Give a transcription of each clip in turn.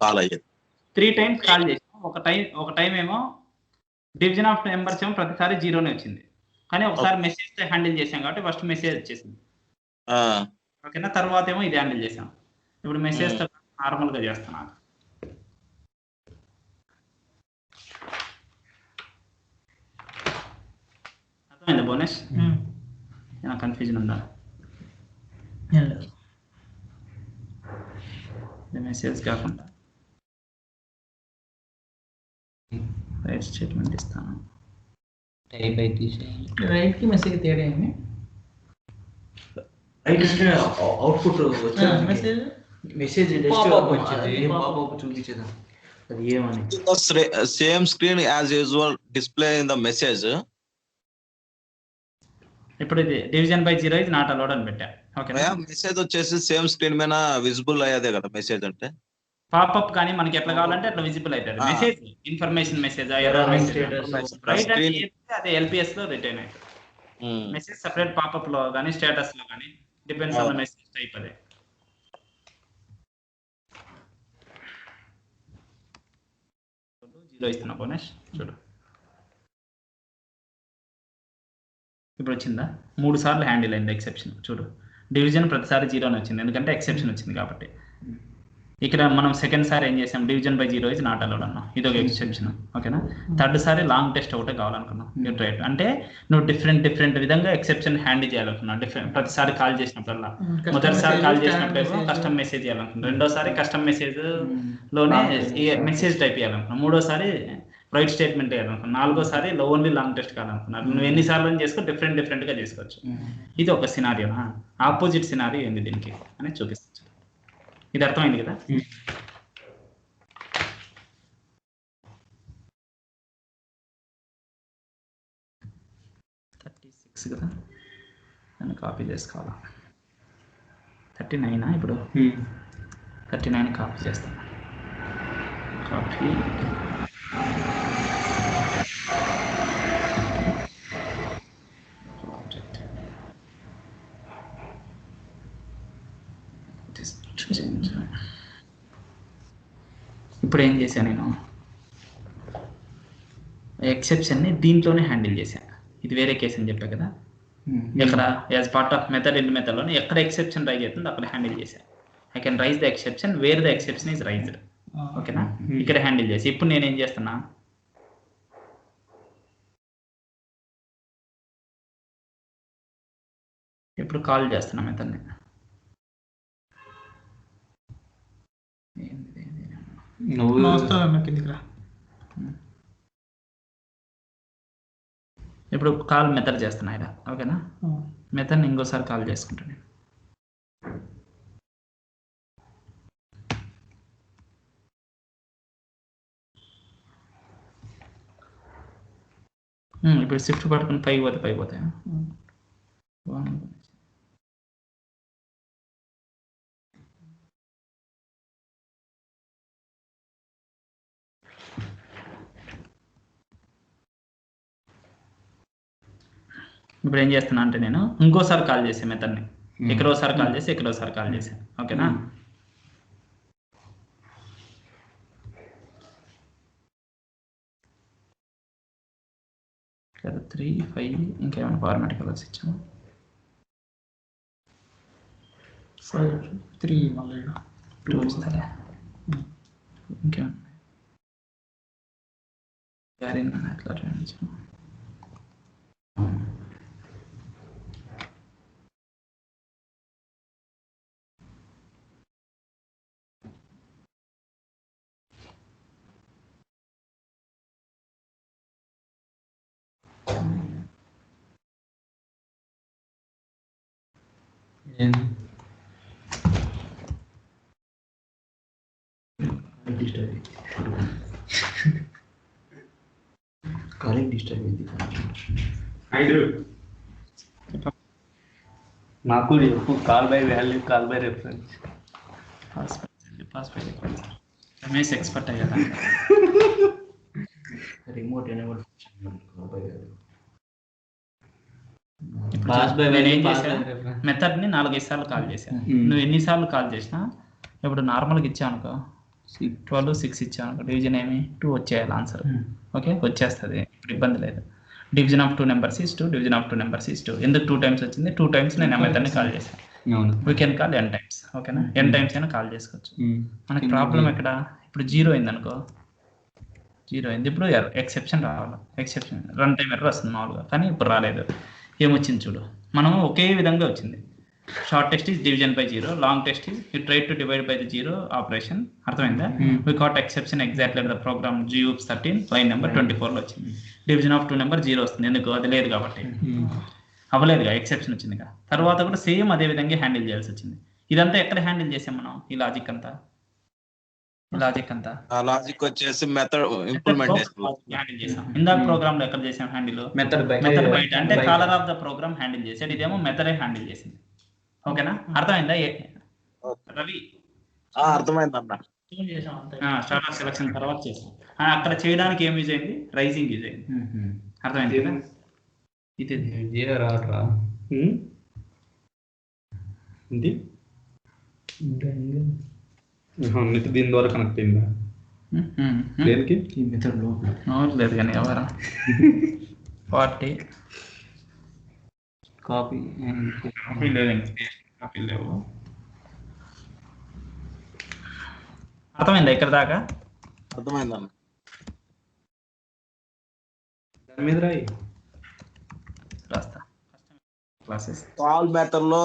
Call అయ్యేది 3 times call చేసాం. ఒక టైం ఏమో డివిజన్ ఆఫ్ నెంబర్స్ ఏమో ప్రతిసారి జీరోనే వచ్చింది, కానీ ఒకసారి మెసేజ్ తో హ్యాండిల్ చేసాం కాబట్టి ఫస్ట్ మెసేజ్ వచ్చేసింది. ఓకేనా, తర్వాత ఏమో ఇది హ్యాండిల్ చేసాం. ఇప్పుడు మెసేజ్ తో నార్మల్ గా చేస్తున్నా. అర్థమైందా బోనస్? ఏమైనా కన్ఫ్యూజన్ ఉందా? మెసేజ్ కాకుండా రైట్ స్టేట్మెంట్ ఇస్తాను. టైప్ అయితే తీసేయాలి. రైట్ కి మెసేజ్ తేడా ఏంటి? రైట్ అంటే అవుట్పుట్ వచ్చేది మెసేజ్ మెసేజ్ పాపప్ వచ్చింది. పాపప్ చూపించేదా అది ఏమని? Same screen as usual display in the message. ఇప్పుడు ఇది డివిజన్ బై 0 ఇది నాట్ అలౌడ్ అని పెట్టా. ఓకేనా, మెసేజ్ వచ్చేసి సేమ్ స్క్రీన్ మీద విజిబుల్ అయ్యేదే కదా మెసేజ్ అంటే. పాపప్ కానీ మనకి ఎట్లా కావాలంటే అట్లా విజిబుల్ అవుతుంది. Message information message error message right అని చెప్తే అదే ఎల్పిఎస్ లో రిటైన్ అవుతుంది. మెసేజ్ సెపరేట్ పాపప్ లో కానీ స్టేటస్ లో కానీ depends on the message type. అదే జీరో ఇస్తున్నా బోనస్ చూడు. ఇప్పుడు వచ్చిందా? 3 సార్లు హ్యాండిల్ అయింది ఎక్సెప్షన్. చూడు, డివిజన్ ప్రతిసారి 0 అని వచ్చింది ఎందుకంటే ఎక్సెప్షన్ వచ్చింది కాబట్టి. ఇక్కడ మనం సెకండ్ సారి ఏం చేసాం, division by 0 is not allowed అన్నాం, ఇది ఒక ఎక్సెప్షన్. ఓకేనా, థర్డ్ సారి లాంగ్ టెస్ట్ ఒకటే కావాలనుకున్నాం. రైట్ అంటే నువ్వు డిఫరెంట్ విధంగా ఎక్సెప్షన్ హ్యాండిల్ చేయాలనుకున్నావు. ప్రతిసారి కాల్ చేసినప్పుడల్లా, మొదటిసారి కాల్ చేసినప్పుడు కస్టమ్ మెసేజ్ చేయాలనుకున్నాం, రెండోసారి కస్టమ్ మెసేజ్ లోనే మెసేజ్ టైప్ చేయాలనుకున్నాం, మూడోసారి రైట్ స్టేట్మెంట్ వేయాలనుకున్నాను, నాలుగోసారి ఓన్లీ లాంగ్ టెస్ట్ కావాలనుకున్నారు. నువ్వు ఎన్నిసార్లు చేసుకో డిఫరెంట్ గా చేసుకోవచ్చు. ఇది ఒక సినారియోనా, ఆపోజిట్ సినారియో ఏంది దీనికి అని చూపిస్తాను. ఇది అర్థమైంది కదా? కదా, దాన్ని కాపీ చేసుకోవాలా. 39 ఇప్పుడు 39 కాపీ చేస్తాను. కాపీ ఇప్పుడు ఏం చేశాను, నేను ఎక్సెప్షన్ని దీంట్లోనే హ్యాండిల్ చేశాను. ఇది వేరే కేసు అని చెప్పా కదా, ఎక్కడ as part of method in మెథడ్లోనే ఎక్కడ ఎక్సెప్షన్ రైజ్ అవుతుందో అక్కడ హ్యాండిల్ చేశాను. I can raise the exception where the exception is raised. ఓకేనా, ఇక్కడ హ్యాండిల్ చేసి ఇప్పుడు నేను ఏం చేస్తున్నా, ఇప్పుడు కాల్ చేస్తున్నా మెథడ్ని. ఇప్పుడు కాల్ మెథడ్ చేస్తున్నా ఇక్కడ. ఓకేనా, మెథడ్ని ఇంకోసారి కాల్ చేసుకుంటాను. ఇప్పుడు షిఫ్ట్ పట్టుకుని పైకి పోతాయి. ఇప్పుడు ఏం చేస్తున్నా అంటే నేను ఇంకోసారి కాల్ చేసే మెథడ్ని ఎక్కడోసారి కాల్ చేసి ఎక్కడోసారి కాల్ చేశాను. ఓకేనా, కదా 3 5 ఇంకేమైనా ఫార్మాట్ కలర్స్ ఇచ్చాము. 5 3 మళ్ళీ 2 ఇస్తారా? ఇంకేమన్నా ఎట్లా ఇచ్చాము. నాకు call by value, call by reference. Ramesh expert అయ్యారా? రిమోట్ ఎనేబుల్ మెథడ్ ని 4-5 సార్లు కాల్ చేశాను. నువ్వు ఎన్నిసార్లు కాల్ చేసినా ఇప్పుడు నార్మల్గా ఇచ్చావు అనుకో, 12 6 ఇచ్చాను డివిజన్ ఏమి 2 వచ్చేయాలి ఆన్సర్. ఓకే వచ్చేస్తుంది, ఇప్పుడు ఇబ్బంది లేదు. Division of 2 numbers is 2, division of 2 numbers is 2. ఎందుకు 2 టైమ్స్ వచ్చింది? 2 టైమ్స్ నేను మెథడ్ని కాల్ చేశాను. అవును. We can call n times. ఓకేనా, n టైమ్స్ అయినా కాల్ చేసుకోవచ్చు. మనకి ప్రాబ్లం ఎక్కడ? ఇప్పుడు 0 అయింది అనుకో, 0 అయింది. ఇప్పుడు ఎక్సెప్షన్ రావాలి. ఎక్సెప్షన్ రన్ టైం ఎర్రర్ వస్తుంది మామూలుగా, కానీ ఇప్పుడు రాలేదు. ఏమొచ్చింది చూడు, మనం ఒకే విధంగా వచ్చింది. Short test is division by 0, long test is you try to divide by the 0 operation. అర్థమైందా? We caught exception exactly the program GOOPS 13 line number 24లో వచ్చింది. డివిజన్ ఆఫ్ 2 నెంబర్ 0 వస్తుంది, ఎందుకు? అది లేదు కాబట్టి. అవ్వలేదుగా, ఎక్సెప్షన్ వచ్చిందిగా. తర్వాత కూడా సేమ్ అదే విధంగా హ్యాండిల్ చేయాల్సి వచ్చింది. ఇదంతా ఎక్కడ హ్యాండిల్ చేసాం మనం? ఈ లాజిక్ అంతా ఆ లాజిక్ వచ్చేసి మెథడ్ ఇంప్లిమెంటేషన్ హ్యాండిల్ చేసాం. ఇందాక ప్రోగ్రామ్ లో ఎక్కడ చేసాం హ్యాండిల్? మెథడ్ బయట అంటే caller of the program handle చేసాడు, ఇదేమో మెథడే హ్యాండిల్ చేసింది. ఓకేనా, అర్థమైందా రవి? అర్థమైందన్న. స్టార్ట్ ఆఫ్ సెలక్షన్ తర్వాత చేసాం. అక్కడ చేయడానికి ఏం యూజ్ అయింది? రైజింగ్ యూజ్ అయింది. అర్థమైంది కదా? ఇది దీని ద్వారా కనెక్ట్ అయిందా? దేనికి? ఈ మెథడ్ లోపల లేదు కానీ ఎవరా 40 కాపీ కాపీ లేవు. అర్థమైందా ఇక్కడ దాకా? అర్థమైందన్న. దాని మీద రాయి రాస్తా. క్లాసెస్ కాల్ మెథడ్ లో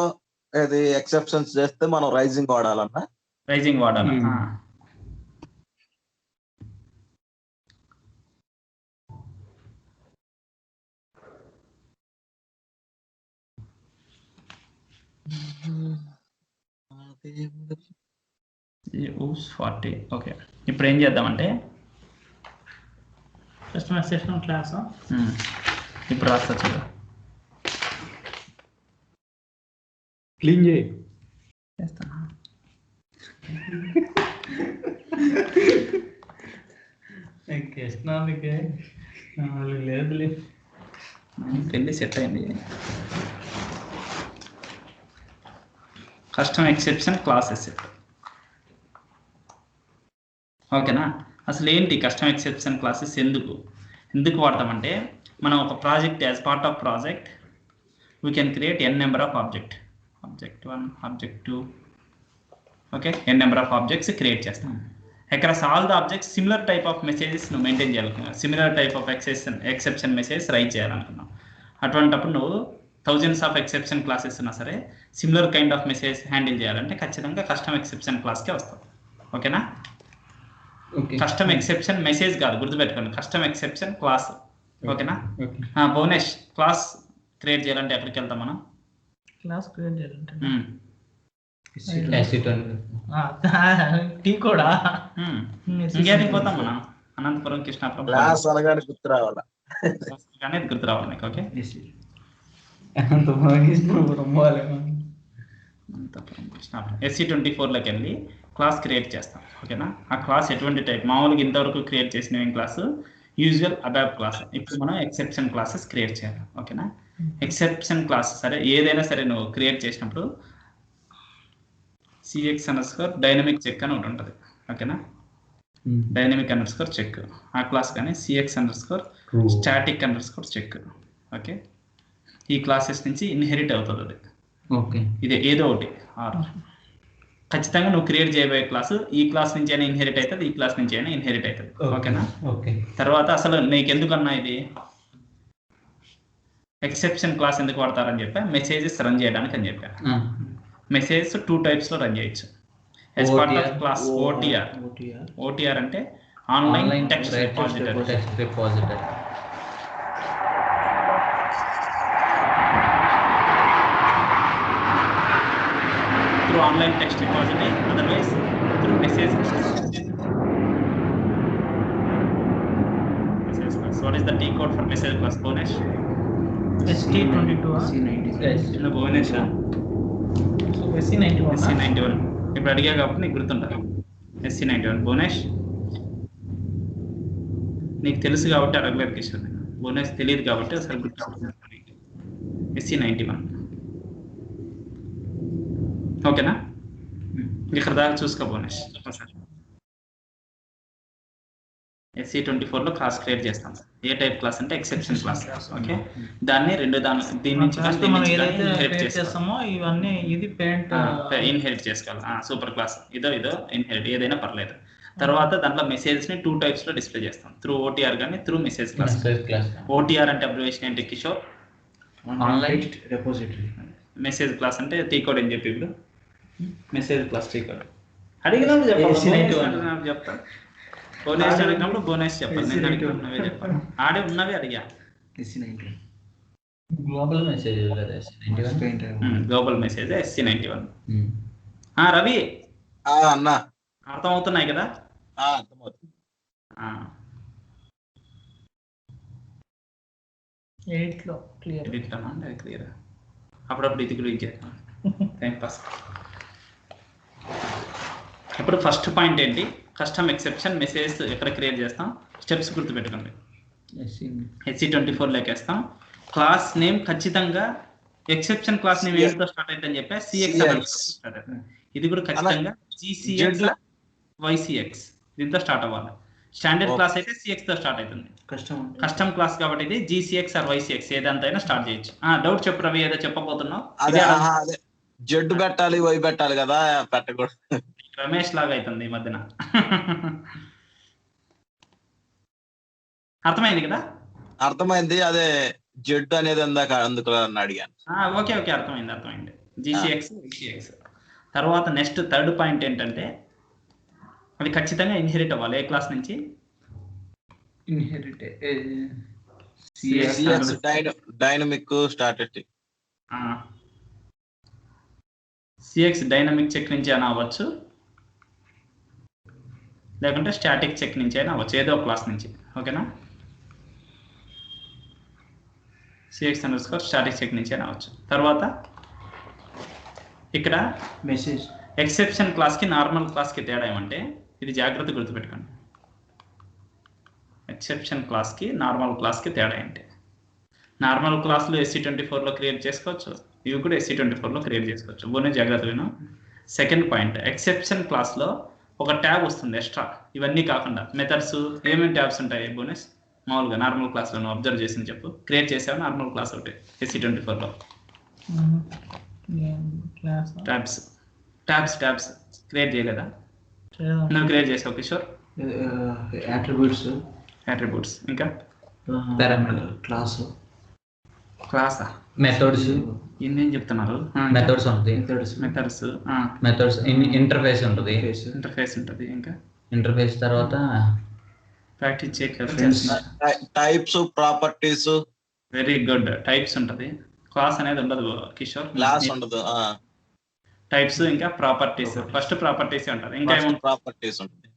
ఇది ఎక్సెప్షన్స్ చేస్తే మనం రైజింగ్ వాడాలన్న. రైజింగ్ వాడాలి. యూస్ 40. ఓకే, ఇప్పుడు ఏం చేద్దామంటే కస్టమర్ సెషన్ క్లాస్ ఇప్పుడు రాస్తా చూడు. క్లీన్ చేయి. చేస్తాను. కృష్ణానికి లేదులే, పెళ్ళి సెట్ అయింది. Custom exception classes. ఓకేనా, అసలు ఏంటి కస్టమ్ ఎక్సెప్షన్ క్లాసెస్? ఎందుకు వాడతామంటే, మనం ఒక project as part of project we can create n number of object 1 object 2. Okay, n number of objects create చేస్తాం. Across all the objects similar type of messages నువ్వు maintain చేయాలనుకున్నావు, similar type of exception messages write చేయాలనుకున్నావు. అటువంటిప్పుడు నువ్వు thousands of exception classes ఉన్నా సరే similar kind of message handle చేయాలంటే ఖచ్చితంగా కస్టమ్ ఎక్సెప్షన్ క్లాస్కే వస్తావు. ఓకేనా, కస్టమ్ ఎక్సెప్షన్ మెసేజ్ కాదు, గుర్తుపెట్టుకోండి, కస్టమ్ ఎక్సెప్షన్ క్లాస్. ఓకేనా, భువనేష్ క్లాస్ క్రియేట్ చేయాలంటే ఎక్కడికి వెళ్తాం మనం? క్లాస్ క్రియేట్ చేయాలంటే కూడా ఇంకేటికి పోతాం మనం? అనంతపురం, కృష్ణాపురం. క్లాస్ అనగానే గుర్తు రావాలా? అనేది గుర్తు రావాలి నీకు. ఓకే, SC24లోకి వెళ్ళి క్లాస్ క్రియేట్ చేస్తాం. ఓకేనా, ఆ క్లాస్ ఎటువంటి టైప్? మామూలుగా ఇంతవరకు క్రియేట్ చేసిన క్లాసు యూజువల్ అబాబ్ క్లాస్. ఇప్పుడు మనం ఎక్సెప్షన్ క్లాసెస్ క్రియేట్ చేయాలి. ఓకేనా, ఎక్సెప్షన్ క్లాస్ సరే ఏదైనా సరే నువ్వు క్రియేట్ చేసినప్పుడు CX_ డైనమిక్ చెక్ అని ఒకటి ఉంటుంది. ఓకేనా, డైనమిక్ _ చెక్ ఆ క్లాస్, కానీ CX_ స్టాటిక్ _ చెక్. ఓకే, ఈ క్లాసెస్ నుంచి ఇన్హెరిట్ అవుతుంది అది. ఓకే, ఇది ఏదో ఒకటి ఖచ్చితంగా నువ్వు క్రియేట్ చేయబోయే క్లాసు ఈ క్లాస్ నుంచి అయినా ఇన్హెరిట్ అవుతుంది, ఈ క్లాస్ నుంచి అయినా ఇన్హెరిట్ అవుతుంది. ఓకేనా, ఓకే. తర్వాత అసలు నీకు ఎందుకన్నా ఇది ఎక్సెప్షన్ క్లాస్ ఎందుకు వాడతారని చెప్పా? మెసేజెస్ రన్ చేయడానికి అని చెప్పా. మెసేజెస్ 2 టైప్స్లో రన్ చేయొచ్చు. As part of class OTR అంటే online text repository. through online text repository, otherwise through message class. What is the T code for message class, Bhunesh? ST22 No, Bhunesh. So SC91 SC91 ఇప్పుడు అడిగా కాబట్టి నీకు గుర్తుంటారు. SC91 Bhunesh నీకు తెలుసు కాబట్టి అడగలేదు Kishore. Bhunesh తెలియదు కాబట్టి అసలు గుర్తుంటుంది. SC91 ఓకేనా? ఇక్కడ దాకా చూసుకో Bhunesh. SC24 లో క్లాస్ క్రియేట్ చేస్తాం. ఏ టైప్ క్లాస్ అంటే ఎక్సెప్షన్ క్లాస్. ఓకే, దాన్ని దీని నుంచి First మనం ఏదైతే create చేస్తామో ఇవన్నీ ఇది పేరెంట్ ఇన్హెరిట్ చేసుకోవాలి. సూపర్ క్లాస్ ఇదో ఇన్హెరిట్ ఏదైనా పర్లేదు. తర్వాత దాంట్లో మెసేజెస్ ని 2 టైప్స్ లో డిస్ప్లే చేస్తాం, త్రూ ఓటీఆర్ కానీ త్రూ మెసేజ్ క్లాస్. ఓటీఆర్ అంటే అబ్రివేషన్ ఏంటి Kishore? Online repository. Message class అంటే టీకోడ్ అని చెప్పి ఇప్పుడు మెసేజ్ క్లాస్ టీకోడ్ అడిగినప్పుడు చెప్తా. బోనస్ అడిగినప్పుడు బోనస్ చెప్పాలి, నేను అడిగినవే చెప్పాలి. ఆడే ఉన్నవి అడిగా. Global message global message SC91. Ravi అన్న అర్థమవుతున్నాయి కదా? అర్థమవుతుంది. 8 లో క్లియర్. ఎడిట్లోనా అంటే అది క్లియర్. అప్పుడప్పుడు ఇది కూడా ఇచ్చేస్తాం టైం పాస్. ఇప్పుడు ఫస్ట్ పాయింట్ ఏంటి? కస్టమ్ ఎక్సెప్షన్ మెసేజ్ ఎక్కడ క్రియేట్ చేస్తాం? స్టెప్స్ గుర్తుపెట్టుకోండి. SC24 లేకేస్తాం. క్లాస్ నేమ్ ఖచ్చితంగా ఎక్సెప్షన్ క్లాస్ నేమ్ ఏమితో స్టార్ట్ అవుతుందని చెప్పా CX. ఇది కూడా ఖచ్చితంగా GCX YCX దీంతో స్టార్ట్ అవ్వాలి. స్టాండర్డ్ క్లాస్ అయితే CX తో స్టార్ట్ అవుతుంది. కస్టమ్ క్లాస్ కాబట్టి ఇది GCX ఆర్ YCX ఏదంతైనా స్టార్ట్ చేయొచ్చు. డౌట్ చెప్పు రవి, ఏదో చెప్పబోతున్నావు. అదే జెడ్ పెట్టాలి వై పెట్టాలి కదా, పెట్టకూడదు. రమేష్ లాగా అవుతుంది ఈ మధ్యన. అర్థమైంది కదా? అర్థమైంది. అదే జెడ్ అనేది అందుకు అడిగాను. ఓకే అర్థమైంది. GCX YCX. తర్వాత నెక్స్ట్ థర్డ్ పాయింట్ ఏంటంటే అది ఖచ్చితంగా ఇన్హెరిట్ అవ్వాలి. ఏ క్లాస్ నుంచి? Inherit dynamic statistic. CX dynamic check నుంచి అయినా అవ్వచ్చు, లేకుంటే స్టాటిక్ చెక్ నుంచి అయినా అవ్వచ్చు, ఏదో క్లాస్ నుంచి. ఓకేనా? CX_, స్టాటిక్ చెక్ నుంచి అయినా అవ్వచ్చు. తర్వాత ఇక్కడ మెసేజ్ ఎక్సెప్షన్ క్లాస్కి నార్మల్ క్లాస్కి తేడా ఏమంటే, ఇది జాగ్రత్త గుర్తుపెట్టుకోండి. ఎక్సెప్షన్ క్లాస్కి నార్మల్ క్లాస్కి తేడా ఏంటి? నార్మల్ క్లాస్లో SC24లో క్రియేట్ చేసుకోవచ్చు, ఇవి కూడా SC24లో క్రియేట్ చేసుకోవచ్చు. బోనే జాగ్రత్త విను. సెకండ్ పాయింట్, ఎక్సెప్షన్ క్లాస్లో ఒక ట్యాబ్ వస్తుంది ఎక్స్ట్రా, ఇవన్నీ కాకుండా మెథడ్స్ ఏమేమి ట్యాబ్స్ ఉంటాయి బోనస్ మామూలుగా నార్మల్ క్లాస్లో నువ్వు అబ్జర్వ్ చేసింది చెప్పు. క్రియేట్ చేసావు నార్మల్ క్లాస్ ఒకటి SC24లో ట్యాబ్స్ క్రియేట్ చేయలేదా? నువ్వు క్రియేట్ చేసావు కిషోర్? అట్రిబ్యూట్స్ ఇంకా పారామీటర్ క్లాసా మెథడ్స్ ఇన్నేం చెప్తున్నారు? మెథడ్స్ ఉంటాయి. మెథడ్స్ ఇంటర్ఫేస్ ఉంటుంది. ఇంకా ఇంటర్ఫేస్ తర్వాత ప్రాక్టీస్ చేయలేదు. Types properties. Very good. Types ఉంటుంది, క్లాస్ అనేది ఉండదు కిషోర్. క్లాస్ ఉండదు. టైప్స్ ఇంకా ప్రాపర్టీస్. ఫస్ట్ ప్రాపర్టీస్ ఉంటుంది, ఇంకా ఏమన్నా ప్రాపర్టీస్ ఉంటుంది.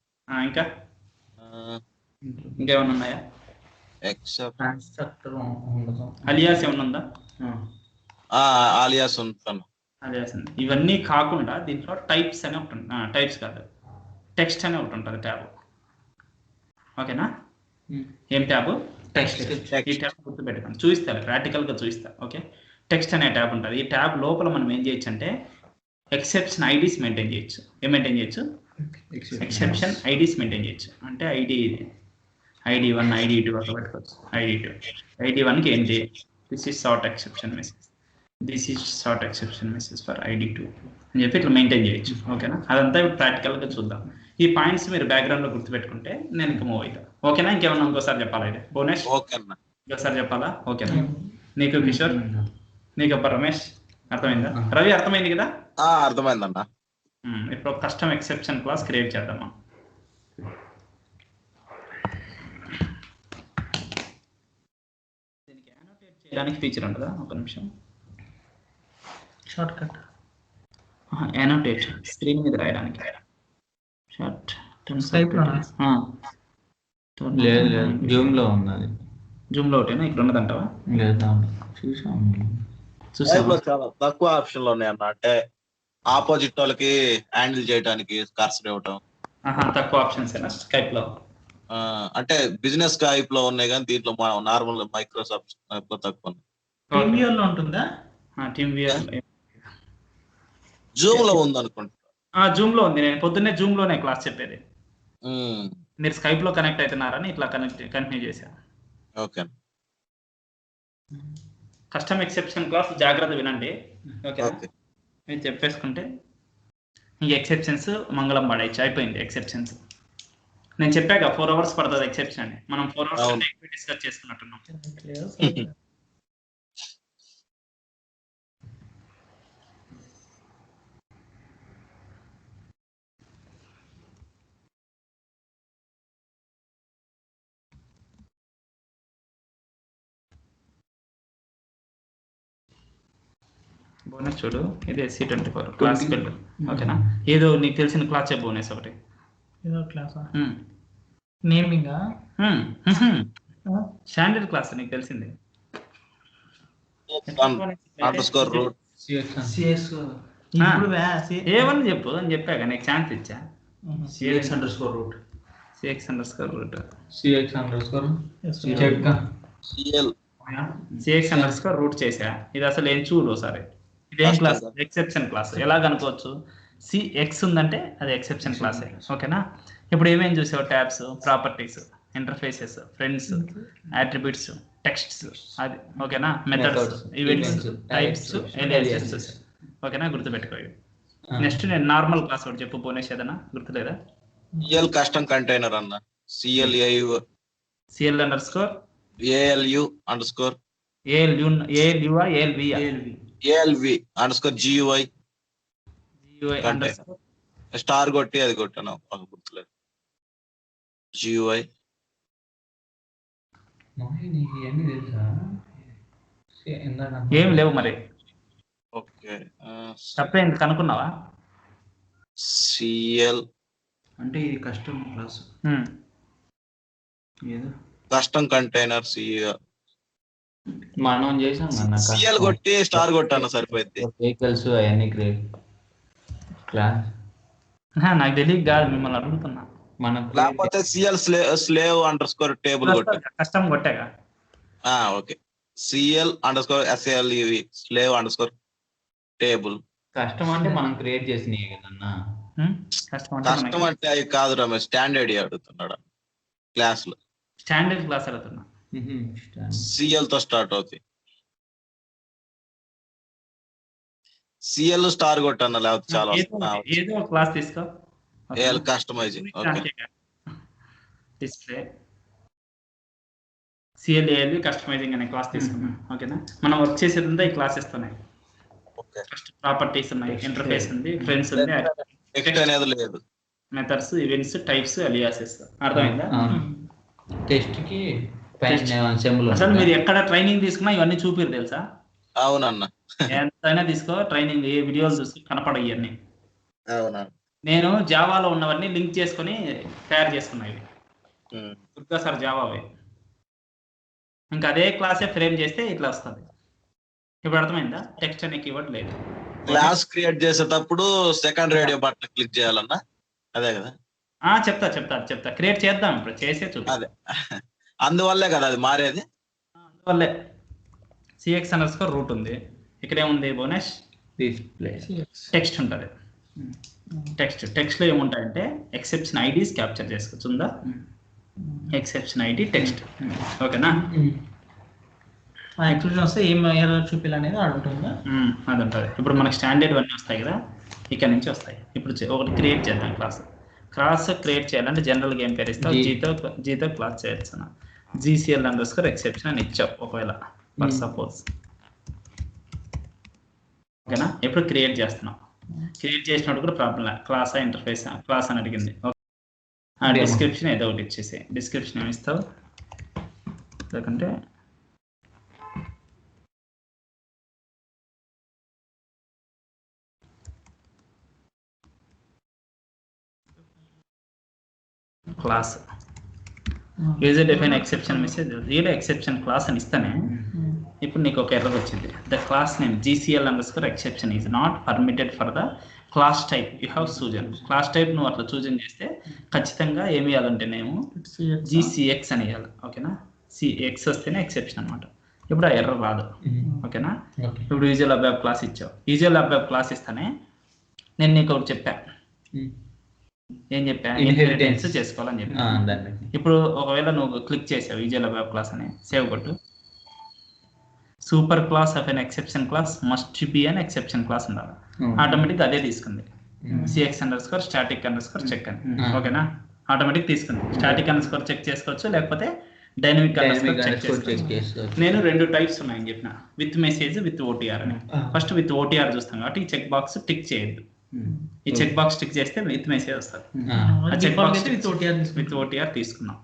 ఇంకా ఇంకేమన్నా ఉన్నాయా? అలియాస్ ఏమన్నా ఉందా? ఆలియాస్ ఉంటాను. అలియాస్ ఉంది. ఇవన్నీ కాకుండా దీంట్లో టైప్స్ అనే ఒకటి ఉంటుంది. టైప్స్ కాదు, టెక్స్ట్ అనే ఒకటి ఉంటుంది ట్యాబ్. ఓకేనా? ఏం ట్యాబ్? టెక్స్ట్. ఈ ట్యాబ్ గుర్తుపెట్టుకోండి, చూపిస్తాను ప్రాక్టికల్గా చూపిస్తా. ఓకే, టెక్స్ట్ అనే ట్యాబ్ ఉంటుంది. ఈ ట్యాబ్ లోపల మనం ఏం చేయొచ్చు అంటే ఎక్సెప్షన్ ఐడీస్ మెయింటైన్ చేయొచ్చు. ఏం మెయింటైన్ చేయొచ్చు? ఎక్సెప్షన్ ఐడీస్ మెయింటైన్ చేయొచ్చు. అంటే ID1 ID2 అట్లా పెట్టుకోవచ్చు. ID1కి ఏంటి? This is short exception message, this is short exception message for ID2 అని చెప్పి ఇట్లా మెయింటైన్ చేయొచ్చు. ఓకేనా? అదంతా ప్రాక్టికల్గా చూద్దాం. ఈ పాయింట్స్ మీరు బ్యాక్గ్రౌండ్లో గుర్తుపెట్టుకుంటే నేను ఇంకా మూవ్ అవుతా. ఓకేనా? ఇంకేమన్నా ఇంకోసారి చెప్పాలా? అయితే భువనేష్ ఇంకోసారి చెప్పాలా? ఓకేనా? నీకు కిషోర్, నీకు రమేష్ అర్థమైందా? రవి అర్థమైంది కదా? అర్థమైందన్న. ఇప్పుడు కస్టమ్ ఎక్సెప్షన్ క్లాస్ క్రియేట్ చేద్దామా? దీనికి యానోటేట్ చేయడానికి ఫీచర్ ఉంటుందా? ఒక నిమిషం. షార్ట్ కట్ యానోటేట్ స్క్రీన్ మీద రాయడానికి. షార్ట్ లేదు, జూమ్లో ఉన్నది. జూమ్లో ఒకటేనా ఇక్కడ ఉన్నదంటావా? లేదా చూసాను. చాలా తక్కువ ఆప్షన్లు ఉన్నాయి అన్న. అంటే ఆపోజిట్ వాళ్ళకి హ్యాండిల్ చేయడానికి కర్సర్ ఇవ్వటం. తక్కువ ఆప్షన్స్ స్కైప్ లో. అంటే బిజినెస్ స్కైప్ లో ఉన్నాయి కానీ దీంట్లో నార్మల్ మైక్రోసాఫ్ట్ స్కైప్ లో తక్కువ ఉన్నాయి. టీమ్ వ్యూయర్ లో ఉంటుందా? టీమ్ వ్యూయర్ జూమ్ లో ఉంది అనుకుంటా. జూమ్ లో ఉంది. నేను పొద్దున్నే జూమ్ లోనే క్లాస్ చెప్పేది. మీరు స్కైప్ లో కనెక్ట్ అవుతున్నారని ఇట్లా కంటిన్యూ చేశాను. ఓకే. కస్టమ్ ఎక్సెప్షన్ క్లాస్ జాగ్రత్త వినండి. Okay, okay. మీరు చెప్పేసుకుంటే ఈ ఎక్సెప్షన్స్ మంగళం పడేయచ్చు. అయిపోయింది ఎక్సెప్షన్స్. నేను చెప్పాక 4 hours పడుతుంది ఎక్సెప్షన్ అని. మనం 4 hours అవును. డిస్కస్ చేసుకున్నట్టున్నాం. బోనస్ చూడు, ఇది SC24 క్లాస్ బిల్డ్. ఓకేనా, ఏదో నీకు తెలిసిన క్లాస్ చెప్పు బోనస్ ఒకటి. ఏదో క్లాసా? నేమింగ్ స్టాండర్డ్ క్లాస్ నీకు తెలిసింది. అండర్స్కోర్ రూట్ సిఎస్ ఇప్పుడు ఏమని చెప్పు అని చెప్పాక నీకు ఛాన్స్ ఇచ్చా. CX_root CX_root CX_root చేసా. ఇది అసలు ఏం చూడు ఒకసారి. ఇదేం క్లాస్? Exception class. ఎలా కనుకోవచ్చు? CX ఉందంటే అది ఎక్సెప్షన్ క్లాస్. ఓకేనా, ఇప్పుడు ఏమేమి చూసావు? Tabs, properties, interfaces, friends, attributes, texts, అది ఓకేనా, మెథడ్స్, ఈవెంట్స్, టైప్స్, ఎలియాసెస్. ఓకేనా, గుర్తుపెట్టుకో. నెక్స్ట్ నేను నార్మల్ క్లాస్ ఒకటి చెప్పు బోనస్, ఏదైనా గుర్తులేదా? CL కస్టమ్ కంటైనర్ అన్న. CLALU underscore ALV underscore GUI star కొట్టి అది కొట్టాను, గుర్తులేదు. GUI ఏం లేవు మరి. ఓకే. తప్పేంది కనుక్కున్నావా? CL అంటే ఇది కస్టమ్ క్లాస్ ఏదో కస్టమ్ కంటైనర్ మనం చేసాం అన్న. CL కొట్టి స్టార్ కొట్టాను సరిపోయింది. వెహికల్స్ అవన్నీ క్రియేట్ క్లాస్ నాకు తెలియదు కాదు, మిమ్మల్ని అడుగుతున్నా. మనం లేకపోతే CL స్లేవ్ అండర్స్కోర్ టేబుల్ కొట్టా. కష్టం కొట్టాగా. Okay. CL underscore SALEV slave underscore table. కష్టం అంటే మనం క్రియేట్ చేసినవి కదన్నా. కష్టం అంటే అవి కాదు రమేష్, స్టాండర్డ్ అడుగుతున్నాడు క్లాస్ లో. స్టాండర్డ్ క్లాస్ అడుగుతున్నా. CL తో స్టార్ట్ అవుతాయి. CL స్టార్ కొట్టన్న, లేకపోతే చాలా ఏదో క్లాస్ తీసుకో. Customising. Okay. Display CLALV customising అనే క్లాస్ తీసుకున్నాం. ఓకేనా, మనం వర్క్ చేసేదంతా ఈ క్లాస్ ఇస్తున్నాయి. ప్రాపర్టీస్ ఉన్నాయి, ఇంటర్ఫేస్ ఉంది, ఫ్రెండ్స్ ఉంది, టెక్స్ట్ అనేది లేదు, మెథడ్స్, ఈవెంట్స్, టైప్స్, అలియాసెస్. అర్థమైందా? టెస్ట్ కి అసలు మీరు ఎక్కడ ట్రైనింగ్ తీసుకున్నా ఇవన్నీ చూపిరు తెలుసా? అవునన్న. ఎంతైనా తీసుకో ట్రైనింగ్, ఏ వీడియోలు చూసి కనపడవు ఇవన్నీ. అవునా, నేను జావాలో ఉన్నవన్నీ లింక్ చేసుకుని తయారు చేసుకున్నాయి. గుర్తుగా సార్ జావావి. ఇంకా అదే క్లాసే ఫ్రేమ్ చేస్తే ఇట్లా వస్తుంది. ఇప్పుడు అర్థమైందా? టెక్స్ట్ అనే కీవర్డ్ లేదు. క్లాస్ క్రియేట్ చేసేటప్పుడు సెకండ్ రేడియో బటన్ క్లిక్ చేయాలన్నా, అదే కదా? చెప్తా. క్రియేట్ చేద్దాం, ఇప్పుడు చేసే చూపి. అదే, అందువల్లే కదా అది మారేది. అందువల్లే CX_root ఉంది. ఇక్కడేముంది బోనస్? డిస్ప్లే టెక్స్ట్ ఉంటుంది. టెక్స్ట్ లో ఏముంటాయంటే ఎక్సెప్షన్ ఐడీస్ క్యాప్చర్ చేసుకోవచ్చు. ఉందా? Exception ID text. ఓకేనా, ఎక్స్ప్రెషన్ వస్తే ఏం ఎర్రర్ చూపించాలనేది అడుగుతుందా? అది ఉంటుంది. ఇప్పుడు మనకి స్టాండర్డ్ అన్నీ వస్తాయి కదా, ఇక్కడ నుంచి వస్తాయి. ఇప్పుడు ఒకటి క్రియేట్ చేద్దాం. క్లాస్ క్రియేట్ చేయాలంటే జనరల్గా ఏం పేరు ఇస్తావు? జీతో క్లాస్ చేయొచ్చు. GCL_exception అని ఇచ్చావు ఒకవేళ, ఫర్ సపోజ్. ఓకేనా, ఎప్పుడు క్రియేట్ చేస్తున్నాం. క్రియేట్ చేసినప్పుడు కూడా ప్రాబ్లం, క్లాస్ ఇంటర్ఫేస్ క్లాస్ అని అడిగింది. డిస్క్రిప్షన్ ఏదో ఒకటి ఇచ్చేసి, డిస్క్రిప్షన్ ఏమి ఇస్తావు? లేకుంటే class user define exception message read exception class అని ఇస్తానే. ఇప్పుడు నీకు ఒక ఎర్రర్ వచ్చింది. The class name GCL_exception is not permitted for the clause type you have chosen. Clause type నువ్వు అట్లా చూజన్ చేస్తే ఖచ్చితంగా ఏమి ఇవ్వాలంటే నేను GCX అని ఇవ్వాలి. ఓకేనా, CX వస్తేనే ఎక్సెప్షన్ అనమాట. ఇప్పుడు ఆ ఎర్రర్ రాదు. ఓకేనా, ఇప్పుడు యూజువల్ క్లాస్ ఇచ్చావు. యూజువల్ క్లాస్ ఇస్తానే నేను నీకు ఒకటి చెప్పా. ఏం చెప్పా, Inheritance. ఇన్హెరిటెన్స్ చేసుకోవాలని చెప్పా. దాన్ని ఇప్పుడు ఒకవేళ నువ్వు క్లిక్ చేసావు విజువల్ వెబ్ క్లాస్ అని, సేవ్ కొట్టు. Super class of an exception class must be an exception class ఉండాలి. ఆటోమేటిక్ అదే తీసుకుంది, cx_, static_, check అని. ఓకేనా, ఆటోమేటిక్ తీసుకుంది. స్టాటిక్ _ చెక్ చేసుకోవచ్చు, లేకపోతే డైనమిక్ చెక్ చేసుకోవచ్చు. నేను 2 టైప్స్ ఉన్నాయని చెప్పిన, విత్ మెసేజ్, విత్ ఓటీఆర్ అని. ఫస్ట్ విత్ ఓటీఆర్ చూస్తాం కాబట్టి ఈ చెక్ బాక్స్ టిక్ చేయొద్దు. ఈ చెక్ బాక్స్ టిక్ చేస్తే విత్ మెసేజ్ వస్తుంది. విత్ ఓటీఆర్ తీసుకున్నాం.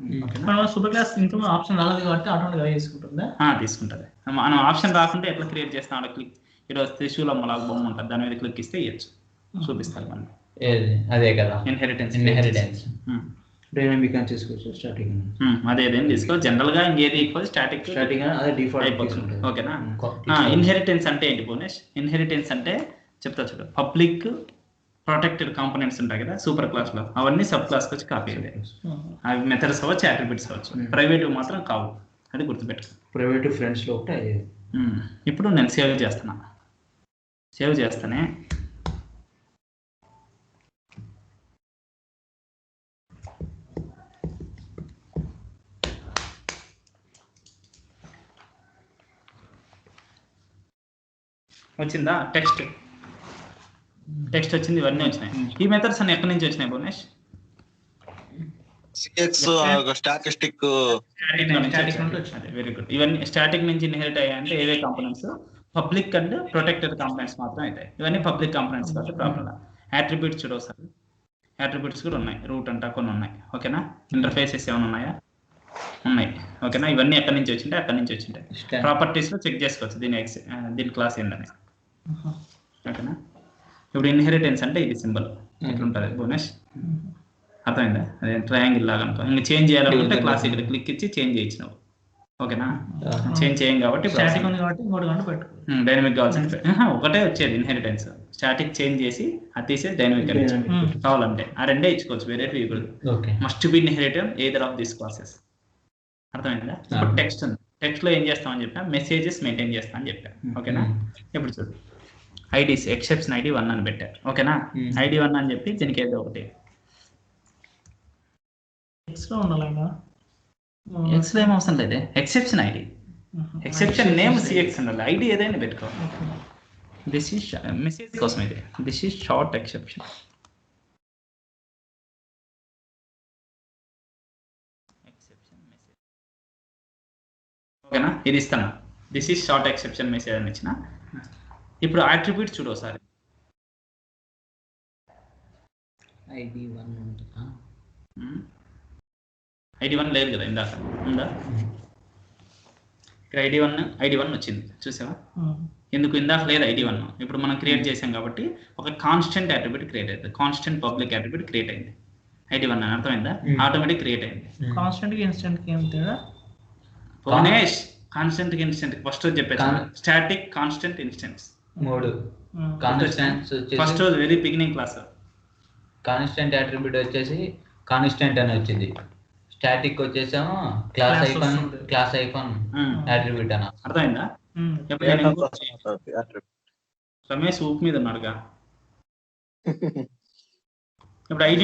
సూపర్ క్లాస్ ఇంట్లో ఆప్షన్ రాలేదు కాబట్టి ఆటోమేటిక్గా తీసుకుంటుందా? తీసుకుంటది. మనం ఆప్షన్ రాకుంటే ఎట్లా క్రియేట్ చేస్తాం, అక్కడ క్లిక్ ఈరోజు త్రిశూలం లాగా బొమ్మ ఉంటుంది, దాని మీద క్లిక్ ఇస్తే ఇవ్వచ్చు, చూపిస్తారు మనం. అదే కదా ఇన్హెరిటెన్స్. డైనమిక్ అని చేసుకోవచ్చు స్టార్టింగ్. అదేదేం తీసుకో, జనరల్ గా ఇంకేది ఈక్వల్ స్టాటిక్ అదే డిఫాల్ట్ అయిపోతుంది. ఓకేనా. ఇన్హెరిటెన్స్ అంటే ఏంటి భువనేష్? ఇన్హెరిటెన్స్ అంటే చెప్తా చూడు, పబ్లిక్ ప్రొటెక్టెడ్ కాంపోనెంట్స్ ఉంటాయి కదా సూపర్ క్లాస్ లో, అవన్నీ సబ్ క్లాస్కి వచ్చి కాపీ అవుతాయి. అవి మెథడ్స్ అవ్వచ్చు, అట్రిబ్యూట్స్ అవ్వచ్చు, ప్రైవేట్ మాత్రం కావు, అది గుర్తుపెట్టుకో. ప్రైవేట్ ఫ్రెండ్స్ లో ఒకటి. ఇప్పుడు నేను సేవ్ చేస్తున్నా, సేవ్ చేస్తానే వచ్చిందా టెక్స్ట్ వచ్చింది, ఇవన్నీ వచ్చినాయి. ఈ మెథడ్స్ అన్ని ఎక్కడి నుంచి వచ్చినాయి Bhuvanesh? cx statistic very good. ఇవన్నీ స్టాటిక్ నుంచి ఇన్హెరిట్ అయ్యాయంటే ఏవే components? Public and protected components మాత్రం అవుతాయి. ఇవన్నీ పబ్లిక్ కాంపోనెంట్స్ కాబట్టి ప్రాబ్లం. యాట్రిబ్యూట్స్ చూడ ఒకసారి, యాట్రిబ్యూట్స్ కూడా ఉన్నాయి, రూట్ అంట కొన్ని ఉన్నాయి. ఓకేనా, ఇంటర్ఫేసెస్ ఏమైనా ఉన్నాయా? ఉన్నాయి. ఓకేనా, ఇవన్నీ ఎక్కడి నుంచి వచ్చింటే అక్కడి నుంచి వచ్చింటాయి. ప్రాపర్టీస్ లో చెక్ చేసుకోవచ్చు దీని క్లాస్ ఏంటని. ఓకేనా, ఇప్పుడు ఇన్హెరిటెన్స్ అంటే ఇది సింబల్ ఎట్లుంటుంది భువనేష్, అర్థమైందా? అదే ట్రయాంగిల్ లాగా అనుకో. ఇంకా చేంజ్ చేయాలనుకుంటే క్లాస్ ఇక్కడ క్లిక్ ఇచ్చి చేంజ్ చేయించినావు. ఓకేనా, చేంజ్ చేయం కాబట్టి స్టాటిక్ ఉంది కాబట్టి ఇంకోటి గంట పెట్టు. డైనమిక్ కావాల్సింది ఒకటే వచ్చేది ఇన్హెరిటెన్స్. స్టాటిక్ చేంజ్ చేసి అది తీసేసి డైనమిక్ అని కావాలంటే ఆ రెండే ఇచ్చుకోవచ్చు, వేరే must be inherited either of this classes. అర్థమైందా? ఇప్పుడు టెక్స్ట్ ఉంది, టెక్స్ట్ లో ఏం చేస్తామని చెప్పా, మెసేజెస్ మెయింటైన్ చేస్తా అని చెప్పా. ఓకేనా, ఇప్పుడు చూడు ఐడీస్ ఎక్సెప్షన్ ID 1 అని పెట్టారు. ఓకేనా, ID 1 అని చెప్పి దీనికి ఏదో ఒకటి ఎక్స్ట్రా ఉండాలి. ఎక్స్ట్రా ఏం అవసరం లేదు, exception ID, exception name CX ఉండాలి, ID ఏదైనా పెట్టుకోవాలి. దిస్ ఈజ్ మెసేజ్ కోసం, ఇది దిస్ ఈజ్ షార్ట్ ఎక్సెప్షన్. ఓకేనా, ఇది ఇస్తాను, this is short exception message అని ఇచ్చిన. ఇప్పుడు అట్రిబ్యూట్స్ చూడు ఒకసారి. ID 1 లేదు కదా, ఇందాక ఉందా? ఇక్కడ ID 1 వచ్చింది, చూసావా? ఎందుకు ఇందాక లేదు ID 1? ఇప్పుడు మనం క్రియేట్ చేసాం కాబట్టి ఒక కాన్స్టెంట్ అట్రిబ్యూట్ క్రియేట్ అయింది, కాన్స్టెంట్ పబ్లిక్ అట్రిబ్యూట్ క్రియేట్ అయింది. ID 1 అని అర్థమైందా? ఆటోమేటిక్ క్రియేట్ అయింది. కాన్స్టెంట్ కి ఇన్స్టెంట్ కి ఏం తేడా? భువనేష్, కాన్స్టెంట్ కి ఇన్స్టెంట్ ఫస్ట్ చెప్పేసి static constant instance 3 constants. First very beginning class constant attribute వచ్చేసి కాన్స్టెంట్ అని వచ్చింది. స్టాటిక్ వచ్చేసాము క్లాస్ ఐకాన్ అట్రిబ్యూట్ అన్న. అర్థమైందా? రమేష్ ఊపు మీద ఉన్నాడుగా. ఇప్పుడు ID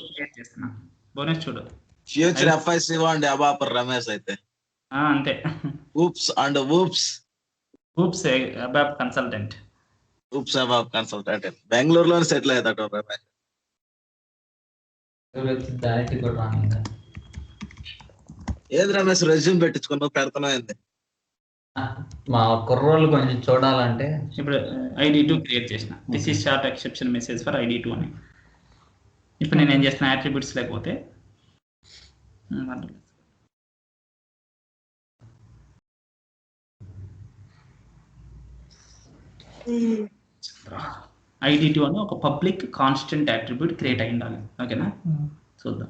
క్రియేట్ చేస్తున్నా, బోనస్ చూడు. ఫ్యూచర్ FIC అండి అబాపర్ రమేష్ అయితే అంతే. OOPS and OOPS ABAP consultant. OOPS ABAP consultant బెంగళూరులోనే సెటిల్ అవుతాడు రమేష్. ఏది రమేష్ రెజ్యూమ్ పెట్టించుకున్నావు, పెడతాను ఏంది? మా కుర్రోళ్ళు కొంచెం చూడాలంటే ఇప్పుడు ID 2 క్రియేట్ చేసిన, this is short exception message for ID 2 అని. ఇప్పుడు నేను ఏం చేస్తున్నా, అట్రిబ్యూట్స్ లేకపోతే ID 2 అని ఒక పబ్లిక్ కాన్స్టెంట్ అట్రిబ్యూట్ క్రియేట్ అయి ఉండాలి. ఓకేనా, చూద్దాం.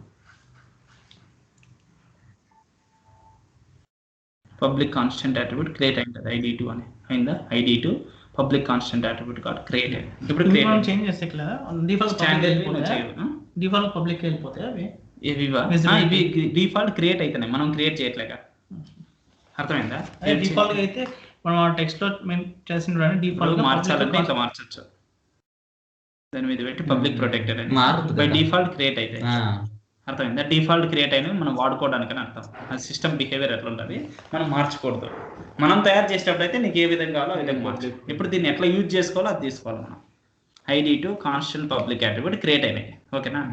పబ్లిక్ కాన్స్టెంట్ అట్రిబ్యూట్ క్రియేట్ అయింది ID 2 అని అయిందా? ID 2 public constant attribute card create అయింది. ఇప్పుడు చేంజ్ చేస్తే ఇట్లా డిఫాల్ట్ పబ్లిక్ వెళ్ళిపోతాయి అవి. ఇవి డిఫాల్ట్ క్రియేట్ అవుతున్నాయి, మనం క్రియేట్ చేయట్లేక. అర్థమైందా? డిఫాల్ట్ అయితే మనం టెక్స్ట్ లో మేము చేసిన డిఫాల్ట్ మార్చాలంటే ఇట్లా మార్చచ్చు. దాని మీద పెట్టి పబ్లిక్ ప్రొటెక్టెడ్ అని మారుతుంది బై కదా. డిఫాల్ట్ క్రియేట్ అవుతాయి. ఆ, అర్థమైందా? డిఫాల్ట్ క్రియేట్ అయినవి మనం వాడుకోవడానికి అని అర్థం. అది సిస్టమ్ బిహేవియర్ ఎట్లా ఉంటుంది, మనం మార్చకూడదు. మనం తయారు చేసేటప్పుడు అయితే నీకు ఏ విధంగా కావాలో ఆ విధంగా మార్చు. ఇప్పుడు దీన్ని ఎట్లా యూజ్ చేసుకోవాలో అది తీసుకోవాలి మనం. ID to constant public attribute create అయినాయి. ఓకేనా?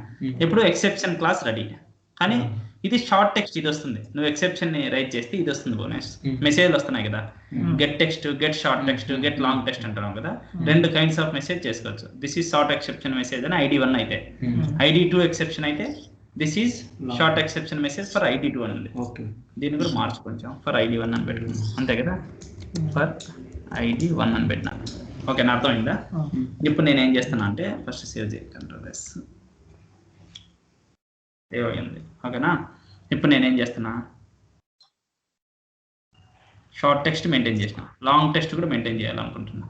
ఇప్పుడు ఎక్సెప్షన్ క్లాస్ రెడీ. కానీ ఇది షార్ట్ టెక్స్ట్ ఇది వస్తుంది. నువ్వు ఎక్సెప్షన్ ని రైట్ చేస్తే ఇది వస్తుంది. బోనస్ మెసేజ్లు వస్తున్నాయి కదా, get text, get short text, get long text అంటున్నాం కదా. 2 కైండ్స్ ఆఫ్ మెసేజ్ చేసుకోవచ్చు. This is short exception message అని ID1 అయితే, ID2 ఎక్సెప్షన్ అయితే this is short exception message for ID2 అని ఉంది. దీన్ని కూడా మార్చు కొంచెం, ఫర్ ID1 అని పెట్టుకున్నాం అంతే కదా. ఫర్ ID1 అని పెట్టినా. ఓకేనా? అర్థమైందా? ఇప్పుడు నేను ఏం చేస్తున్నా అంటే ఫస్ట్ సేవ్ చేయ, Ctrl+S సేవ్ అయ్యింది. ఓకేనా? ఇప్పుడు నేనేం చేస్తున్నా, షార్ట్ టెక్స్ట్ మెయింటైన్ చేసిన, లాంగ్ టెక్స్ట్ కూడా మెయింటైన్ చేయాలనుకుంటున్నా.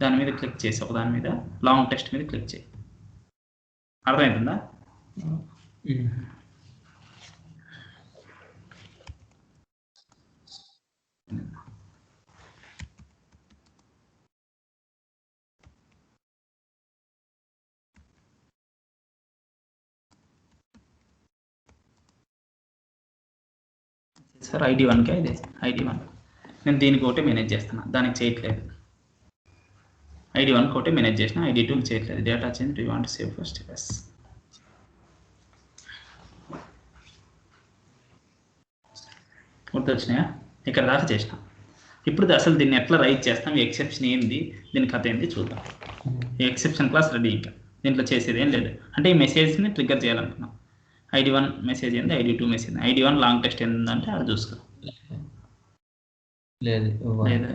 దాని మీద క్లిక్ చేసి ఒక దాని మీద లాంగ్ టెక్స్ట్ మీద క్లిక్ చేయి. అర్థమవుతుందా? సార్ ID1కే ఇది ID1. నేను దీనికి ఒకటి మేనేజ్ చేస్తున్నా, దానికి చేయట్లేదు. ID1 ఒకటి మేనేజ్ చేసిన, ID2కి చేయట్లేదు. Data change do you want to save first? Yes. గుర్తొచ్చినాయా? ఇక్కడ దాకా చేసిన. ఇప్పుడు అసలు దీన్ని ఎట్లా రైట్ చేస్తాం, ఈ ఎక్సెప్షన్ ఏంది, దీని కథ ఏంది చూద్దాం. ఈ ఎక్సెప్షన్ క్లాస్ రెడీ. ఇంకా దీంట్లో చేసేది ఏం లేదు. అంటే ఈ మెసేజ్ని ట్రిగ్గర్ చేయాలనుకున్నాం. ID1 మెసేజ్ ఏంది, ID2 message, ID1 long text ఏంటంటే అది చూసుకో. లేదు లేదా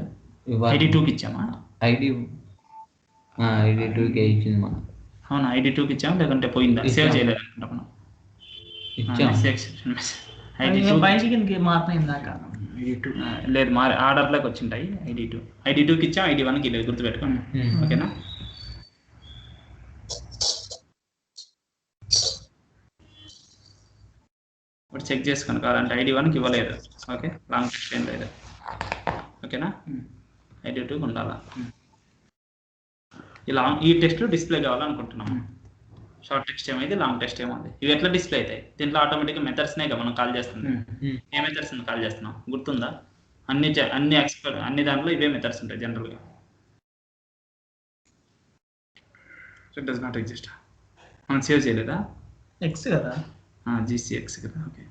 ID2కి ఇచ్చామా? ID2కి ఇచ్చింది మనం. అవునా? ID2కి ఇచ్చాము, లేకుంటే పోయిందా? సేవ్ చేయలేదు అనుకుంటా మనం. ఇచ్చాం. ఎక్సెప్షన్ మెసేజ్ ID2 బయటికి మారిపోయింది దాకా. ID2 లేదు, మారి ఆర్డర్లోకి వచ్చింటాయి. ID2కి ఇచ్చాం, ID1కి లేదు. గుర్తుపెట్టుకోండి. ఓకేనా? ఇప్పుడు చెక్ చేసుకొని కావాలంటే ID1కి ఇవ్వలేదు. ఓకే, లాంగ్ టెక్స్ట్ ఏం లేదు. ఓకేనా? ID2కి ఉండాలా. ఈ టెక్స్ట్ డిస్ప్లే కావాలనుకుంటున్నాము. షార్ట్ టెక్స్ట్ ఏమైంది, లాంగ్ టెక్స్ట్ ఏమైంది, ఇవి ఎట్లా డిస్ప్లే అవుతాయి? దీంట్లో ఆటోమేటిక్గా మెథడ్స్నే కదా మనం కాల్ చేస్తుంది. ఏ మెథడ్స్ కాల్ చేస్తున్నాం గుర్తుందా? అన్ని దాంట్లో ఇవే మెథడ్స్ ఉంటాయి జనరల్గా. It does not exist. మనం సేవ్ చేయలేదా? ఎక్స్ కదా, GCX కదా. ఓకే,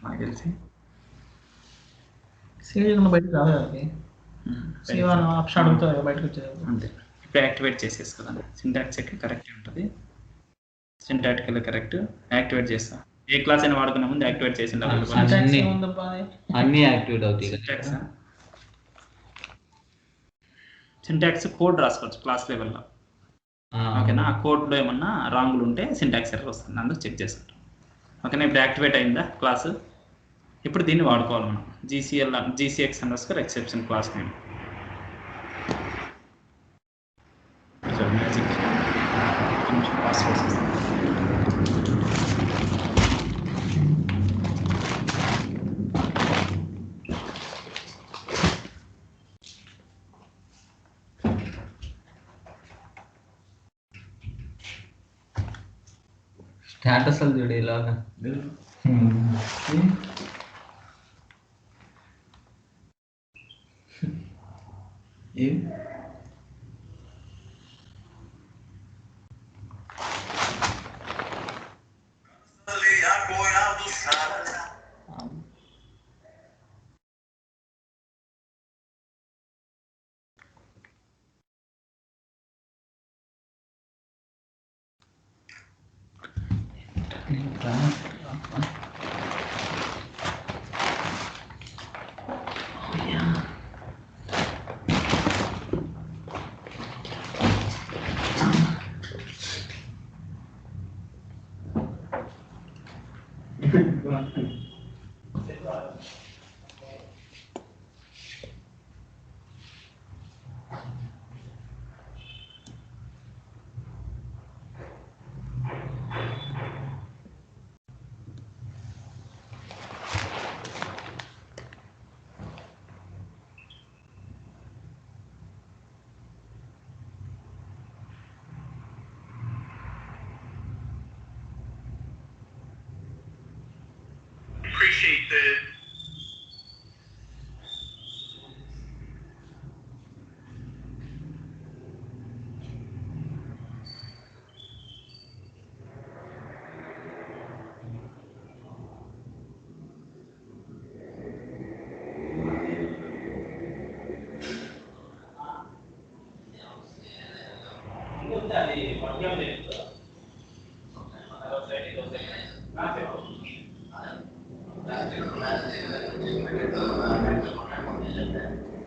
నాకు తెలిసి సేవ్ చేయకుండా బయటకు రాదు కదా. సేవ్ అని ఆప్షన్ అడుగుతుంది బయటకు వచ్చేది. అంతే. ఇప్పుడు యాక్టివేట్ చేసేసి కదా, సింటాక్స్ కరెక్ట్ ఉంటుంది, సింటాక్టికల్ కరెక్ట్. యాక్టివేట్ చేస్తా. ఏ క్లాస్ అయినా వాడుకునే ముందు యాక్టివేట్ చేసి అన్ని యాక్టివేట్ అవుతాయి. సింటాక్స్ కోడ్ రాసుకోవచ్చు క్లాస్ లెవెల్లో. ఓకేనా? ఆ కోడ్లో ఏమన్నా రాంగులు ఉంటే సింటాక్స్ ఎర్రర్ వస్తుంది, అందుకు చెక్ చేసుకుంటాం. ఓకేనా? ఇప్పుడు యాక్టివేట్ అయిందా క్లాసు? ఇప్పుడు దీన్ని వాడుకోవాలి మనం. GCX_exception class name. Magic password status అది చూడు ఇలాగా.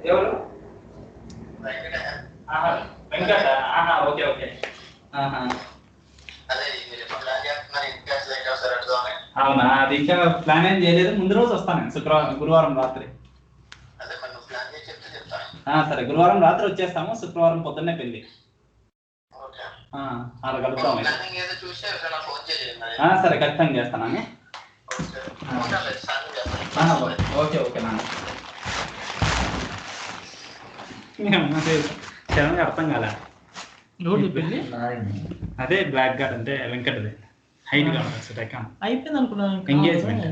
ఎవరు వెంకట ఓకే ఓకే అవునా, అది ఇంకా ప్లాన్ ఏం చేయలేదు. ముందు రోజు వస్తాను నేను, గురువారం రాత్రి. సరే, గురువారం రాత్రి వచ్చేస్తాము. శుక్రవారం పొద్దున్నే పెళ్ళి. అలా కలుద్దాం. సరే, ఖచ్చితంగా చేస్తానని. ఓకే ఓకే నాన్న. చరణ్ అర్థం కాలే. పెళ్ళి అదే బ్లాక్ గార్డ్ అంటే వెంకటది, హైట్ గా ఉంటుంది. అయిపోయింది అనుకున్నాను. ఎంగేజ్మెంట్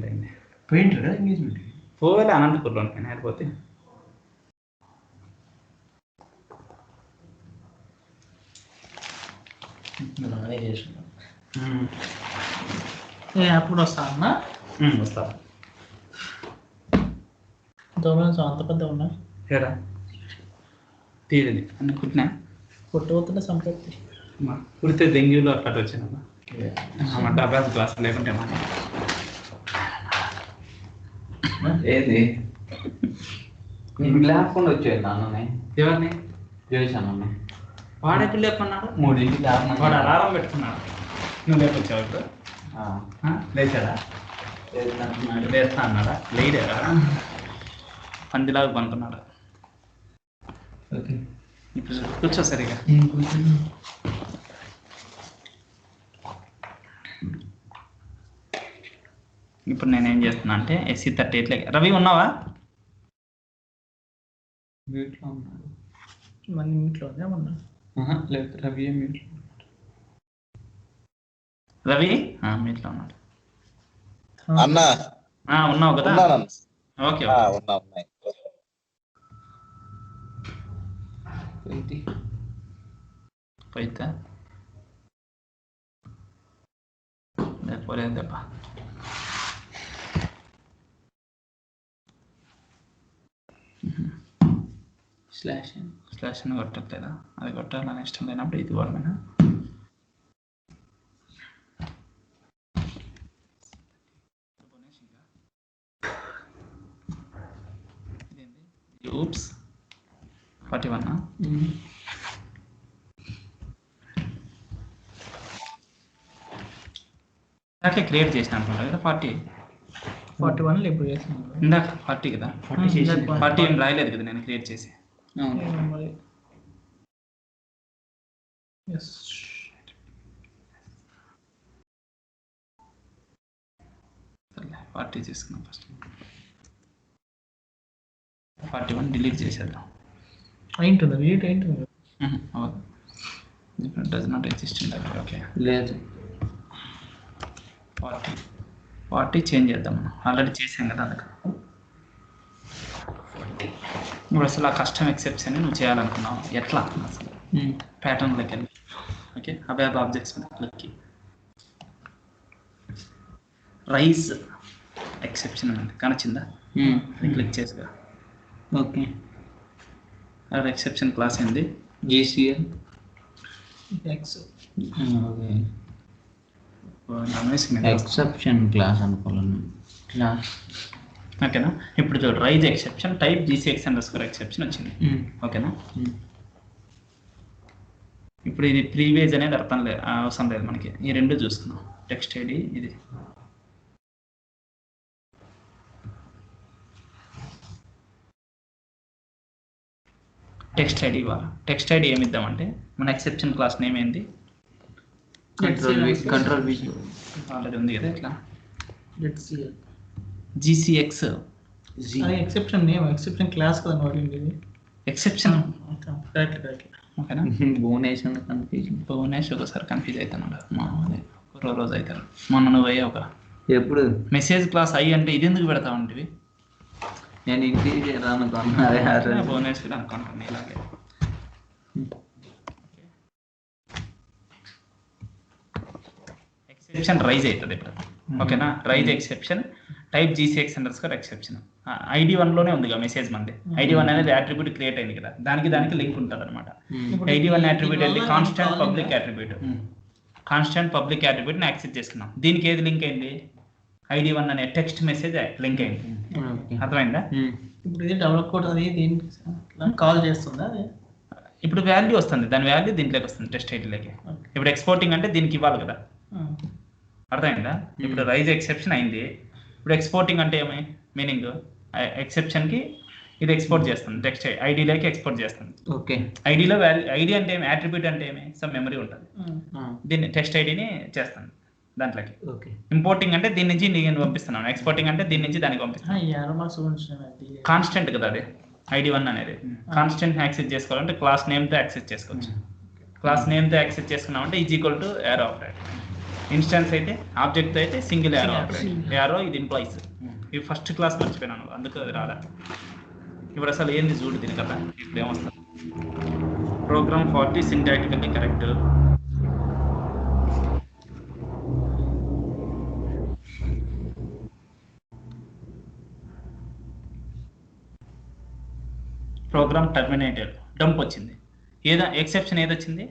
అయింది. పెయింటర్ ఎంగేజ్మెంట్ పోలే అనంతపూర్లో నేను అయిపోతే. నానే చేసిన అప్పుడు వస్తా అన్నా. వస్తా. దోమలు అంత పెద్ద ఉన్నా ఏరా తీరది అన్న కుట్టినా కొట్టుపోతుంటే సంపత్తి కుడితే డెంగ్యూలో అట్లా వచ్చినమ్మా. డబ్బా క్లాస్ లేకుంటే మా ఏది లేకుండా వచ్చేది నాన్ననే. ఎవరిని చేశాను వాడెప్పుడు లేపన్నాడు? 3 వాడు అలారం పెట్టుకున్నాడు. నువ్వు లేపొచ్చావు ఇప్పుడు? లేచాడా? లేస్తా అన్నాడా? లేడేరా, పందిలాగా పంటున్నాడు. ఇప్పుడు కూర్చో సరిగా. ఇప్పుడు నేనేం చేస్తున్నా అంటే SC38 రవి ఉన్నావా? వీటిలో ఉన్నాడు. మన ఇంట్లో ఉన్నా లేదు, రవి మీట్లో రవి మీట్లో ఉన్నాడు. అన్నా ఉన్నావు కదా? ఉన్నాను. ఓకే ఉన్నా ఉన్నాయి. పోయితే పోలేదప్ప. స్లాష్ అని కొట్టట్లేదా? అది కొట్టాలని ఇష్టం లేనప్పుడు ఇది వాడమేనా? oops 41 ఇందాకే క్రియేట్ చేసిన అనుకుంటా కదా. 41 ఇప్పుడు చేస్తున్నాను. ఇందాక 40 కదా. 40 ఏం రాయలేదు కదా నేను క్రియేట్ చేసి. పార్టీ చేసుకున్నాం ఫస్ట్. 41 డిలీట్ చేసేద్దాం. అయింటుంది రీట్ అయింటుంది. డస్ నాట్ ఎగ్జిస్ట్ ఇన్ దగ్గర. ఓకే లేదు, 40 చేంజ్ చేద్దాం. మనం ఆల్రెడీ చేసాం కదా అందుకు. ఇప్పుడు అసలు ఆ కస్టమ్ ఎక్సెప్ట్స్ అని నువ్వు చేయాలనుకున్నావు. ఎట్లా అసలు? ప్యాటర్న్లోకి వెళ్ళి ఓకే, అబ్యాబ్ ఆబ్జెక్ట్స్ క్లిక్కి రైజ్ ఎక్సెప్షన్ ఉంది కనొచ్చిందా? అది క్లిక్ చేసుగా. ఓకే, అది ఎక్సెప్షన్ క్లాస్ ఏంది? GCL ఎక్స్ ఎక్సెప్షన్ క్లాస్ అనుకోవాలను క్లాస్. ఓకేనా? ఇప్పుడు చూడు, రైజ్ ఎక్సెప్షన్ టైప్ GCX_exception వచ్చింది. ఓకేనా? ఇప్పుడు ఇది ప్రీవేజ్ అనేది అవసరం లేదు మనకి. ఈ రెండు చూస్తున్నాం. టెక్స్ట్ ఐడి ఇది. టెక్స్ట్ ఐడి ఇవ్వాలి. టెక్స్ట్ ఐడి ఏమి ఇద్దామంటే మన ఎక్సెప్షన్ క్లాస్ నేమ్ ఏంది? కంట్రోల్ V ఆల్రెడీ ఉంది కదా. ఇట్లా GCX GCX exception name exception class కదా వాడింది. Exception correct. ఓకేనా? భువనేష్ ఒకసారి కన్ఫ్యూజ్ అవుతున్నాడు. అదే రోజు అవుతాడు. మొన్న నువ్వు అయ్యావు ఒక ఎప్పుడు మెసేజ్ క్లాస్ ఐ అంటే ఇది ఎందుకు పెడతా ఉంటుంది నేను ఇంటికి రానుకున్నా అదే ఆ రోజు. బోనస్ అనుకుంటాను ఇలాగే. ఎక్సెప్షన్ రైజ్ అవుతుంది ఇప్పుడు, ఓకేనా. Raise exception type GCX underscore exception ID1 లోనే ఉంది కదా మెసేజ్ మంది. ID1 అనేది అట్రిబ్యూట్ క్రియేట్ అయింది కదా, దానికి లింక్ ఉంటుంది అనమాట. ID1 అట్రిబ్యూట్ వెళ్ళి constant public attribute, constant public attribute ని యాక్సెస్ చేసుకున్నాం. దీనికి ఏది లింక్ అయింది? ID1 అనే టెక్స్ట్ మెసేజ్ లింక్ అయింది. ఓకే. అర్థమైందా? ఇప్పుడు ఇది డెవలప్ కోడ్ అది దీనికి కాల్ చేస్తుందా అది? ఇప్పుడు వాల్యూ వస్తుంది, దాని వాల్యూ దీంట్లోకి వస్తుంది టెస్ట్ ఐడిలోకి. ఇప్పుడు ఎక్స్పోర్టింగ్ అంటే దీనికి ఇవ్వాలి కదా, అర్థమైందా? ఇప్పుడు రైజ్ ఎక్సెప్షన్ అయింది, ఇప్పుడు ఎక్స్పోర్టింగ్ అంటే ఏమి మీనింగ్? ఎక్సెప్షన్కి ఇది ఎక్స్పోర్ట్ చేస్తుంది, టెక్స్ట్ ఐడిలోకి ఎక్స్పోర్ట్ చేస్తుంది. ఓకే. ఐడిలో వాల్యూ, ఐడి అంటే ఏమి, అట్రిబ్యూట్ అంటే ఏమి, సమ్ మెమరీ ఉంటుంది, దీన్ని టెస్ట్ ఐడిని చేస్తుంది దాంట్లోకి. ఓకే. ఇంపోర్టింగ్ అంటే దీని నుంచి నేను పంపిస్తున్నాను, ఎక్స్పోర్టింగ్ అంటే దీని నుంచి దానికి పంపిస్తున్నాను. ఈ యారో మార్క్స్ ఉంచాను. కాన్స్టెంట్ కదా అది, ID1 అనేది కాన్స్టెంట్ యాక్సెస్ చేసుకోవాలంటే క్లాస్ నేమ్తో యాక్సెస్ చేసుకోవచ్చు. క్లాస్ నేమ్తో యాక్సెస్ చేసుకున్నామంటే is equal to arrow operator. Instance అయితే ఆబ్జెక్ట్ అయితే సింగిల్ యారో ఆపరేటర్. యారో ఇది ఇంప్లాయిస్. ఈ ఫస్ట్ క్లాస్ మర్చిపోయినాను, అందుకు అది రాలే. ఇప్పుడు అసలు ఏంది చూడు దీని కదా. ఇప్పుడు ఏమొస్తుంది? Program 40 syntactically correct. Program terminated, dump వచ్చింది. ఏదో ఎక్సెప్షన్ ఏది వచ్చింది?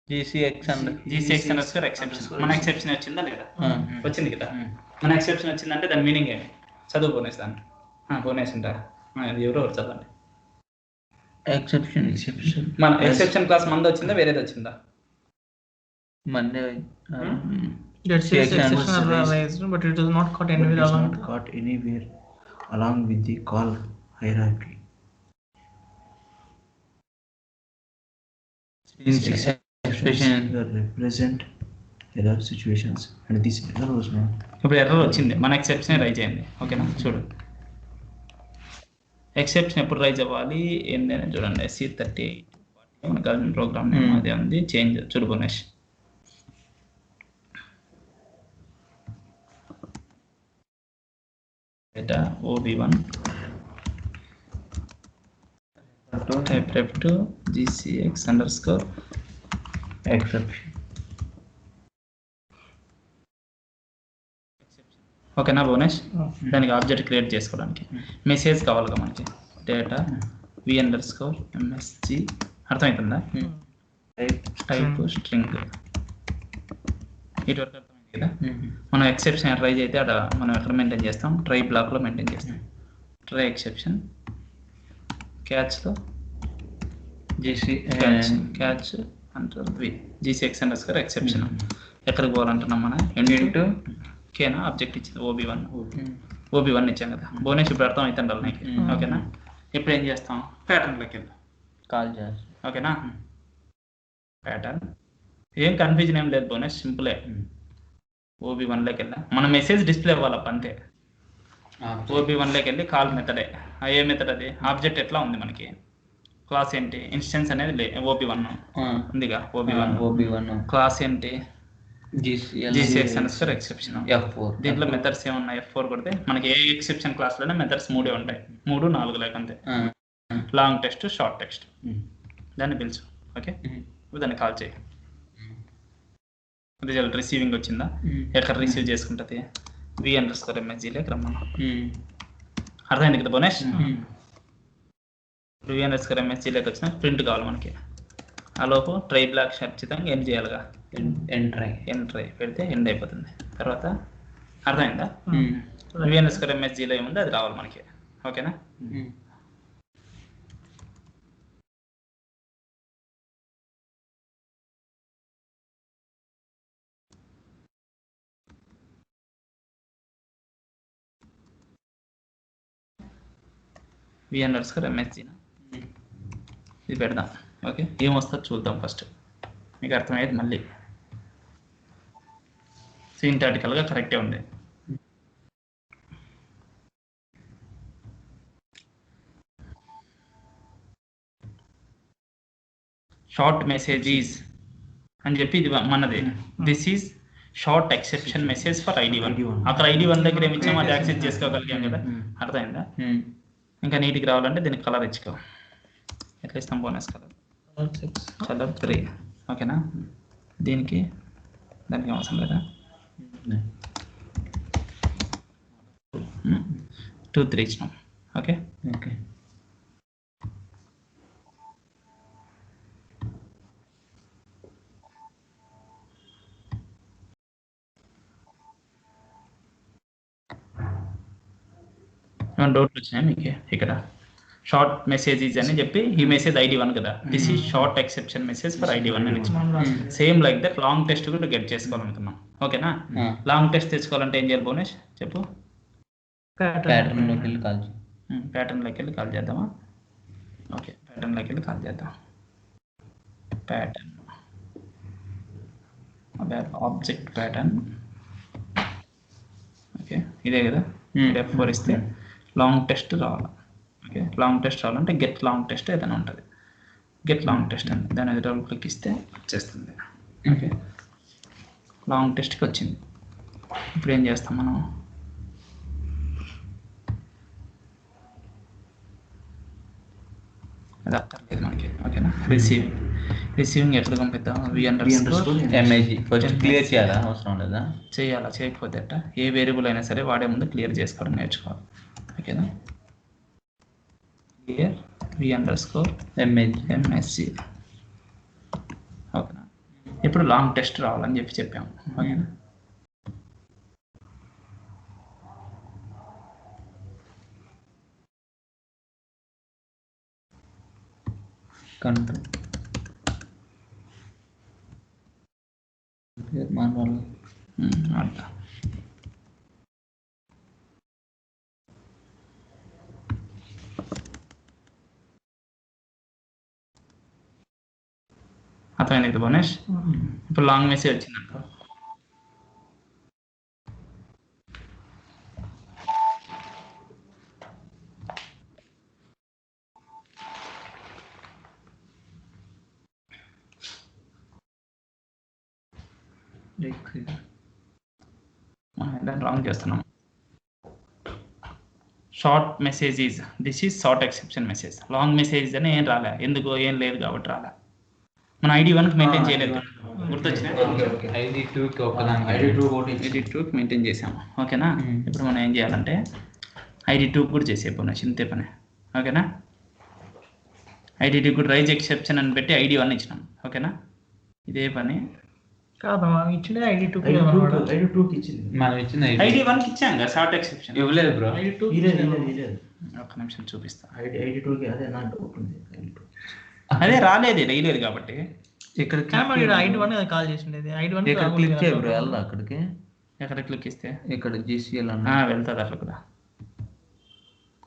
GCX underscore exception. మన ఎక్సెప్షన్ వచ్చిందా లేదా? వచ్చింది కదా. మన ఎక్సెప్షన్ వచ్చిందంటే దాని మీనింగ్ ఏమి? చదువు బోనేస్ దాంట్లో. బోనేస్ ఉంటారా? అది ఎవరో చదవండి. ఎక్సెప్షన్ మన ఎక్సెప్షన్ క్లాస్ మంది వచ్చిందా వేరేది వచ్చిందా? Monday Let's say exception arised, but it is not caught anywhere along. Not caught anywhere along with the call hierarchy. expression Represent error situations and this error was not. ఇప్పుడు error వచ్చింది, మన exception rise అయింది, ఓకేనా. చూడు exception ఎప్పుడు rise అవ్వాలి ఏంది అని చూడండి. C38 మన గవర్నమెంట్ ప్రోగ్రామ్ నేమ్ అదే ఉంది, చేంజ్. చూడు బోనేష్, data OB1 type ref to GCX underscore exception. ఓకేనా బోనేష్. దానికి ఆబ్జెక్ట్ క్రియేట్ చేసుకోవడానికి మెసేజ్ కావాలిగా మనకి. డేటా v_msg అర్థమవుతుందా? Type string. ఇటువరకు అర్థమైంది కదా. మనం ఎక్సెప్షన్ రైజ్ అయితే అక్కడ మనం ఎక్కడ మెయింటైన్ చేస్తాం? ట్రై బ్లాక్లో మెయింటైన్ చేస్తాం. ట్రై ఎక్సెప్షన్ క్యాచ్లో క్యాచ్ అంటారు జీసీఎక్స్ అండర్ స్కోర్ ఎక్సెప్షన్. ఎక్కడికి పోవాలంటున్నాం? మన ఎండ్ కేనా ఆబ్జెక్ట్ ఇచ్చింది OB1 ఇచ్చాం కదా. బోనస్ ఇప్పుడు అర్థం అవుతుండాలి నీకు, ఓకేనా. ఇప్పుడు ఏం చేస్తాం? ప్యాటర్న్లోకి వెళ్దాం, కాల్ చేస్తాం, ఓకేనా. ప్యాటర్న్ ఏం కన్ఫ్యూజన్ ఏం లేదు బోనస్, సింపులే. OB1లోకి వెళ్ళా, మన మెసేజ్ డిస్ప్లే అవ్వాలప్ప అంతే. OB1లోకి వెళ్ళి కాల్ మెథడే. ఏ మెథడ్ అది? ఆబ్జెక్ట్ ఎట్లా ఉంది మనకి, క్లాస్ ఏంటి, ఇన్స్టెన్స్ అనేది OB1 ఉందిగా. OB1 క్లాస్ ఏంటి? జీసీఎక్స్ అండర్ స్కోర్ ఎక్సెప్షన్. F4 దీంట్లో మెథడ్స్ ఏమున్నాయి? F4 కొడితే మనకి ఏ ఎక్సెప్షన్ క్లాస్లోనే మెథడ్స్ 3 ఉంటాయి, 3, 4 లేక అంతే. లాంగ్ టెక్స్ట్, షార్ట్ టెక్స్ట్, దాన్ని పిలుచు, ఓకే. దాన్ని కాల్ చేయి. రిజల్ట్ రిసీవింగ్ వచ్చిందా? ఎక్కడ రిసీవ్ చేసుకుంటుంది? v_msg రమ్మను. అర్థమైంది కదా బోనేష్. v_msg వచ్చిన ప్రింట్ కావాలి మనకి. ఆ లోపు ట్రై బ్లాక్ ఖచ్చితంగా ఎండ్ చేయాలిగా. ఎంట్రై పెడితే ఎండ్ అయిపోతుంది. తర్వాత అర్థమైందా? v_msg ఏముంది అది రావాలి మనకి, ఓకేనా. v_msg ఇది పెడదాం, ఓకే. ఏమొస్తుందో చూద్దాం ఫస్ట్, మీకు అర్థమయ్యేది. మళ్ళీ సింటాటికల్గా కరెక్టే ఉంది. షార్ట్ మెసేజెస్ అని చెప్పి ఇది మనది. This is short exception message for ID1. అక్కడ ID1 దగ్గర ఏమి ఇచ్చామో అది యాక్సెస్ చేసుకోగలిగాం కదా, అర్థమైందా? ఇంకా నీటికి రావాలంటే దీనికి కలర్ ఇచ్చుకో. ఎట్లా ఇస్తాం బోనస్ కలర్? కలర్ 3. ఓకేనా? దీనికి దానికి అవసరం లేదా? 2 3 ఇచ్చినాం. ఓకే ఓకే ఏమైనా డౌట్లు వచ్చినాయి మీకు? ఇక్కడ షార్ట్ మెసేజెస్ అని చెప్పి ఈ మెసేజ్ ID1 కదా, this is short exception message for ID1 అని ఇచ్చినాం. Same like that long test కూడా గెట్ చేసుకోవాలనుకున్నాం. ఓకేనా? లాంగ్ టెస్ట్ తెచ్చుకోవాలంటే ఏం చేయాలి బోనేష్ చెప్పు? ప్యాటర్న్లోకి వెళ్ళి కాల్ చేయి. ప్యాటర్న్లోకి వెళ్ళి కాల్ చేద్దామా? ఓకే, ప్యాటర్న్లోకి వెళ్ళి కాల్ చేద్దాం. Pattern object pattern. ఓకే, ఇదే కదా. F4 ఇస్తే లాంగ్ టెస్ట్ రావాలి. ఓకే, లాంగ్ టెస్ట్ రావాలంటే గెట్ లాంగ్ టెస్ట్ ఏదైనా ఉంటుంది. గెట్ లాంగ్ టెస్ట్ అని దాని మీద డబుల్ క్లిక్ ఇస్తే వచ్చేస్తుంది. ఓకే, లాంగ్ టెస్ట్కి వచ్చింది. ఇప్పుడు ఏం చేస్తాం మనం? అది అక్కర్లేదు మనకి. ఓకేనా? రిసీవింగ్ ఎట్లా పంపిద్దాం? MAG ఫస్ట్ క్లియర్ చేయాలా? అవసరం లేదా? చేయాలా? చేయకపోతే అట్ట ఏ వేరియబుల్ అయినా సరే వాడే ముందు క్లియర్ చేసుకోవడం నేర్చుకోవాలి. ఓకేనా? Clear MSC. ఓకేనా? ఇప్పుడు లాంగ్ టెస్ట్ రావాలని చెప్పాము. ఓకేనా? కంట్రోల్ మాన్యువల్ అట్లా అర్థమైంది బోనేష్? ఇప్పుడు లాంగ్ మెసేజ్ వచ్చిందంట. దాన్ని రాంగ్ చేస్తున్నాం. Short messages, this is short exception message. Long message అని ఏం రాలే, ఎందుకు? ఏం లేదు కాబట్టి రాలే. మన ID1కి మెయింటైన్ చేయలేదు, గుర్తొచ్చినా? ID2కి మెయింటైన్ చేసాము. ఓకేనా? ఇప్పుడు మనం ఏం చేయాలంటే ID2 కూడా చేసే పని చింతే పని. ఓకేనా? ID2 కూడా రైజ్ ఎక్సెప్షన్ అని పెట్టి ID1 ఇచ్చినాం. ఓకేనా? ఇదే పని కాదు ఇచ్చింది ID2 మనం ఇచ్చిన ID1కి ఇచ్చాం కదా షార్ట్ ఎక్సెప్షన్. ఇవ్వలేదు బ్రో. ఒక్క నిమిషం చూపిస్తా. ID2కి అదే నా డౌట్ ఉంది. అదే రాలేదు, వేయలేదు కాబట్టి. ఇక్కడ ID1 కాల్ చేసిండేది. ID1 ఇక్కడ క్లిక్ చేయ బ్రో, వెళ్ళా అక్కడికి. ఎక్కడ క్లిక్ ఇస్తే ఇక్కడ GCL అన్న వెళ్తుంది అట్లా కూడా.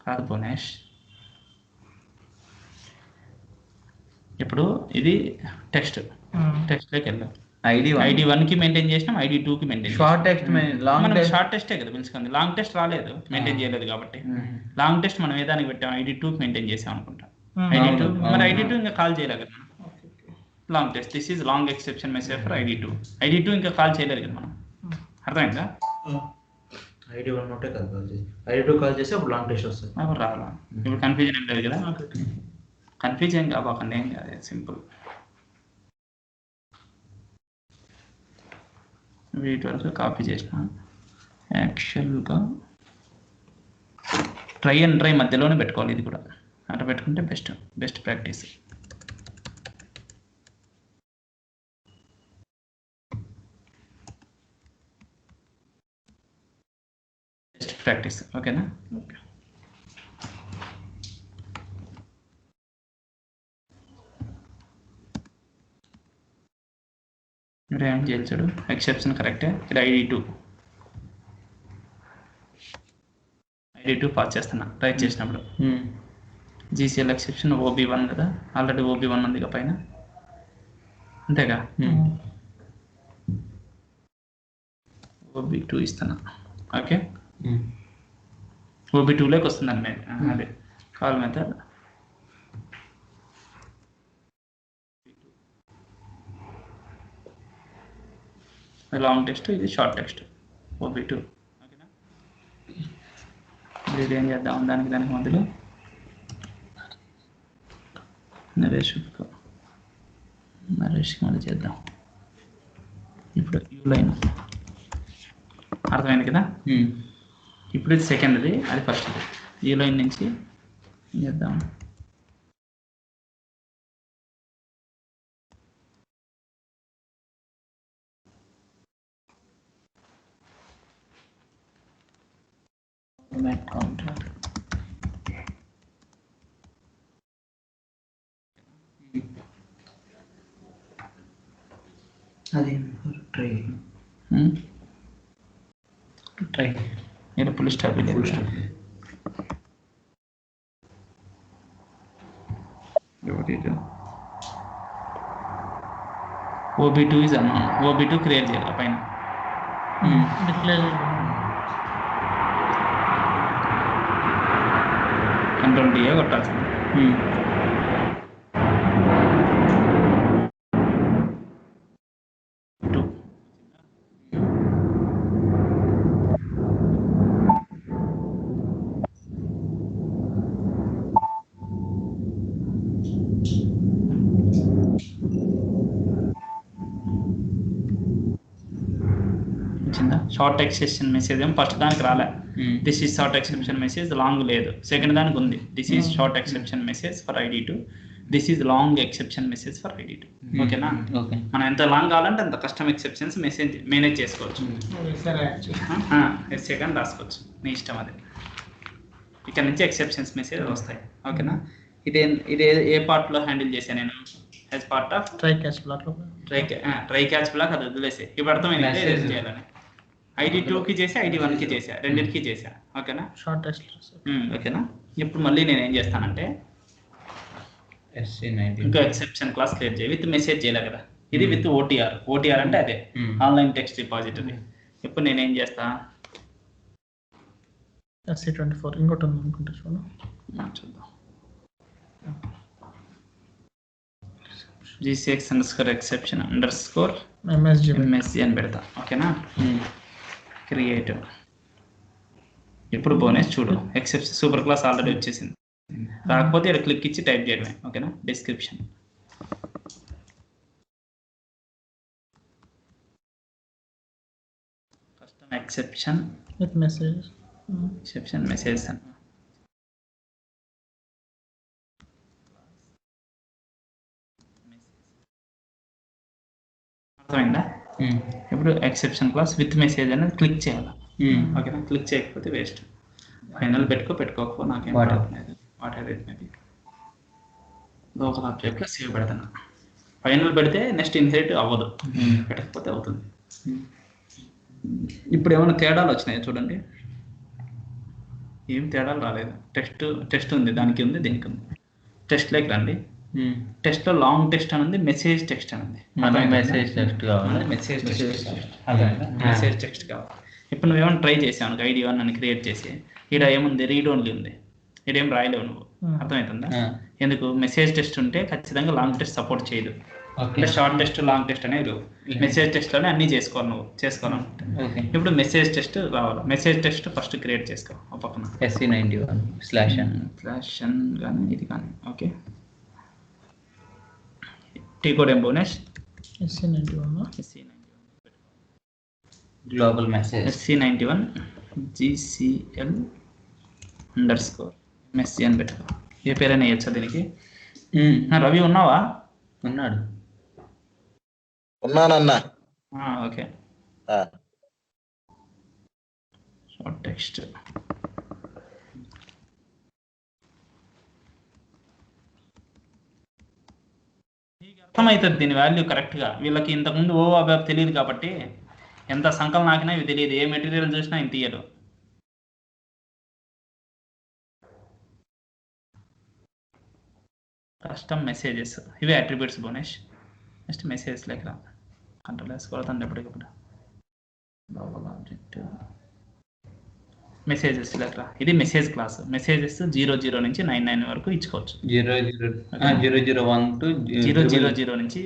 కాదు బోనేష్, ఇప్పుడు ఇది టెక్స్ట్లోకి వెళ్దాం. ID1కి మెయింటైన్ చేసినాం, ID2కి maintain. Short text long short టెస్టే కదా పిలుచుకుంది, లాంగ్ టెస్ట్ రాలేదు, మెయింటైన్ చేయలేదు కాబట్టి. లాంగ్ టెస్ట్ మనం ఏ దానికి పెట్టాం? ID2కి మెయింటైన్ చేసాం అనుకుంటా. ID2 మరి ID2 ఇంకా కాల్ చేయలేదు కదా మనం. Long test, this is long exception message for ID2 ఇంకా కాల్ చేయలేదు కదా మనం. అర్థమైందా? ID1 నోటే కాల్ చేసి ID2 కాల్ చేసి అప్పుడు లాంగ్ టెస్ట్ వస్తుంది. అప్పుడు రావాలా? ఇప్పుడు కన్ఫ్యూజన్ ఏం లేదు కదా? కన్ఫ్యూజ్ ఏం కాబాకండి, ఏం కాదు, సింపుల్. వీటి వరకు కాపీ చేసిన యాక్చువల్గా ట్రై అండ్ ట్రై మధ్యలోనే పెట్టుకోవాలి. ఇది కూడా అట్లా పెట్టుకుంటే బెస్ట్ ప్రాక్టీస్. ఓకేనా? ఓకే, మీరు ఏం చేయాలి చూడు. ఎక్సెప్షన్ కరెక్టే. ఇక్కడ ID2 పాస్ చేస్తున్నా రైట్ చేసినప్పుడు. GCL ఎక్సెప్షన్ OB1 కదా, ఆల్రెడీ OB1 ఉంది పైన, అంతేగా? OB2 ఇస్తున్నా. ఓకే, OB2లోకి వస్తుందండి. అదే కాల్ మెథడ్. లాంగ్ టెక్స్ట్, ఇది షార్ట్ టెక్స్ట్ OB2. ఓకేనా, ఇది ఏం చేద్దాం దానికి మొదలు నరేష్కి మొదలు చేద్దాం. ఇప్పుడు యూ లైన్ అర్థమైంది కదా. ఇప్పుడు ఇది సెకండ్ది, అది ఫస్ట్ది. యూ లైన్ నుంచి ఏం చేద్దాం, కౌంటర్. అది ట్రై ట్రై ఇక్కడ full stop OB2 is unknown. OB2 create చేయాలి పైన. డిక్లేర్ కంట్రోల్ D కొట్టాల్సింది. షార్ట్ ఎక్సెప్షన్ మెసేజ్ ఏమో ఫస్ట్ దానికి రాలే. This is short exception message, long లేదు. సెకండ్ దానికి ఉంది, this is short exception message for ID2, this is long exception message for ID2. ఓకేనా, మనం ఎంత లాంగ్ కావాలంటే అంత కస్టమ్ ఎక్సెప్షన్స్ మెసేజ్ మేనేజ్ చేసుకోవచ్చు. సెకండ్ రాసుకోవచ్చు, నీ ఇష్టం అది. ఇక్కడ నుంచి ఎక్సెప్షన్స్ మెసేజ్ వస్తాయి. ఓకేనా, ఇది ఏ పార్ట్లో హ్యాండిల్ చేశాను నేను? As part of try catch black. Try catch black, అది వదిలేసే. ఇప్పుడు అర్థమైంది ఏం చేయాలని. ID2కి చేసా, ID1కి చేసా, రెండింటికి చేసా. ఓకేనా, షార్ట్ టెక్స్ట్. ఓకేనా. ఇప్పుడు మళ్ళీ నేను ఏం చేస్తానంటే ఇంకా ఎక్సెప్షన్ క్లాస్ క్రియేట్ చేయి. విత్ మెసేజ్ చేయలే కదా, ఇది విత్ OTR అంటే అదే ఆన్లైన్ టెక్స్ట్ రిపాజిటరీ. ఇప్పుడు నేను ఏం చేస్తా, SC24 ఇంకోటి ఉంది అనుకుంటా, చూద్దాం. GCX_exception_MSG అని పెడతా. ఓకేనా, క్రియేట్. ఇప్పుడు బోనస్ చూడు, ఎక్సెప్షన్ సూపర్ క్లాస్ ఆల్రెడీ వచ్చేసింది. రాకపోతే ఇక్కడ క్లిక్ ఇచ్చి టైప్ చేయడమే. ఓకేనా, description custom exception with message, exception message అని. అర్థమైందా? ఇప్పుడు ఎక్సెప్షన్ క్లాస్ విత్ మెసేజ్ అనేది క్లిక్ చేయాలి. ఓకేనా, క్లిక్ చేయకపోతే వేస్ట్. ఫైనల్ పెట్టుకోకపో నాకేం లేదు. Whatever it may be. Local ఆబ్జెక్ట్లో సేవ్ పెడతాను. ఫైనల్ పెడితే నెక్స్ట్ ఇన్హెరిట్ అవ్వదు, పెట్టకపోతే అవుతుంది. ఇప్పుడు ఏమైనా తేడాలు వచ్చినాయి చూడండి. ఏం తేడాలు రాలేదు. టెస్ట్ ఉంది, దానికి ఉంది, దీనికి ఉంది. టెస్ట్లోకి రండి. టెస్ట్లో లాంగ్ టెస్ట్ అని ఉంది, మెసేజ్ టెక్స్ట్ అని ఉంది. మెసేజ్ టెక్స్ట్ కావాలి. మెసేజ్ టెక్స్ట్ కావాలి. ఇప్పుడు నువ్వేమైనా ట్రై చేసావు ID1 అని క్రియేట్ చేసి, ఇక్కడ ఏముంది, రీడ్ ఓన్లీ ఉంది. ఇదేం రాయలేవు నువ్వు. అర్థమవుతుందా? ఎందుకు? మెసేజ్ టెస్ట్ ఉంటే ఖచ్చితంగా లాంగ్ టెస్ట్ సపోర్ట్ చేయదు. అంటే షార్ట్ టెస్ట్, లాంగ్ టెస్ట్ అనేది మెసేజ్ టెస్ట్లోనే అన్నీ చేసుకోవాలి నువ్వు చేసుకోవాలనుకుంటే. ఇప్పుడు మెసేజ్ టెస్ట్ రావాలి. మెసేజ్ టెస్ట్ ఫస్ట్ క్రియేట్ చేసుకో ఒక పక్కన. SC91/n కానీ ఇది కానీ. ఓకే, టీ కోడ్ ఏం bonus? SC91 global message. SC91 GCL_MSG అని పెట్టుకో. ఏ పేరైనా వేయచ్చా దీనికి? రవి ఉన్నావా? ఉన్నాడు. ఉన్నానన్నా. Okay, short text. అర్థమవుతుంది దీని వాల్యూ కరెక్ట్గా. వీళ్ళకి ఇంతకుముందు అబ్బాబ్ తెలియదు కాబట్టి ఎంత సంకలనం నాకినా ఇవి తెలియదు. ఏ మెటీరియల్ చూసినా ఇంత ఇయ్యరు. కస్టమ్ మెసేజెస్, ఇవే అట్రిబ్యూట్స్ బోనస్. నెక్స్ట్ మెసేజ్ లెక్క కంట్రోల్ వేసుకోవద్దండి ఎప్పటికప్పుడు. ఆబ్జెక్ట్ మెసేజెస్ లెక్క, ఇది మెసేజ్ క్లాస్. మెసేజెస్ 00 నుంచి 99 వరకు ఇచ్చుకోవచ్చు. 001 to 000 నుంచి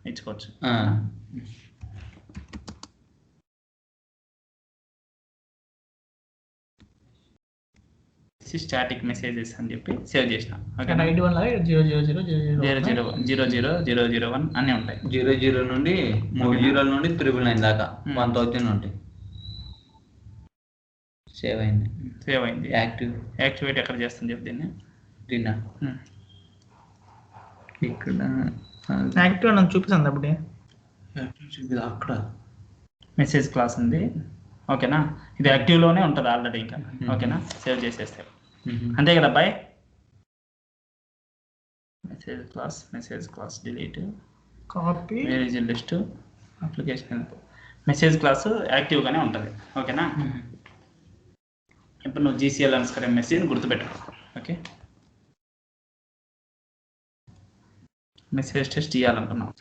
ఇచ్చుకోవచ్చు. స్టాటిక్ మెసేజెస్ అని చెప్పి సేవ్ చేసిన. ఓకే, ఐడి వన్ లాగా 001 అన్నీ ఉంటాయి. 00 నుండి 3 జీరోల నుండి 999 దాకా 1000 ఉంటాయి. సేవ్ అయింది. సేవ్ అయింది. యాక్టివేట్ ఎక్కడ చేస్తుంది చెప్పి దీన్ని. దీన్నా ఇక్కడ యాక్టివ్ నన్ను చూపిస్తుంది అప్పుడే. అక్కడ మెసేజ్ క్లాస్ ఉంది. ఓకేనా, ఇది యాక్టివ్లోనే ఉంటుంది ఆల్రెడీ ఇంకా. ఓకేనా, సేవ్ చేసేస్తే అంతే కదా బాయ్. Message class delete, copy, where used list, application. Message class యాక్టివ్గానే ఉంటుంది. ఓకేనా, ఇప్పుడు నువ్వు GCL_MS గుర్తుపెట్టుకో. ఓకే, మెసేజ్ టెస్ట్ ఇవ్వాలనుకున్నావు,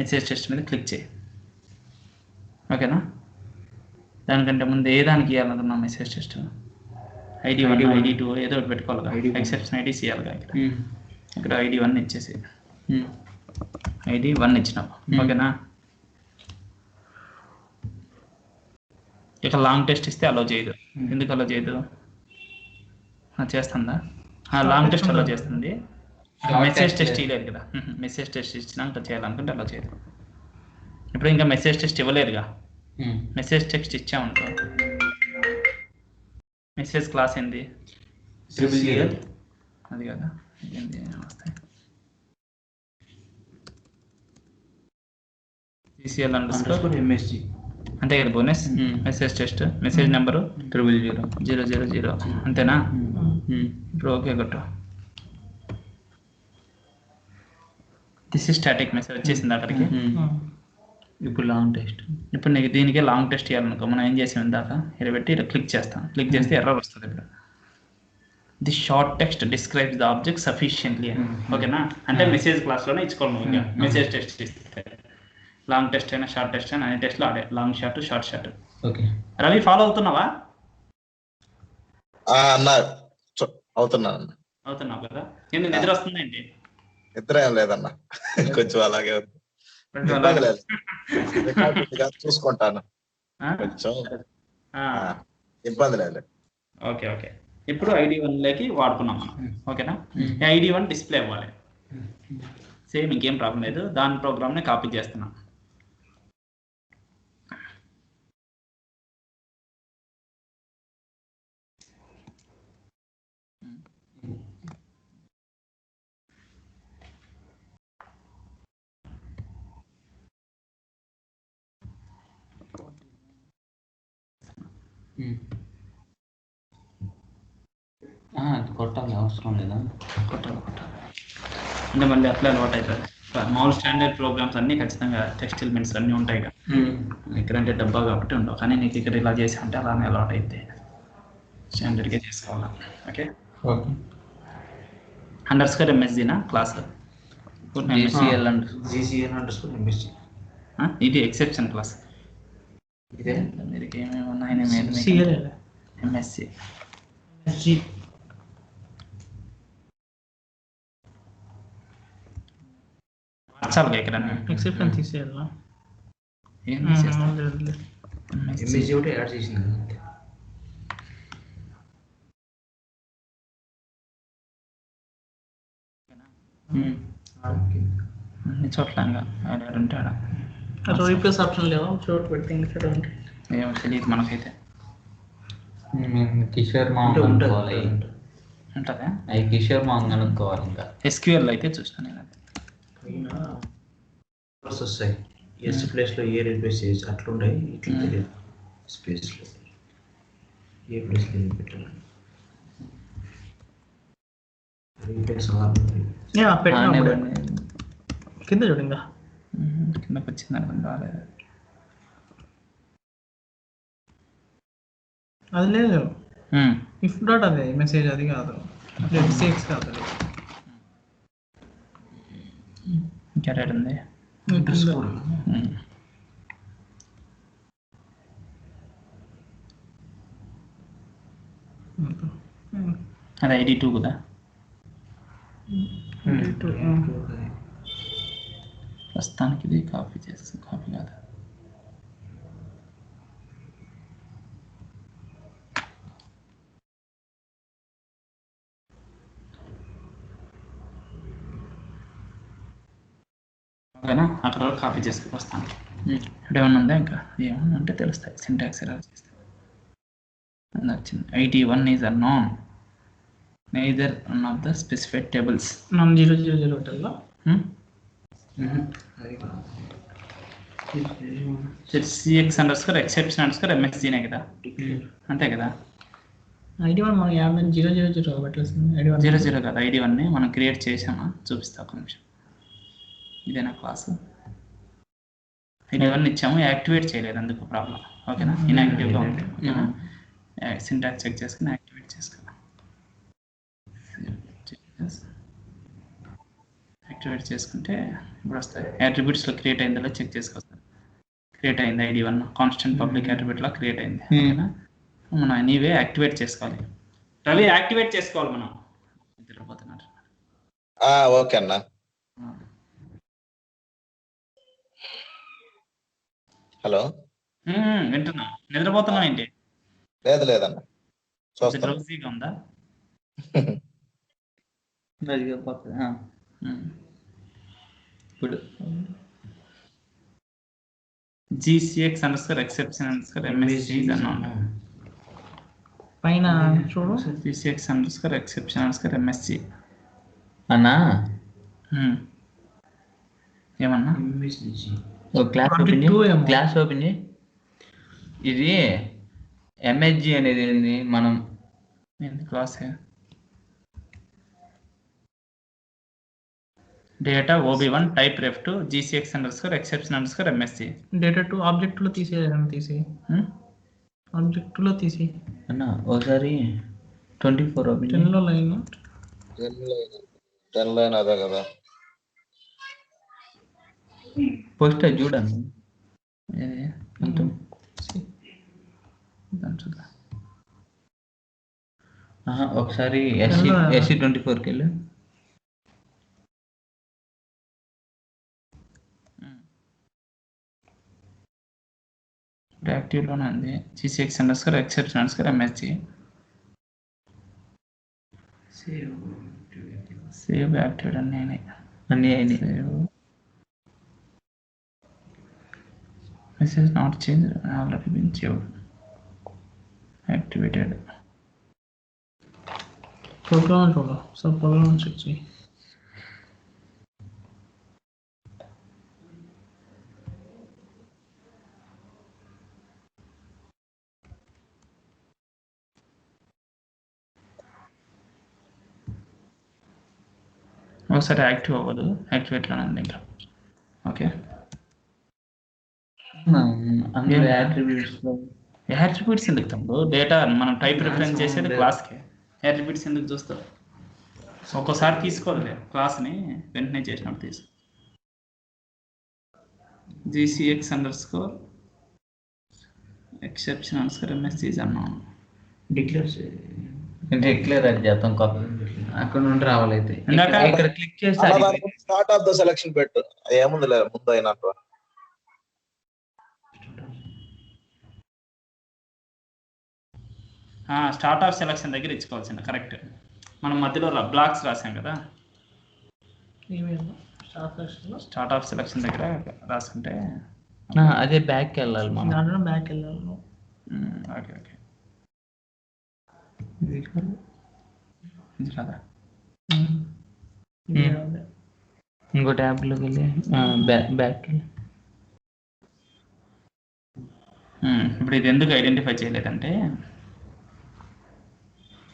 మెసేజ్ టెస్ట్ మీద క్లిక్ చేయి. ఓకేనా, దానికంటే ముందు ఏ దానికి ఇవ్వాలనుకున్నావు మెసేజ్ టెస్ట్? ID1, ID2 ఏదో ఒకటి పెట్టుకోవాలి. ఎక్సెప్షన్ ఐడీస్ ఇవ్వాలి. ఇక్కడ ID1 ఇచ్చేసి ID1 ఇచ్చినావు. ఓకేనా, ఇక లాంగ్ టెస్ట్ ఇస్తే అలో చేయదు. ఎందుకు అలో చేయదు? చేస్తుందా? లాంగ్ టెస్ట్ అలో చేస్తుంది. మెసేజ్ టెస్ట్ ఇవ్వలేదు కదా. మెసేజ్ టెస్ట్ ఇచ్చినాక చేయాలనుకుంటే అలో చేయదు. ఇప్పుడు ఇంకా మెసేజ్ టెస్ట్ ఇవ్వలేదుగా. మెసేజ్ టెక్స్ట్ ఇచ్చామనుకో, మెసేజ్ క్లాస్ ఏంది? అది కదా, ఏంది వస్తాయి GCL_MSG అంతే కదా. Bonus message test, message number 000 అంతేనా? ఇప్పుడు ఓకే కొట్టు. దిస్ ఇస్ స్టాటిక్ మెసేజ్ వచ్చేసింది అక్కడికి. ఇప్పుడు లాంగ్ టెస్ట్. ఇప్పుడు నీకు దీనికే లాంగ్ టెస్ట్ ఇవ్వాలనుకో, మనం ఏం చేసాం ఇందాక ఇక్కడ పెట్టి ఇలా క్లిక్ చేస్తాం. క్లిక్ చేస్తే ఎర్రర్ వస్తుంది. ఇప్పుడు the short text describes the object sufficiently అని. ఓకేనా, అంటే మెసేజ్ క్లాస్లోనే ఇచ్చుకోవాలి నువ్వు. ఇంకా మెసేజ్ టెస్ట్ ఇస్తే లాంగ్ టెస్ట్ అయినా షార్ట్ టెస్ట్ అయినా అన్ని టెస్ట్లో ఆడే long short, short short. Okay, Ravi follow అవుతున్నావా? అన్న అవుతున్నాను. అవుతున్నావు కదా. ఎందుకు నిద్ర వస్తుంది ఏంటి? నిద్ర ఏం లేదన్న, కొంచెం అలాగే ఉంది. ఇబ్బంది లేదు, చూసుకుంటాను. కొంచెం ఇబ్బంది లేదు. ఓకే ఓకే, ఇప్పుడు ID1లోకి వాడుకున్నాం మనం. ఓకేనా, ID1 డిస్ప్లే అవ్వాలి. సేమ్ ఇంకేం ప్రాబ్లం లేదు. దాని ప్రోగ్రామ్ని కాపీ చేస్తున్నాం. అది కొట్టాలి, అవసరం లేదా? కొట్టాలి అంటే మళ్ళీ అట్లా అలవాటు అవుతుంది. మామూలు స్టాండర్డ్ ప్రోగ్రామ్స్ అన్నీ ఖచ్చితంగా టెక్స్ట్ ఎలిమెంట్స్ అన్నీ ఉంటాయి కదా. ఇక్కడంటే డబ్బా కాబట్టి ఉండవు, కానీ నీకు ఇక్కడ ఇలా చేసి అంటే అలానే అలవాటు అయితే స్టాండర్డ్గా చేసుకోవాలి. Okay, _MSGనా class? GCL_MSG ఇది ఎక్సెప్షన్ క్లాస్. ఇదే మీరు ఏమేమి ఉన్నాయని MSC మార్చాలి ఇక్కడ. ఎక్సెప్షన్ తీసేయాలా? ఏం చేస్తాం? MSG ఒకటి యాడ్ చేసింది అంతే. అన్ని చోట్ల ఇంకా ఉంటాడా? రీప్లేస్ ఆప్షన్ లేవా? చోటు పెడితే ఇంకా ఉంటాయి. ఏమో తెలియదు మనకైతే. కిషోర్ మా ఉంటుంది. ఉంటుందా? అవి కిషోర్ మా అనుకోవాలి. ఇంకా SQL అయితే చూస్తాను నేను. వస్తాయి ఎస్ ప్లేస్లో ఏ రీప్లేస్ చేయొచ్చు అట్లా ఉన్నాయి. ఇట్లా తెలియదు స్పేస్లో ఏ ప్లేస్లో ఏం పెట్టాలి. రీప్లేస్ పెట్టిన కింద చూడు, ఇంకా కిందకి వచ్చింది అనుకుని రాలేదు. అది లేదు. ఇఫ్ డాట్ అదే మెసేజ్, అది కాదు. సేక్స్ కాదు అది. ఇంకెక్కడ ఉంది? అది ID2 కదా. ప్రస్తుతానికి ఇది కాపీ చేస్తాం. కాపీ కాదు, ఓకేనా, అక్కడ వరకు కాపీ చేసుకుని వస్తాను. ఇప్పుడు ఏమన్నా ఉందా ఇంకా? ఏమన్నా ఉంటే తెలుస్తాయి. సింటాక్స్ ఎలా చేస్తే వచ్చింది. 81 is a non neither one of the specified tables. మనం 000 పెట్టాలా? cx_exception_msg కదా, అంతే కదా. ID1 మనం 000 పెట్టాల్సింది. ID1 00 కదా, ID1 మనం క్రియేట్ చేసామా చూపిస్తా ఒక నిమిషం. ఇదేనా క్లాస్? ID1 ఇచ్చాము, యాక్టివేట్ చేయలేదు, అందుకు ప్రాబ్లం. ఓకేనా, ఇన్యాక్టివ్గా ఉంది. ఓకేనా, సింటాక్స్ చెక్ చేసుకుని యాక్టివేట్ చేసుకో. యాక్టివేట్ చేసుకుంటే ఇప్పుడు వస్తాయి. అట్రిబ్యూట్స్లో క్రియేట్ అయిందో చెక్ చేసుకొస్తాను. క్రియేట్ అయింది ID1 కాన్స్టెంట్ పబ్లిక్ అట్రిబ్యూట్లో క్రియేట్ అయింది. ఓకేనా, మనం ఎనీవే యాక్టివేట్ చేసుకోవాలి. రవి యాక్టివేట్ చేసుకోవాలి మనం. తిరిగిపోతున్నారు. ఓకే అన్న. హలో, వింటున్నా. నిద్రపోతున్నావు ఏంటి? లేదన్న, డ్రౌజీగా ఉందా? ఇప్పుడు gcx_exception_msg అన్నాను. పైన చూడు, gcx_exception_msg అన్నా ఏమన్నా క్లాస్ ఓపెన్ చేయి. క్లాస్ ఓపెన్ చేయి. ఇది ఎంఎస్జి అనేది ఏంది? మనం class data OB1 type ref2 gcx_exception_msg. Data 2 object లో తీసేయి. ఆబ్జెక్ట్ లో తీసి అన్న ఒకసారి 24 ఓపెన్ 10 లో లైన్ 10 లైన్ అదే కదా. పోస్ట్ చూడండి. ఒకసారి SC24కి వెళ్ళు. యాక్టివ్లోనే ఉంది. gcx_exception_msg. సేవ్ యాక్టివేట్ అన్నీ అయినాయి. Message not change already been activated. Program చూడు, సార్ ప్రోగ్రామ్ చెక్ చేయి. ఒకసారి యాక్టివ్ అవ్వదు, యాక్టివేట్లోనే ఉంది ఇంకా. ఓకే, యాట్రిబ్యూట్స్ ఎందుకు తమ్ముడు? డేటా మనం టైప్ రిఫరెన్స్ చేసేది క్లాస్కి. యాట్రిబ్యూట్స్ ఎందుకు చూస్తావు? ఒక్కోసారి తీసుకోవాలి క్లాస్ని, వెంటనే చేసినప్పుడు తీసుకో. gcx_exception_msg అన్నాను. డిక్లేర్ అది చేద్దాం. కొత్త అక్కడ నుండి రావాలైతే ఇక్కడ క్లిక్ చేస్తే స్టార్ట్ ఆఫ్ ద సెలక్షన్ పెట్టు, ఏముంది లేదు ముందు అయినట్టు. స్టార్ట్ ఆఫ్ సెలక్షన్ దగ్గర ఇచ్చుకోవాల్సింది. కరెక్ట్, మనం మధ్యలో బ్లాక్స్ రాసాం కదా. స్టార్ట్ ఆఫ్ సెలక్షన్ దగ్గర రాసుకుంటే అదే బ్యాక్ వెళ్ళాలి. మనం బ్యాక్ వెళ్ళాలి. ఓకే ఓకే, ఇది కదా. ఇంకో ట్యాబ్లోకి వెళ్ళి బ్యాక్ వెళ్ళి. ఇప్పుడు ఇది ఎందుకు ఐడెంటిఫై చేయలేదంటే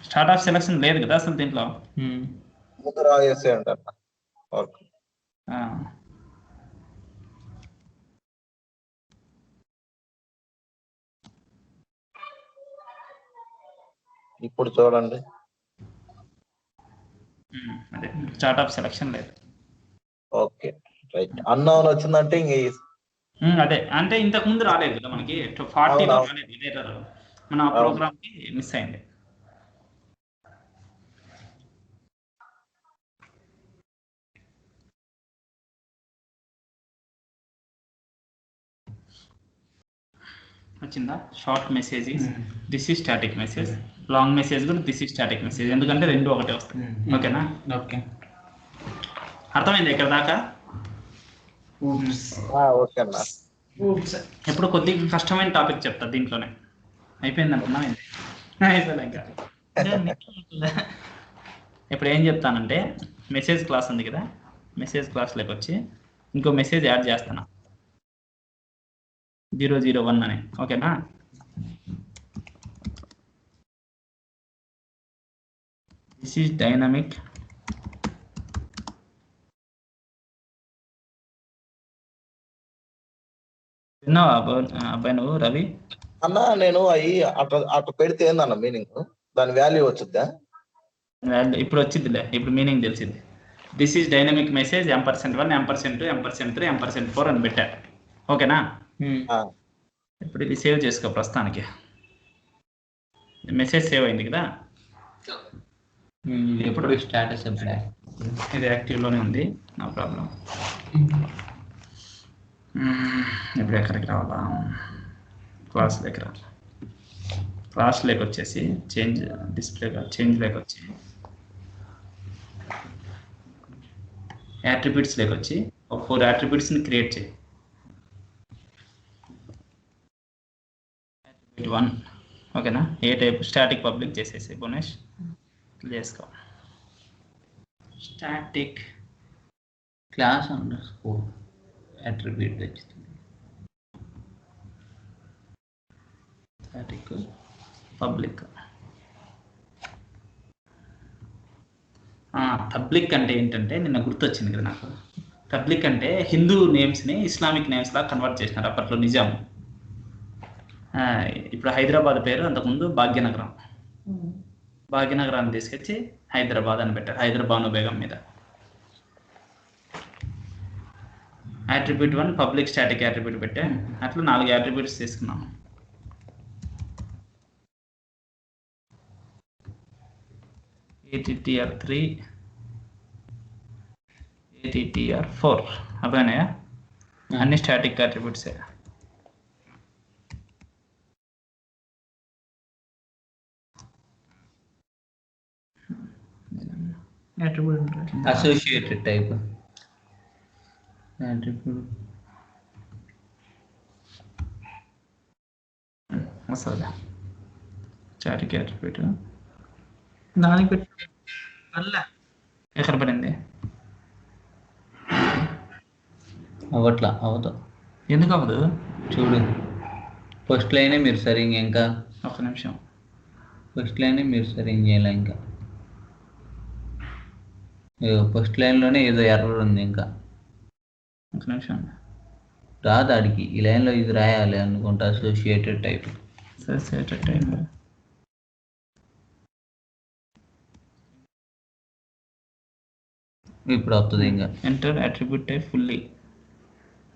స్టార్ట్ ఆఫ్ సెలక్షన్ లేదు కదా అసలు దీంట్లో. ముందు రాసేసి ఉంటాను. ఇప్పుడు చూడండి, అదే స్టార్ట్ ఆఫ్ సెలక్షన్ లేదు. Okay right. అన్నౌన్ వచ్చిందంటే ఇంక అదే అంటే ఇంతకు ముందు రాలేదు కదా మనకి. 40లో రాలేదు, ఇదే మన ప్రోగ్రామ్ కి మిస్ అయింది. వచ్చిందా? Short message this is static message, long message కూడా దిస్ ఈజ్ స్టాటిక్ మెసేజ్. ఎందుకంటే రెండు ఒకటే వస్తాయి. ఓకేనా? ఓకే, అర్థమైంది ఇక్కడ దాకా? ఓకే అన్న. ఇప్పుడు కొద్దిగా కష్టమైన టాపిక్ చెప్తా దీంట్లోనే. అయిపోయింది అనుకున్నా అయిపోయింది ఇంకా. ఇప్పుడు ఏం చెప్తానంటే మెసేజ్ క్లాస్ ఉంది కదా, మెసేజ్ క్లాస్లోకి వచ్చి ఇంకో మెసేజ్ యాడ్ చేస్తాను 001 అని. ఓకేనా? దిస్ ఈజ్ డైనమిక్ విన్నావా అబ్బాయి నువ్వు రవి? అన్న నేను అవి అట్లా పెడితే ఏందన్న మీనింగ్, దాని వాల్యూ వచ్చిద్దా? ఇప్పుడు వచ్చిందిలే, ఇప్పుడు మీనింగ్ తెలిసింది. దిస్ ఈజ్ డైనమిక్ మెసేజ్ %1 %2 %3 %4 అని పెట్టారు. ఓకేనా? ఇప్పుడు ఇది సేవ్ చేసుకో ప్రస్తుతానికి. మెసేజ్ సేవ్ అయింది కదా. ఎప్పుడు స్టేటస్ ఇది యాక్టివ్లోనే ఉంది, నో ప్రాబ్లం. ఇప్పుడు ఎక్కడికి రావాలా? క్లాస్ దగ్గర, క్లాస్లోకి వచ్చేసి చేంజ్ డిస్ప్లేగా చేంజ్లోకి వచ్చి యాట్రిబ్యూట్స్లోకి వచ్చి ఒక 4 యాట్రిబ్యూట్స్ని క్రియేట్ చేయి. యాట్రిబ్యూట్ 1 ఓకేనా? ఏ టైప్? స్టాటిక్ పబ్లిక్ చేసేసి బునేష్ చేసుకో. స్టాటిక్ క్లాస్ _ అట్రిబ్యూట్ వచ్చింది. Static public. పబ్లిక్ అంటే ఏంటంటే నిన్న గుర్తొచ్చింది కదా నాకు. పబ్లిక్ అంటే హిందూ నేమ్స్ని ఇస్లామిక్ నేమ్స్లా కన్వర్ట్ చేసినారు అప్పట్లో నిజాం. ఇప్పుడు హైదరాబాద్ పేరు అంతకుముందు భాగ్యనగరం. భాగ్యనగరాన్ని తీసుకొచ్చి హైదరాబాద్ అని పెట్టారు, హైదరాబాను బేగం మీద. యాట్రిబ్యూట్ 1 పబ్లిక్ స్టాటిక్ యాట్రిబ్యూట్ పెట్టే అట్లా 4 యాట్రిబ్యూట్స్ తీసుకున్నాం. ATTR3 ATTR4 అవేనాయా? అన్ని స్టాటిక్ యాట్రిబ్యూట్సే. అసోసియేటెడ్ టైప్ అట్రిబ్యూట్ వస్తుందా? స్టాటిక్ యాట్రిబ్యూట్ దానికి పెట్టి ఎక్కడ పడింది? అవట్లా అవదు. ఎందుకు అవ్వదు? చూడు, ఫస్ట్ లైనే మీరు సరిగ్గా ఇంకా ఒక్క నిమిషం. ఫస్ట్ లైనే మీరు సరిగ్గా చేయాలి. ఇంకా ఫస్ట్ లైన్లోనే ఏదో ఎర్రర్ ఉంది. ఇంకా ఒక్క నిమిషం రాదు ఆడికి. ఈ లైన్లో ఇది రాయాలి అనుకుంటా, అసోసియేటెడ్ టైప్. అసోసియేటెడ్ టైప్ ఇప్పుడు వస్తుంది. ఇంకా ఎంటర్ అట్రిబ్యూట్ టైప్ ఫుల్లీ.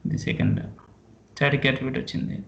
ఇది సెకండ్ స్టాటిక్ అట్రిబ్యూట్ వచ్చింది.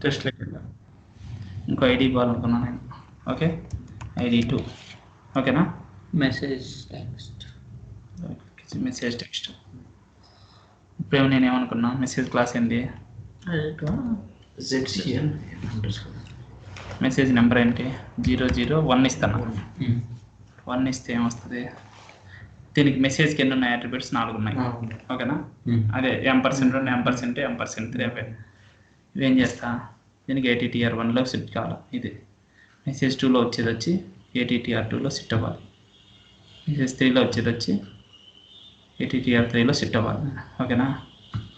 టెస్ట్ ఇంకో ఐడి ఇవ్వాలనుకున్నాను నేను. ఓకే, ID2 ఓకేనా? Message text message text. ఇప్పుడేమో నేను ఏమనుకున్నా, మెసేజ్ క్లాస్ ఏంటి? ZCN మెసేజ్ నెంబర్ ఏంటి? 001 ఇస్తాను. 1 ఇస్తే ఏమొస్తుంది? దీనికి మెసేజ్కి ఎన్ని ఉన్నాయి? అట్రిబ్యూట్స్ 4 ఉన్నాయి. ఓకేనా? అదే %2 %3 అవే. ఇవేం చేస్తా? దీనికి ATTR1లో సెట్ కావాలి. ఇది మెసేజ్ 2లో వచ్చేది వచ్చి ATTR2లో సెట్ అవ్వాలి. మెసేజ్ 3లో వచ్చేది వచ్చి ATTR3లో సెట్ అవ్వాలి. ఓకేనా?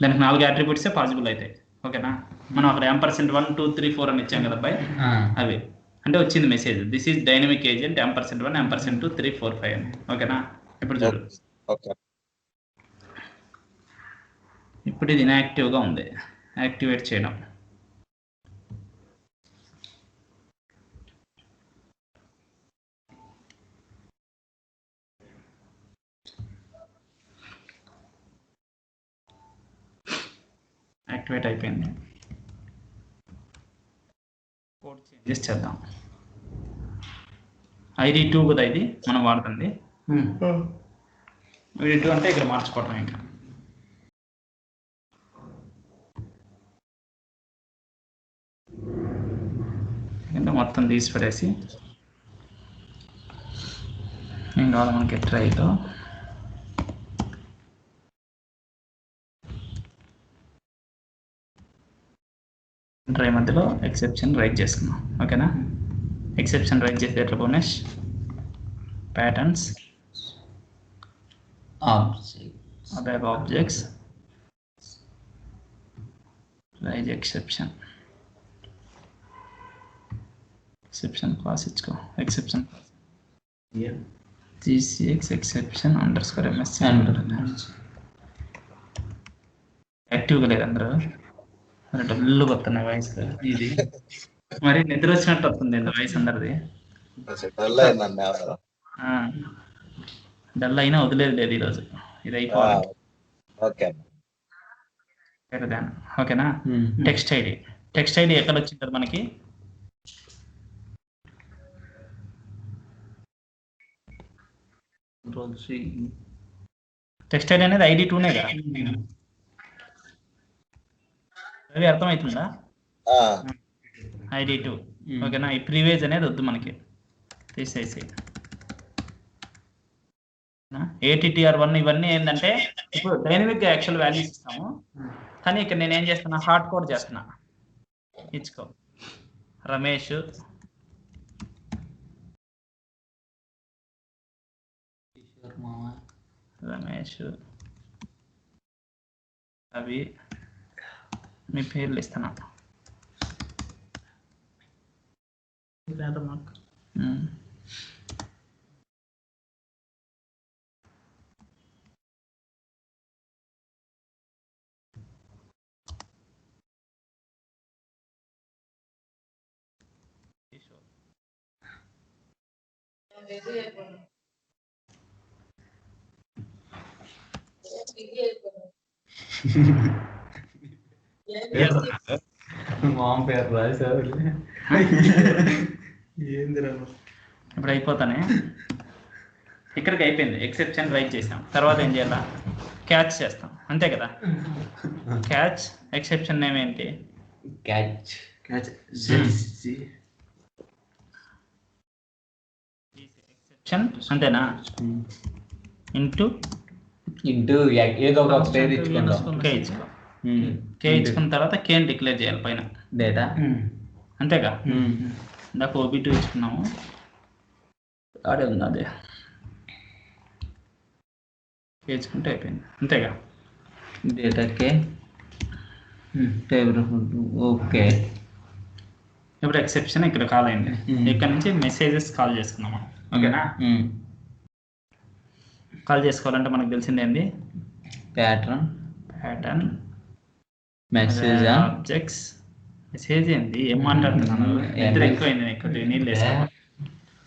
దానికి 4 అట్రిబ్యూట్సే పాసిబుల్ అవుతాయి. ఓకేనా? మనం అక్కడ %1 2 3 4 అని ఇచ్చాం కదా అబ్బాయి, అవి అంటే వచ్చింది message, this is dynamic agent %1 %2 3 4 5 అని. ఓకేనా? ఇప్పుడు చూడు, ఓకే. ఇప్పుడు ఇది ఇన్యాక్టివ్గా ఉంది, యాక్టివేట్ చేయడం. యాక్టివేట్ అయిపోయింది. కోడ్ చేంజెస్ చేద్దాం. ID2 కదా ఇది మనం వాడుతుంది. ID2 అంటే ఇక్కడ మార్చుకోవటం. ఇంకా కింద మొత్తం తీసి పడేసి ఏం కావాలి మనకి ట్రైలో ట్రై మధ్యలో ఎక్సెప్షన్ రైట్ చేసుకున్నాం. ఓకేనా? ఎక్సెప్షన్ రైట్ చేసే ఎట్లా bonus patterns above objects raise exception class ఇచ్చుకో. ఎక్సెప్షన్ GCX exception _ MSC యాక్టివ్గా లేదు అందరూ, డల్లు వస్తున్నాయి వాయిస్. ఇది మరి నిద్ర వచ్చినట్టు వస్తుంది వాయిస్ అందరిది. డల్ అయినా వదిలేదు లేదు ఈరోజు, ఇది అయిపోవాలి. ఓకేనా? టెక్స్ట్ ఐడి ఎక్కడ వచ్చింది మనకి? టెక్స్ట్ ఐడి అనేది ID2నే కదా, అది అర్థమవుతుందా? ID2. ఓకేనా? ఈ ప్రీవేజ్ అనేది వద్దు మనకి, తీసేసి. ATTR1 ఇవన్నీ ఏంటంటే ఇప్పుడు డైనమిక్ గా యాక్చువల్ వాల్యూస్ ఇస్తాము, కానీ ఇక్కడ నేను ఏం చేస్తున్నా, హార్డ్ కోడ్ చేస్తున్నా. ఇచ్చుకో రమేష్ అవి మీ పేర్లు ఇస్తున్నా. మామ పేరు రాశారు. ఇప్పుడు అయిపోతానే, ఇక్కడికి అయిపోయింది. ఎక్సెప్షన్ రైట్ చేసాం, తర్వాత ఏం చేయాలా, క్యాచ్ చేస్తాం, అంతే కదా? క్యాచ్ ఎక్సెప్షన్ నేమ్ ఏంటి? క్యాచ్ ఎక్సెప్షన్ అంతేనా? ఇంటూ ఏదో ఒక పేరు ఇచ్చుకుందాం. కే ఇచ్చుకున్న తర్వాత కేని డిక్లేర్ చేయాలి పైన డేటా, అంతేగా? ఇందాక OB2 ఇచ్చుకున్నాము, ఆడే ఉంది అదే కే ఇచ్చుకుంటే అయిపోయింది, అంతేగా? డేటాకే ఓకే. ఇప్పుడు ఎక్సెప్షన్ ఇక్కడ కాల్ అయింది, ఇక్కడ నుంచి మెసేజెస్ కాల్ చేసుకున్నాం మనం. ఓకేనా? కాల్ చేసుకోవాలంటే మనకు తెలిసింది ఏంది, ప్యాటర్న్ మెసేజ్ ఆబ్జెక్ట్స్. మెసేజ్ ఏంది, ఏం మాట్లాడుతున్నాను? నిద్ర ఎక్కువైంది నీకు, నీళ్ళు వేస్తా.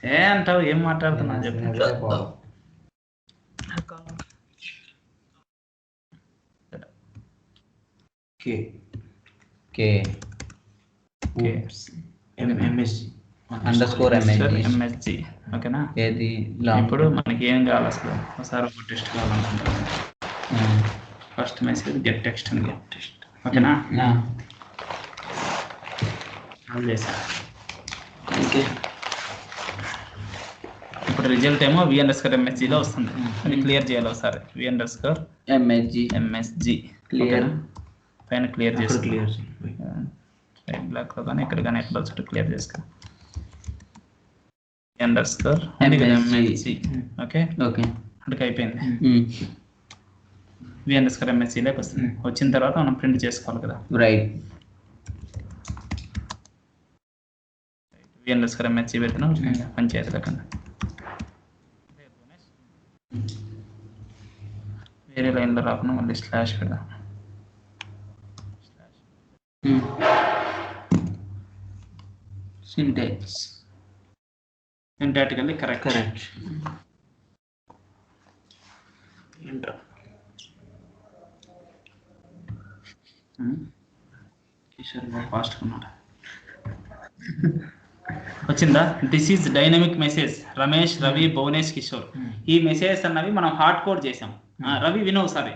ఏ అంటావు, ఏం మాట్లాడుతున్నాను చెప్పి. MSG. ఓకేనా? ఏది ఇప్పుడు మనకి ఏం కావాలి అసలు, ఒకసారి ఒక టెస్ట్ కావాలనుకుంటున్నాను. ఫస్ట్ మెసేజ్ గెట్ టెక్స్ట్ అని, గెట్ టెక్స్ట్. ఓకేనా? చేసా. ఇప్పుడు రిజల్ట్ ఏమో v_MSGలో వస్తుంది, అది క్లియర్ చేయాలి ఒకసారి. v_MSG క్లియర్ పైన క్లియర్ చేసుకో, రైట్ బ్లాక్లో కానీ ఇక్కడ కానీ ఎక్కడ వచ్చి క్లియర్ చేసుకో. MSG. ఓకే అక్కడికి అయిపోయింది. v_MSGలోకి వస్తుంది. వచ్చిన తర్వాత మనం ప్రింట్ చేసుకోవాలి కదా. రైట్. MHC పెట్టినా వచ్చింది పంచాయతీ రకంగా. వేరే లైన్లో రాకుండా మళ్ళీ స్లాష్ పెడదాం. సింటాటికల్లీ కరెక్ట్. ఏంటో కిషోర్ ఫాస్ట్ ఉన్నాడు. వచ్చిందా? This is dynamic message Ramesh, Ravi, Bhuvanesh, Kishore. ఈ మెసేజ్ అన్నవి మనం హార్డ్ కోడ్ చేసాం. రవి విను ఒకసారి.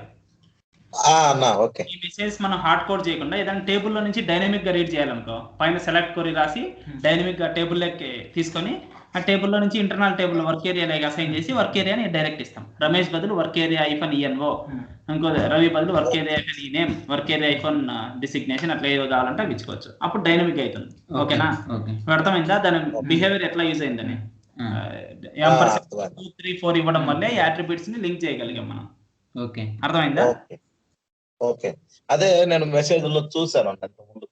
ఈ మెసేజ్ మనం హార్డ్ కోడ్ చేయకుండా ఏదైనా టేబుల్లో నుంచి డైనమిక్ గా రీడ్ చేయాలనుకో, పైన సెలెక్ట్ కొరి రాసి డైనమిక్ గా టేబుల్ లెక్క తీసుకొని ఆ టేబుల్లో నుంచి internal table work area assign చేసి వర్క్ ఏరియాని డైరెక్ట్ ఇస్తాం. రమేష్ బదులు వర్క్ ఏరియా -ENO, ఇంకో రవి బదులు work area -ENAME, work area -designation, అట్లా ఏదో కావాలంటే అవి ఇచ్చుకోవచ్చు. అప్పుడు డైనమిక్ అవుతుంది. ఓకేనా? అర్థమైందా దాని బిహేవియర్ ఎట్లా యూజ్ అయిందని? 2, 3, 4 ఇవ్వడం వల్లే ఈ అట్రిబ్యూట్స్ ని లింక్ చేయగలిగాం మనం. అర్థమైందా? ఓకే, అదే నేను మెసేజ్ లో చూసాను. ఇప్పుడు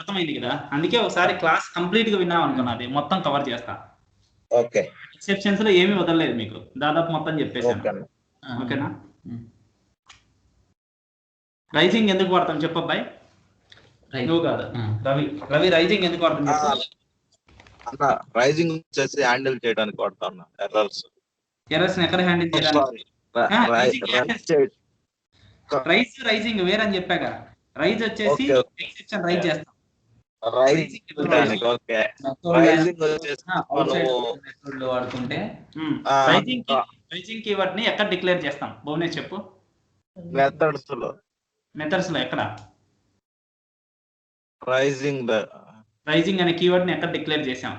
అర్థమైంది కదా. అందుకే ఒకసారి క్లాస్ కంప్లీట్ గా విన్నాం అనుకున్నది మొత్తం కవర్ చేస్తా. ఎక్సెప్షన్స్ లో ఏమీ వదలలేదు మీకు, దాదాపు మొత్తం చెప్పేసాను. ఓకేనా? రైజింగ్ ఎందుకు వాడతాం చెప్పబ్బాయి? నువ్వు కాదు రవి రైజింగ్ ఎందుకు వాడతాం చెప్పు. రైజింగ్ వచ్చేసి హ్యాండిల్ చేయడానికి వాడతాను. ఎర్రర్స్ ఎక్కడ హ్యాండిల్ చేయడానికి? రైజింగ్ వేరని చెప్పాక, రైజ్ వచ్చేసి ఎక్సెప్షన్ రైజ్ చేస్తాం. వాడుకుంటే రైజింగ్ కీవర్డ్ ని ఎక్కడ డిక్లేర్ చేస్తాం? భువనేష్ చెప్పు. మెథడ్స్ లో ఎక్కడ రైజింగ్ అనే కీవర్డ్ ని ఎక్కడ డిక్లేర్ చేసాం?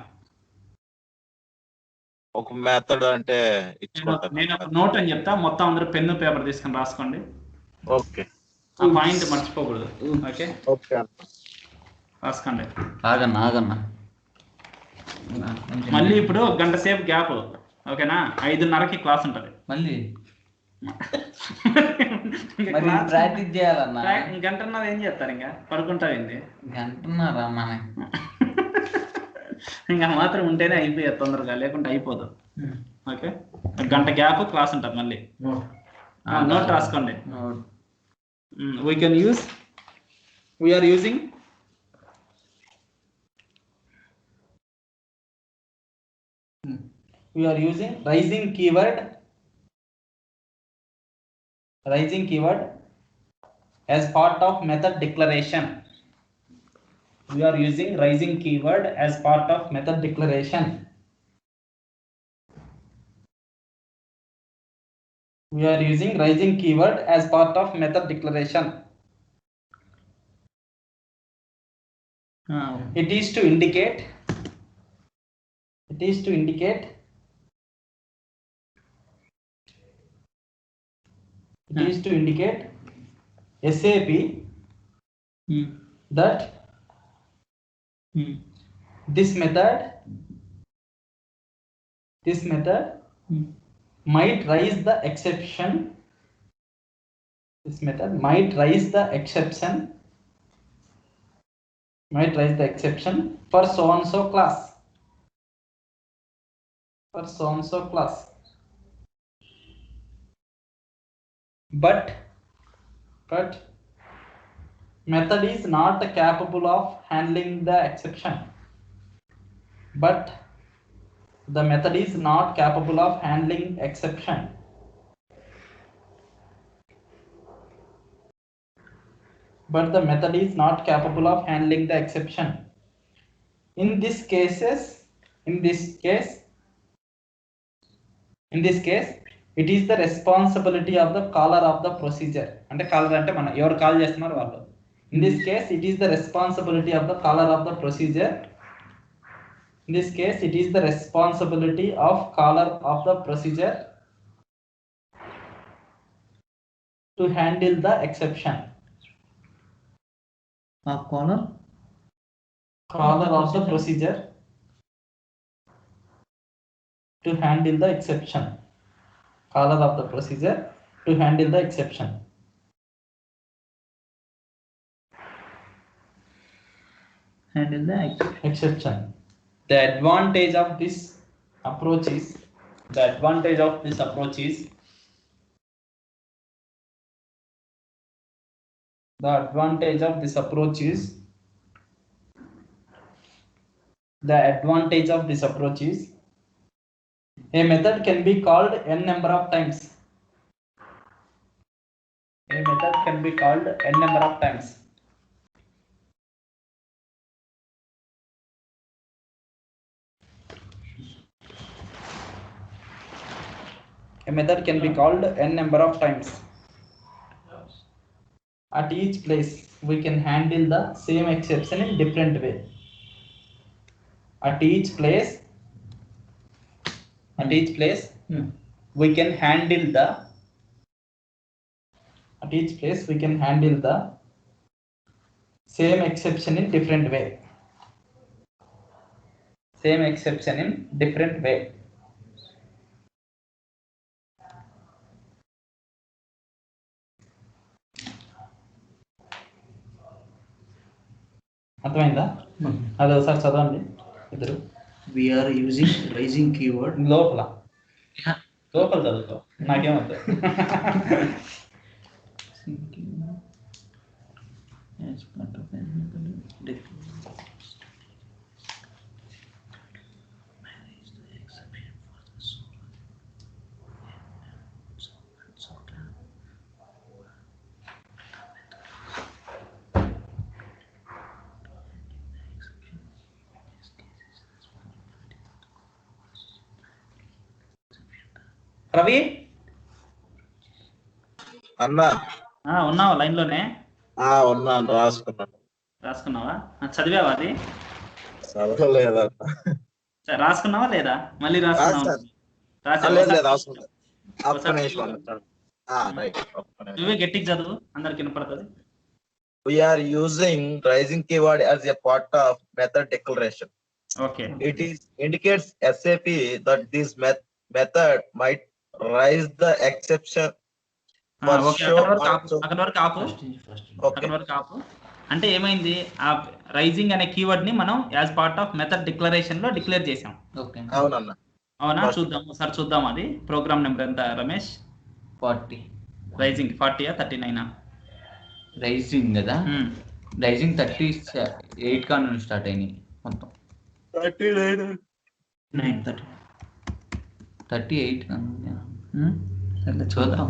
ఒక మెథడ్ అంటే నేను ఒక నోట్ అని చెప్తా, మొత్తం అందరూ పెన్ను పేపర్ తీసుకొని రాసుకోండి. ఓకే, ఆ పాయింట్ మర్చిపోకూడదు. ఓకే, రాసుకోండి. ఆగన్నా మళ్ళీ ఇప్పుడు గంట సేపు గ్యాప్. ఓకేనా? 5:30కి క్లాస్ ఉంటది. మళ్ళీ ప్రాక్టీస్ చేయాలన్నా. గంటన్నర ఏం చేస్తారు? ఇంకా పడుకుంటావేంది? గంటన్నర ఇంకా మాత్రం ఉంటేనే అయిపోయారు తొందరగా, లేకుంటే అయిపోదు. ఓకే, గంట గ్యాప్ క్లాస్ ఉంటుంది మళ్ళీ. నోట్ రాసుకోండి. we are using rising keyword as part of method declaration. We are using rising keyword as part of method declaration. We are using rising keyword as part of method declaration. It is to indicate SAP that this method might raise the exception. This method might raise the exception for so and so class. But method is not capable of handling the exception. But the method is not capable of handling exception. In this case, it is the responsibility of the caller of the procedure. అంటే caller అంటే మన ఎవరు call చేస్తున్నారు వాళ్ళు. In this case, it is the responsibility of the caller of the procedure. To handle the exception. Caller of the procedure to handle the exception. Handle the exception. The advantage of this approach is the advantage of this approach is the advantage of this approach is the advantage of this approach is a method can be called n number of times. A method can be called n number of times. A method can be called n number of times. At each place, we can handle the same exception in different way. At each place, we can handle the. At each place, we can handle the same exception in different way. Same exception in different way. అర్థమైందా? అది ఒకసారి చదవండి ఇద్దరు. We are using rising keyword. లోపల చదువుతావు, నాకేమవుతుంది. రవి అన్నా ఉన్నావా line లోనే? ఉన్నాను, రాసుకున్నావా? చదివావా? అది చదవలేదన్నా. రాసుకున్నావా లేదా? మళ్ళీ రాసుకున్నావా? నువ్వే గట్టిగా చదువు, అందరికి వినపడుతుంది. We are using rising keyword as a part of method declaration. Okay. It indicates SAP that this method might raise the exception. అక్కడ వరకు ఆపు. అంటే ఏమైంది, ఆ రైజింగ్ అనే కీవర్డ్ ని మనం as part of method declaration లో డిక్లేర్ చేసాం. అవునా? చూద్దాం అది ప్రోగ్రామ్ నెంబర్ ఎంత రమేష్? 40. రైజింగ్ 40 39 రైజింగ్ కదా. రైజింగ్ 38 కా నుంచి స్టార్ట్ అయినాయి మొత్తం. 38 చూద్దాం.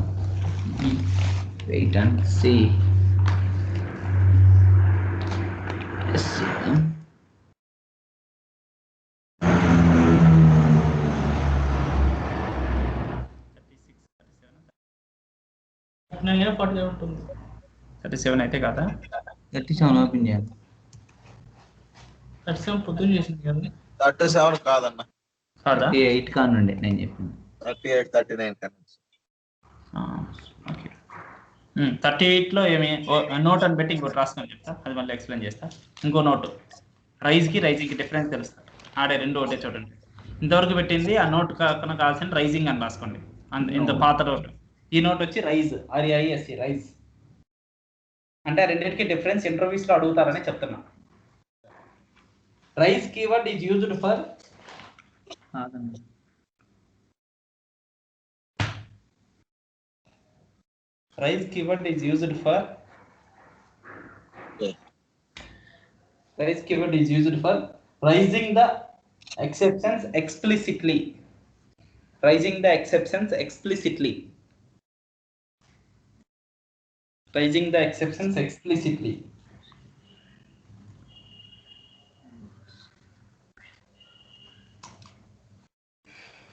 Wait and see. ఉంటుంది. 37 అయితే కాదా? 37 ఓపెన్ చేయాలి. 37 పొద్దున్న చేసింది కదా. 37 కాదన్న, 38 కా నుండి నేను చెప్పింది. 38 39 కా నుంచి. 38 లో ఏమి నోట్ అని పెట్టి ఇంకోటి రాసుకొని చెప్తా, అది మళ్ళీ ఎక్స్ప్లెయిన్ చేస్తా. ఇంకో నోటు రైజింగ్ కి డిఫరెన్స్ తెలుస్తా. ఆడే రెండు ఒకటే చూడండి. ఇంతవరకు పెట్టింది ఆ నోట్ కాకుండా కావాల్సిన రైజింగ్ అని రాసుకోండి. ఇంత పాత నోట్. ఈ నోట్ వచ్చి రైజ్, RISE రైజ్. అంటే రెండింటికి డిఫరెన్స్ ఇంటర్వ్యూస్ లో అడుగుతారని చెప్తున్నా. Raise keyword is used for rise keyword is used for raising the exceptions explicitly. Raising the exceptions explicitly.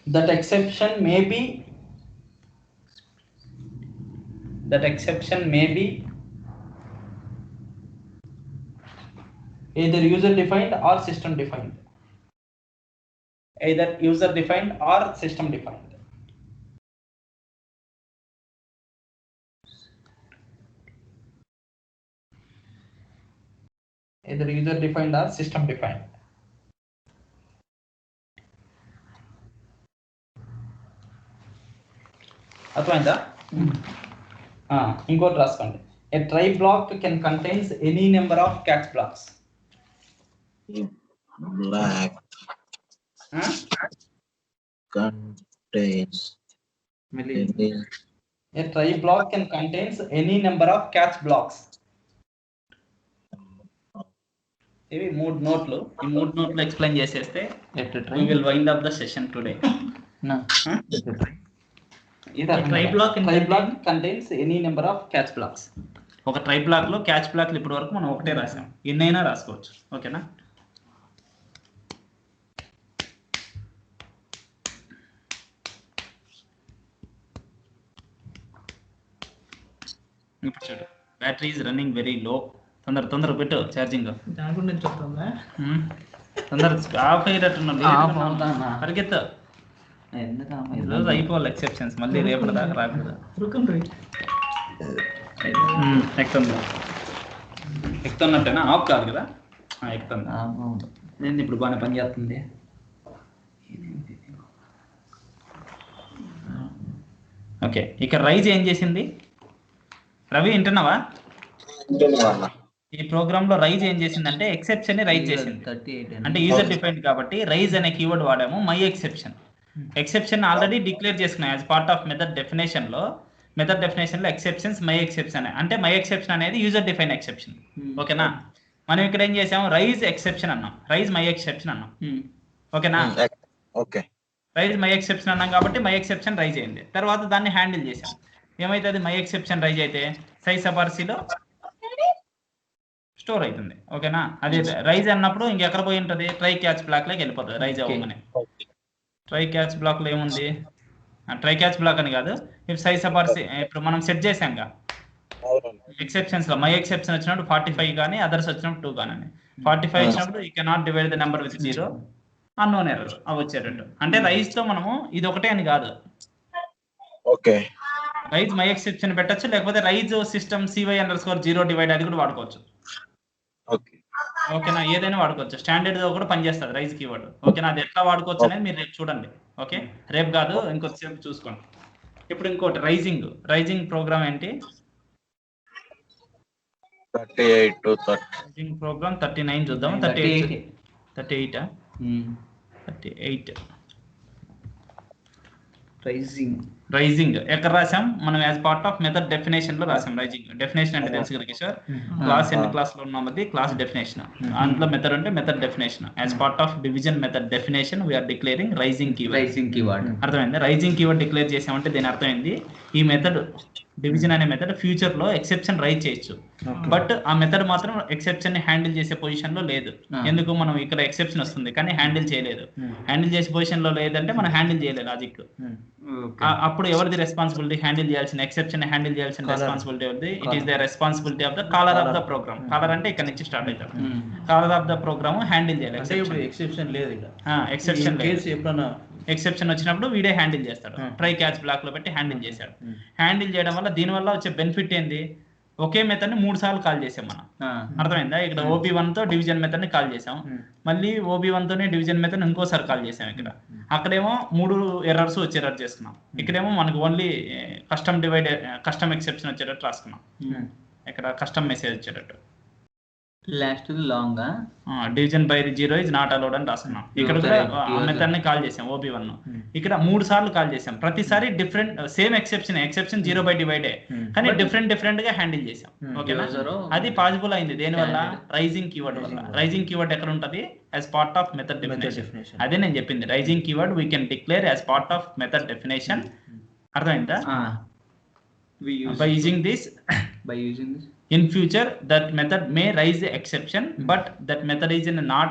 That exception may be either user defined or system defined. Either user defined or system defined. Either user defined or system defined. అర్థమైందా? ఇంకోటి రాసుకోండి. A try block can contains any number of catch blocks. Black contains any A try block can contains any number of catch blocks. ఇవి 3 నోట్లు. ఈ 3 నోట్లు explain చేసేస్తే we will wind up the session today. Try block contains any number of catch blocks. ఒక try block లో catch బ్లాక్లు ఇప్పటి వరకు మనం ఒకటే రాసాం, ఎన్నైనా రాసుకోవచ్చు. ఓకేనా? ఇప్పుడు చూడు, battery is running very low. తొందర పెట్టు ఛార్జింగ్. దాని గురించి చెప్తుందా? తొందర ఆఫ్ అయ్యేటట్టున్నా పరిగెత్తు. ఈరోజు అయిపోవాలి ఎక్సెప్షన్స్, మళ్ళీ రేపటి దాకా రాకూడదు. ఎక్కుతున్నట్టేనా? ఆఫ్ కాదు కదా, ఎక్కుతుంది. ఏంది ఇప్పుడు బాగానే పని చేస్తుంది. ఓకే, ఇక రైజ్ ఏం చేసింది? రవి వింటున్నావా? ఈ ప్రోగ్రామ్ లో రైజ్ ఏం చేసిందంటే ఎక్సెప్షన్ ని రైజ్ చేసింది. అంటే యూజర్ డిఫైన్డ్ కాబట్టి రైజ్ అనే కీవర్డ్ వాడాము. My exception exception already declare చేసుకున్నాం as part of method definition లో. మెథడ్ డెఫినేషన్ లో ఎక్సెప్షన్స్ మై ఎక్సెప్షన్ అంటే మై ఎక్సెప్షన్ అనేది యూజర్ డిఫైన్ ఎక్సెప్షన్. ఓకేనా? మనం ఇక్కడ ఏం చేసాము, రైజ్ ఎక్సెప్షన్ అన్నాం, రైజ్ మై ఎక్సెప్షన్ అన్నాం. ఓకేనా? ఓకే, రైజ్ మై ఎక్సెప్షన్ అన్నాం కాబట్టి మై ఎక్సెప్షన్ రైజ్ అయింది. తర్వాత దాన్ని హ్యాండిల్ చేసాం. ఏమైతుంది? మై ఎక్సెప్షన్ రైజ్ అయితే సైజ్ సబార్సీలో స్టోర్ అవుతుంది. ఓకేనా? అది రైజ్ అన్నప్పుడు ఇంకెక్కడ పోయి ఉంటుంది? ట్రై క్యాచ్ బ్లాక్ లోకి వెళ్ళిపోతుంది. రైజ్ అవ్వగానే ట్రై క్యాచ్ బ్లాక్ లో ఏముంది? ట్రై క్యాచ్ బ్లాక్ అని కాదు, ఇప్పుడు సైజ్ సబార్సీ ఇప్పుడు మనం సెట్ చేసాం ఎక్సెప్షన్స్ లో. మై ఎక్సెప్షన్ వచ్చినప్పుడు 45 కానీ, అదర్స్ వచ్చినప్పుడు 2 కానీ. 45 వచ్చినప్పుడు you cannot divide the number with 0, unknown error అవి వచ్చేటట్టు. అంటే రైజ్ తో మనము ఇది ఒకటే అని కాదు, ఓకే, రైజ్ మై ఎక్సెప్షన్ పెట్టచ్చు, లేకపోతే రైజ్ సిస్టమ్ CY_0 డివైడ్ అది కూడా వాడుకోవచ్చు. ఓకేనా? ఏదైనా వాడుకోవచ్చు. స్టాండర్డ్ కూడా పనిచేస్తుంది రైజ్ కీవర్డ్. ఓకేనా? అది ఎట్లా వాడుకోవచ్చు అనేది మీరు రేపు చూడండి. ఓకే, రేపు కాదు ఇంకొద్దిసేపు చూసుకోండి. ఇప్పుడు ఇంకోటి రైజింగ్ ప్రోగ్రామ్ ఏంటి? 38 to 30. రైజింగ్ ప్రోగ్రామ్ 39 చూద్దాం. 38 38 రైజింగ్ ఎక్కడ రాసాం మనం? As part of method definition లో రాసాం. రైజింగ్ డెఫినేషన్ అంటే తెలుసు కదా కిషోర్, క్లాస్ ఎన్ని క్లాస్ లో ఉన్నది క్లాస్ డెఫినేషన్, అందులో మెథడ్ అంటే method definition. As part of division method definition we're declaring raising keyword. అర్థమైంది? రైజింగ్ కీవర్డ్ డిక్లేర్ చేసామంటే దీని అర్థమైంది, ఈ మెథడ్ డివిజన్ అనే మెథడ్ ఫ్యూచర్ లో ఎక్సెప్షన్ రైజ్ చేయొచ్చు, బట్ ఆ మెథడ్ మాత్రం ఎక్సెప్షన్ ని హ్యాండిల్ చేసే పొజిషన్ లో లేదు. ఎందుకు? మనం ఇక్కడ ఎక్సెప్షన్ వస్తుంది కానీ హ్యాండిల్ చేయలేదు. హ్యాండిల్ చేసే పొజిషన్ లో లేదంటే మనం హ్యాండిల్ చేయలేదు లాజిక్. అప్పుడు ఎవరిది రెస్పాన్సిబిలిటీ? హ్యాండిల్ చేయాల్సిన ఎక్సెప్షన్ హ్యాండిల్ చేయాల్సిన రెస్పాన్సిబిలిటీ ఎవరిది? It is the responsibility of the caller of the program. Caller అంటే ఇక్కడ నుంచి స్టార్ట్ అవుతారు. Caller of the program handle చేయాలి. ఎక్సెప్షన్ లేదు, ఎక్సెప్షన్ ఎప్పుడన్నా ఎక్సెప్షన్ వచ్చినప్పుడు వీడే హ్యాండిల్ చేస్తాడు. ట్రై క్యాచ్ బ్లాక్ లో పెట్టి హ్యాండిల్ చేశాడు. హ్యాండిల్ చేయడం వల్ల దీని వల్ల వచ్చే బెనిఫిట్ ఏంది? ఒకే మెథడ్ ని 3 సార్లు కాల్ చేసాం మనం. అర్థమైందా? ఇక్కడ OB1 తో డివిజన్ మెథడ్ ని కాల్ చేసాం, మళ్ళీ OB1 తోనే డివిజన్ మెథడ్ ఇంకోసారి కాల్ చేసాం. ఇక్కడ అక్కడేమో 3 ఎర్రర్స్ వచ్చేటట్టు చేసుకున్నాం. ఇక్కడేమో మనకు ఓన్లీ కస్టమ్ ఎక్సెప్షన్ వచ్చేటట్టు రాసుకున్నాం. ఇక్కడ కస్టమ్ మెసేజ్ వచ్చేటట్టు. Last long division by 0 is not allowed అని రాసుకున్నాం. ఇక్కడ కూడా మెథడ్ ని కాల్ చేసాం OB1. ఇక్కడ 3 సార్లు కాల్ చేసాం. ప్రతిసారి డిఫరెంట్ సేమ్ ఎక్సెప్షన్ 0/డివైడే కానీ డిఫరెంట్ గా హ్యాండిల్ చేసాం. ఓకేనా? అది పాసిబుల్ అయింది దేనివల్ల? రైజింగ్ కీవర్డ్ వల్ల. రైజింగ్ కీవర్డ్ ఎక్కడ ఉంటది? As part of method definition. అదే నేను చెప్పింది, raising keyword we can declare as part of method definition. అర్థమైందా? By using this in future that method may raise the exception, but that method is not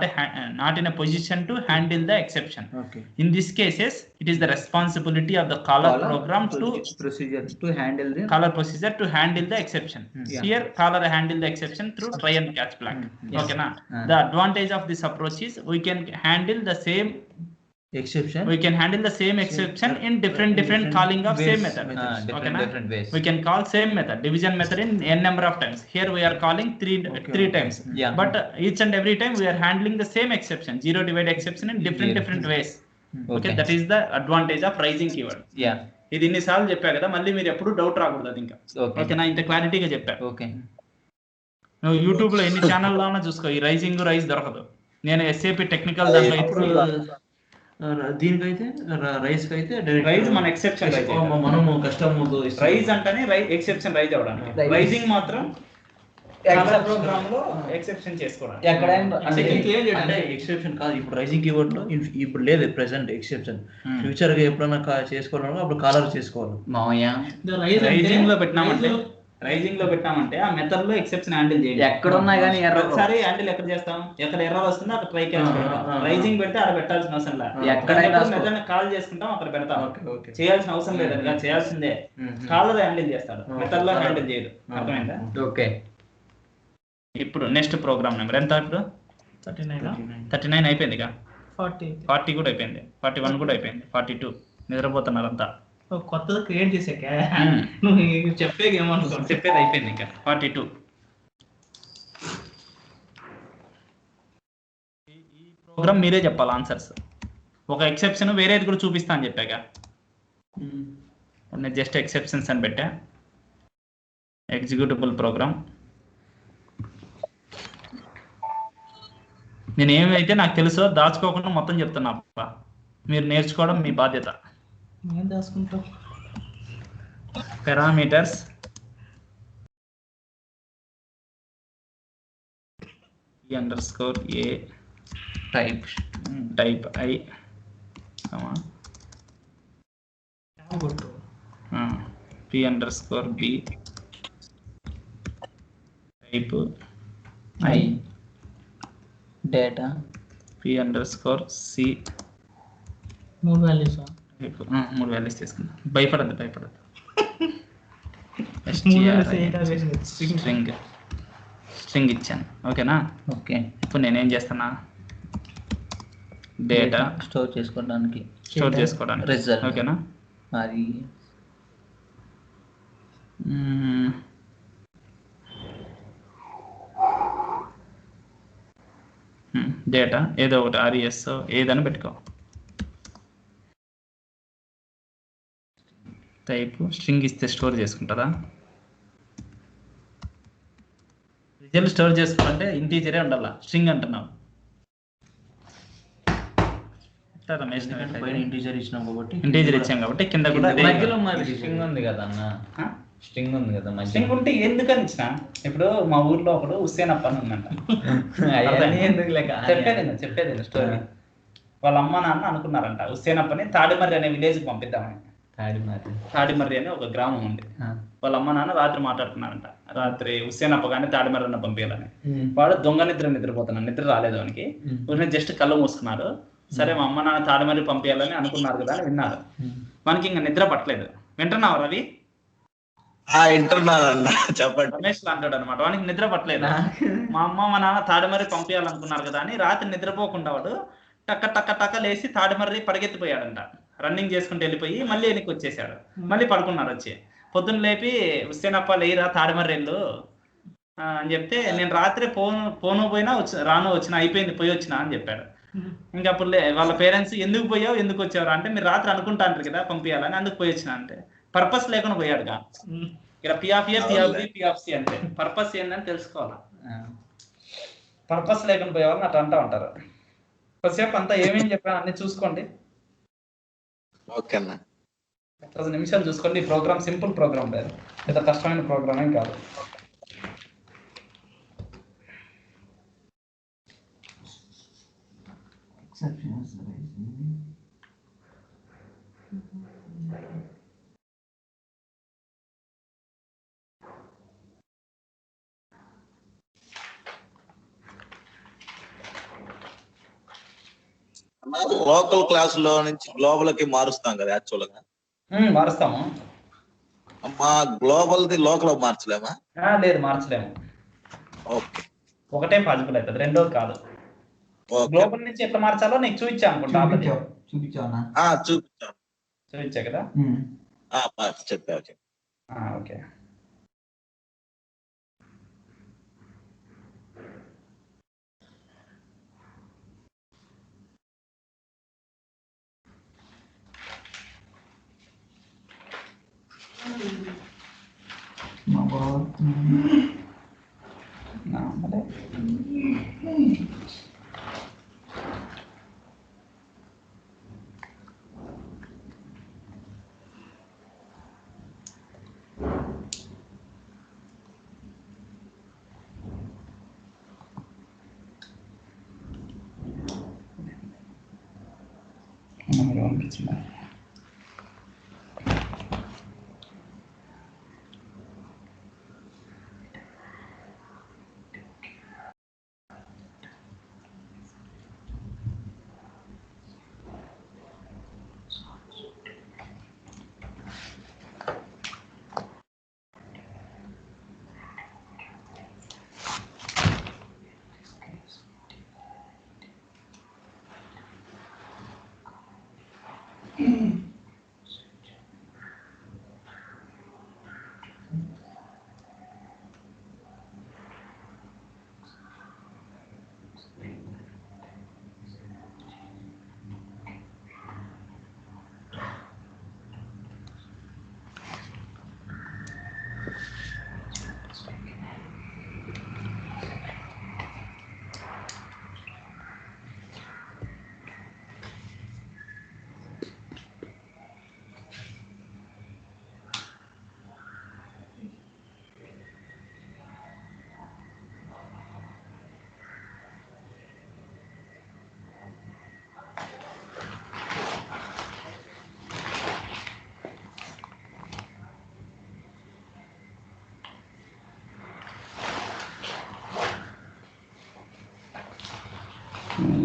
in a position to handle the exception. In these cases it is the responsibility of the caller program to handle the exception. Here caller handle the exception through try and catch black. Okay na? The advantage of this approach is we can handle the same exception in different calling of same method. different ways. We can call same method, division method, in n number of times. Here we are calling three times, but each and every time we are handling the same exception, 0 divide exception in different ways. Okay, that is the advantage of rising keyword. ఇది ఇన్నిసార్లు చెప్పా కదా, మళ్ళీ మీరు ఎప్పుడు doubt రాకూడదు. అది ఇంకా ఓకేనా? ఇంత క్లారిటీగా చెప్పా. ఓకే, నువ్వు యూట్యూబ్ లో ఎన్ని ఛానల్లో చూసుకో, ఈ రైజింగ్ రైజ్ దొరకదు. నేను ఎస్ఏపి టెక్నికల్ దాంట్లో ఇప్పుడు దీనికైతే రైస్ కి అయితే రైజ్ మన ఎక్సెప్షన్ రైజ్ మనము కస్టమ్ రైజ్ అంటేనే ఎక్సెప్షన్ రైజ్ అవడానికి రైజింగ్ మాత్రం ప్రోగ్రామ్ లో ఎక్సెప్షన్ చేసుకోవడానికి ఎక్కడైనా అంటే క్లియర్ అంటే చేయడానికి ఎక్సెప్షన్ కాదు. ఇప్పుడు రైజింగ్ కీవర్డ్ లో ఇప్పుడు లేదు ప్రెసెంట్ ఎక్సెప్షన్. ఫ్యూచర్ గా ఎప్పుడైనా చేసుకోవాలన్నా అప్పుడు కాలర్ చేసుకోవాలి. మామయ్య రైజింగ్ లో పెట్టినామంటే ఆ మెథడ్ లో ఎక్సెప్షన్ హ్యాండిల్ చేయండి. ఎక్కడున్నా కానీ ఒకసారి హ్యాండిల్ ఎక్కడ చేస్తాం, ఎక్కడ ఎర్రర్ వస్తుందో అక్కడ ట్రై క్యాచ్ పెడతాం. రైజింగ్ పెడితే అక్కడ పెట్టాల్సిన అవసరం లేదు. ఎక్కడైనా మెథడ్ కాల్ చేసుకుంటాం, అక్కడ పెడతాం. చేయాల్సిన అవసరం లేదనగా చేయాల్సిందే. కాలర్ హ్యాండిల్ చేస్తాడు, మెథడ్ లో హ్యాండిల్ చేయడు. అర్థమైందా? ఓకే. ఇప్పుడు నెక్స్ట్ ప్రోగ్రామ్ నెంబర్ ఎంత? ఇప్పుడు 39 అయిపోయింది. 40 కూడా అయిపోయింది, 41 కూడా అయిపోయింది, 42 నిద్రపోతున్నారు అంతా. కొత్తది క్రియేట్ చేసాక నువ్వు చెప్పేది ఏమనుకో, చెప్పేది అయిపోయింది. ఇంకా 42. ఈ ప్రోగ్రామ్ మీరే చెప్పాలి ఆన్సర్స్. ఒక ఎక్సెప్షన్ వేరేది కూడా చూపిస్తా అని చెప్పాక నేను జస్ట్ ఎక్సెప్షన్స్ అని పెట్టా. Executable program. నేను ఏమైతే నాకు తెలుసో దాచుకోకుండా మొత్తం చెప్తున్నా. మీరు నేర్చుకోవడం మీ బాధ్యత. ఏం దాచుకుంటావు? Parameters _a type I p_b type I data p_c 3 values 3 values తీసుకుందాం. భయపడద్దు. స్ట్రింగ్ ఇచ్చాను. ఓకేనా? ఓకే. ఇప్పుడు నేనేం చేస్తున్నా, డేటా స్టోర్ చేసుకోవడానికి రిజల్ట్. ఓకేనా? అది డేటా ఏదో ఒకటి RES ఏదని పెట్టుకో. టైప్ స్ట్రింగ్ ఇస్తే స్టోర్ చేసుకుంటుందా? రిజల్ట్ స్టోర్ చేసుకోవాలంటే ఇంటీజరే ఉండాలా, స్ట్రింగ్ అంటున్నావు. ఇంటీజర్ ఇచ్చినాం కాబట్టి ఇంటీజర్ ఇచ్చాం కాబట్టి కింద కూడా మధ్యలో మరి స్ట్రింగ్ ఉంది కదా అన్న, స్ట్రింగ్ ఉంది కదా మధ్య. స్ట్రింగ్ ఉంటే ఎందుకని ఇచ్చిన? ఇప్పుడు మా ఊర్లో ఒకడు హుస్సేన్ అప్ప అని ఉందంట. ఎందుకు లేక చెప్పేది స్టోరీ. వాళ్ళ అమ్మ నాన్న అనుకున్నారంట హుస్సేన్ అప్పని తాడిమర్రి అనే విలేజ్కి పంపిద్దామని. తాడిమర్రి అనే ఒక గ్రామం ఉంది. వాళ్ళ అమ్మ నాన్న రాత్రి మాట్లాడుకున్నారంట. రాత్రి హుస్సేన్ అప్ప కానీ తాడిమర్రి అన్న పంపించాలని. వాడు దొంగ నిద్రపోతున్నాడు, నిద్ర రాలేదు వానికి. జస్ట్ కళ్ళు మూసుకున్నాడు. సరే మా అమ్మ నాన్న తాడిమర్రి పంపించాలని అనుకున్నారు కదా అని విన్నారు. మనకి ఇంకా నిద్ర పట్టలేదు. వింటున్నావు రవి? చెప్పండి. రమేష్ అంటాడు అనమాట, వానికి నిద్ర పట్టలేదు. మా అమ్మ మా నాన్న తాడిమర్రి పంపించాలనుకున్నారు కదా అని రాత్రి నిద్రపోకుండా వాడు టక్క లేచి తాడిమర్రి పరిగెత్తిపోయాడంట. రన్నింగ్ చేసుకుంటూ వెళ్ళిపోయి మళ్ళీ వెనక్కి వచ్చేసాడు. మళ్ళీ పడుకున్నారు. వచ్చి పొద్దున్న లేపి హుస్సేన్ అప్ప లేరా తాడిమర్రి వెళ్ళు అని చెప్తే, నేను రాత్రి పోను పోయినా రాను వచ్చిన అయిపోయింది పోయి వచ్చినా అని చెప్పాడు. ఇంకా అప్పుడు వాళ్ళ పేరెంట్స్ ఎందుకు పోయావు ఎందుకు వచ్చావు అంటే, మీరు రాత్రి అనుకుంటా అంటారు కదా పంపించాలని, అందుకు పోయి వచ్చిన అంటే. పర్పస్ లేకుండా పోయాడుగా. ఇక్కడ P అంటే పర్పస్ ఏందని తెలుసుకోవాలి. పర్పస్ లేకుండా పోయేవాళ్ళని అట్లా అంటా ఉంటారు. కొద్దిసేపు అంతా ఏమేమి చెప్పాను అన్ని చూసుకోండి. 10 నిమిషాలు చూసుకోండి. ఈ ప్రోగ్రామ్ సింపుల్ ప్రోగ్రామ్ లేదు, పెద్ద కష్టమైన ప్రోగ్రామ్ ఏం కాదు. లోకల్ క్లాస్ లో నుంచి గ్లోబల్ కి మారుస్తాం కదా యాక్చువల్ గా. మారుస్తాము. మా గ్లోబల్ ది లోకల్ మార్చలేమా? లేదు, మార్చలేము. ఓకే, ఒకటే పాజిబుల్ అవుతుంది, రెండోది కాదు. గ్లోబల్ నుంచి ఎట్లా మార్చాలో నీకు చూపించా అనుకుంటా. చూపించా కదా? చెప్పావు. ఓకే. పంపించింది.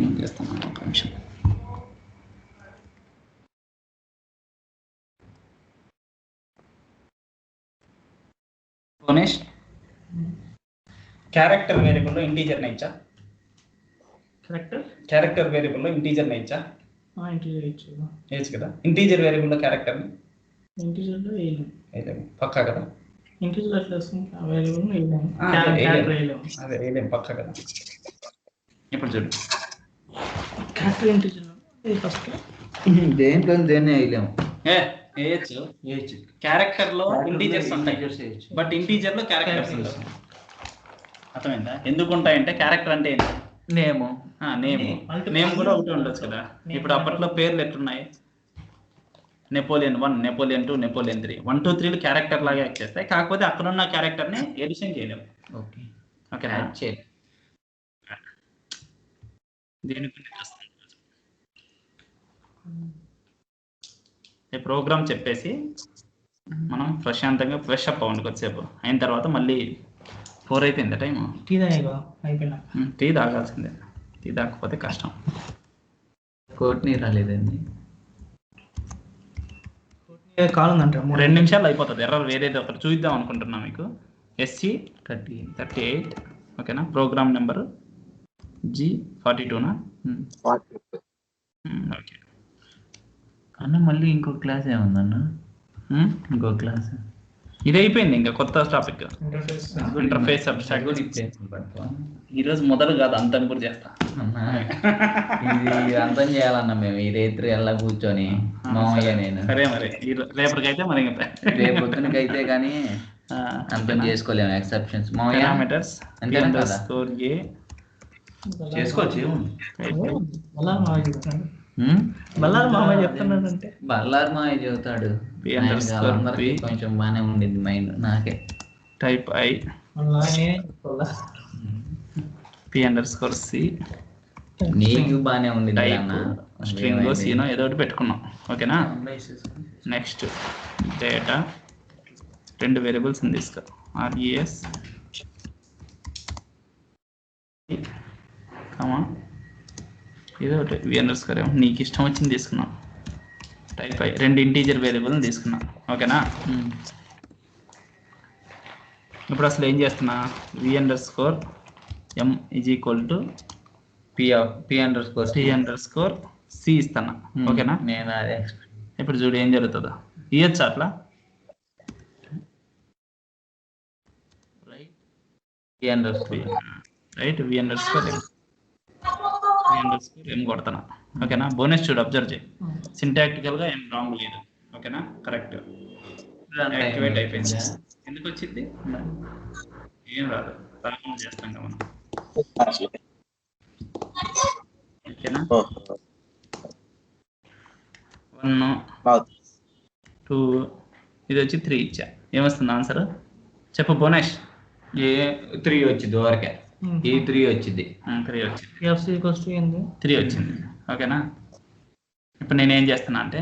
ఏం చేస్తాను ఒక నిమిషం. గణేష్, క్యారెక్టర్ వేరియబుల్లో ఇంటీజర్ని ఇచ్చా. క్యారెక్టర్ వేరియబుల్లో ఇంటీజర్ని ఇచ్చా. ఇంటీజర్ ఇచ్చు వేయచ్చు కదా. ఇంటీజర్ వేరియబుల్లో క్యారెక్టర్ని ఇంటీజర్లో వేయలేము. వేయలేము, పక్కా కదా. ఇంటీజర్ ఎట్లా వస్తుంది? వేరియబుల్ వేయలేము. వేయలేము. క్యారెక్టర్ వేయలేము. అదే వేయలేము, పక్కా కదా. ఇప్పుడు చూడు, క్యారెక్టర్ ఇంటీజర్ ఫస్ట్ దేంట్లో దేన్ని వేయలేము. వేయచ్చు. క్యారెక్టర్ లో ఇంటీజర్స్ ఉంటాయి, బట్ ఇంటీజర్ లో క్యారెక్టర్స్ ఉండవు. అర్థమైందా? ఎందుకు ఉంటాయంటే క్యారెక్టర్ అంటే ఏంటి? నేము. నేమ్ కూడా ఒకటి ఉండొచ్చు కదా. ఇప్పుడు అప్పట్లో పేర్లు ఎట్లున్నాయి? నెపోలియన్ 1, నెపోలియన్ 2, నెపోలియన్ 3, 1, 2, 3 క్యారెక్టర్ లాగా యాక్ట్ చేస్తాయి. కాకపోతే అక్కడ ఉన్న క్యారెక్టర్ ని ఎడిషన్ చేయలేము. ఓకేనా? దీనికి ప్రోగ్రామ్ చెప్పేసి మనం ప్రశాంతంగా ఫ్రెష్ అప్ అవ్వండి కొద్దిసేపు. అయిన తర్వాత మళ్ళీ 4 అయిపోయింది టైం. టీ తాగా అయిపోయినా టీ తాగాల్సిందే. టీ తాగకపోతే కష్టం. కోట్ని రాలేదండి. కాలుందంట 2 నిమిషాలు అయిపోతుంది. ఎర్రర్ వేరేది ఒకటి చూద్దాం అనుకుంటున్నా మీకు. SC38 ఓకేనా. Programme number G42నా? ఓకే అన్న మళ్ళీ ఇంకో క్లాస్ ఏముందన్న? ఇంకో క్లాస్ ఇది అయిపోయింది. ఇంకా కొత్త టాపిక్ ఇంటర్ఫేస్ అబ్స్ట్రాక్ట్. ఈరోజు మొదలు కాదు, అంతని కూడా చేస్తా. ఇది అర్థం చేయాలన్న మేము ఈ రేత్రి ఎలా కూర్చొని మామయ్య నేను. సరే మరి రేపటికైతే మరి రేపు పొద్దునకైతే కానీ అర్థం చేసుకోలేము. ఎక్సెప్షన్స్ మామయ్య చేసుకోవచ్చు. బల్లారు మామయ్య చెప్తున్నాడంటే బల్లారు మామయ్య చెబుతాడు. అందరికి కొంచెం బాగానే ఉండింది మైండ్. నాకే టైప్ I P_C నీకు బాగానే ఉండింది. స్ట్రింగ్ సీనో ఏదో ఒకటి పెట్టుకున్నాం. ఓకేనా. నెక్స్ట్ డేటా 2 వేరియబుల్స్ తీసుకో. RES ఏదో ఒకటి V__ నీకు ఇష్టం వచ్చింది తీసుకున్నాం. టైప్ I 2 ఇంటీజర్ వేరియబుల్ని తీసుకున్నాం. ఓకేనా. ఇప్పుడు అసలు ఏం చేస్తున్నా? V__ M = P_C ఇస్తున్నా. ఓకేనా. నేను అదే ఇప్పుడు చూడు ఏం జరుగుతుందో. ఇయచ్చు అట్లా రైట్. V__ M కొడతాను. ఓకేనా. బోనస్ చూడు, అబ్జర్వ్ చేయి. సింటాక్టికల్ గా ఏం రాంగ్ లేదు. ఓకేనా. కరెక్ట్. యాక్టివేట్ అయిపోయింది. ఎందుకు వచ్చింది? ఏం రాదు, ప్రారంభం చేస్తాం కదా మనం. ఓకేనా. 1, 2 ఇది వచ్చి 3 ఇచ్చా. ఏమొస్తుంది ఆన్సర్ చెప్పు బోనస్? 3 వచ్చింది. ఊరికే ఈ 3 వచ్చింది. 3 వచ్చింది. 3 వచ్చింది. ఓకేనా. ఇప్పుడు నేను ఏం చేస్తున్నా అంటే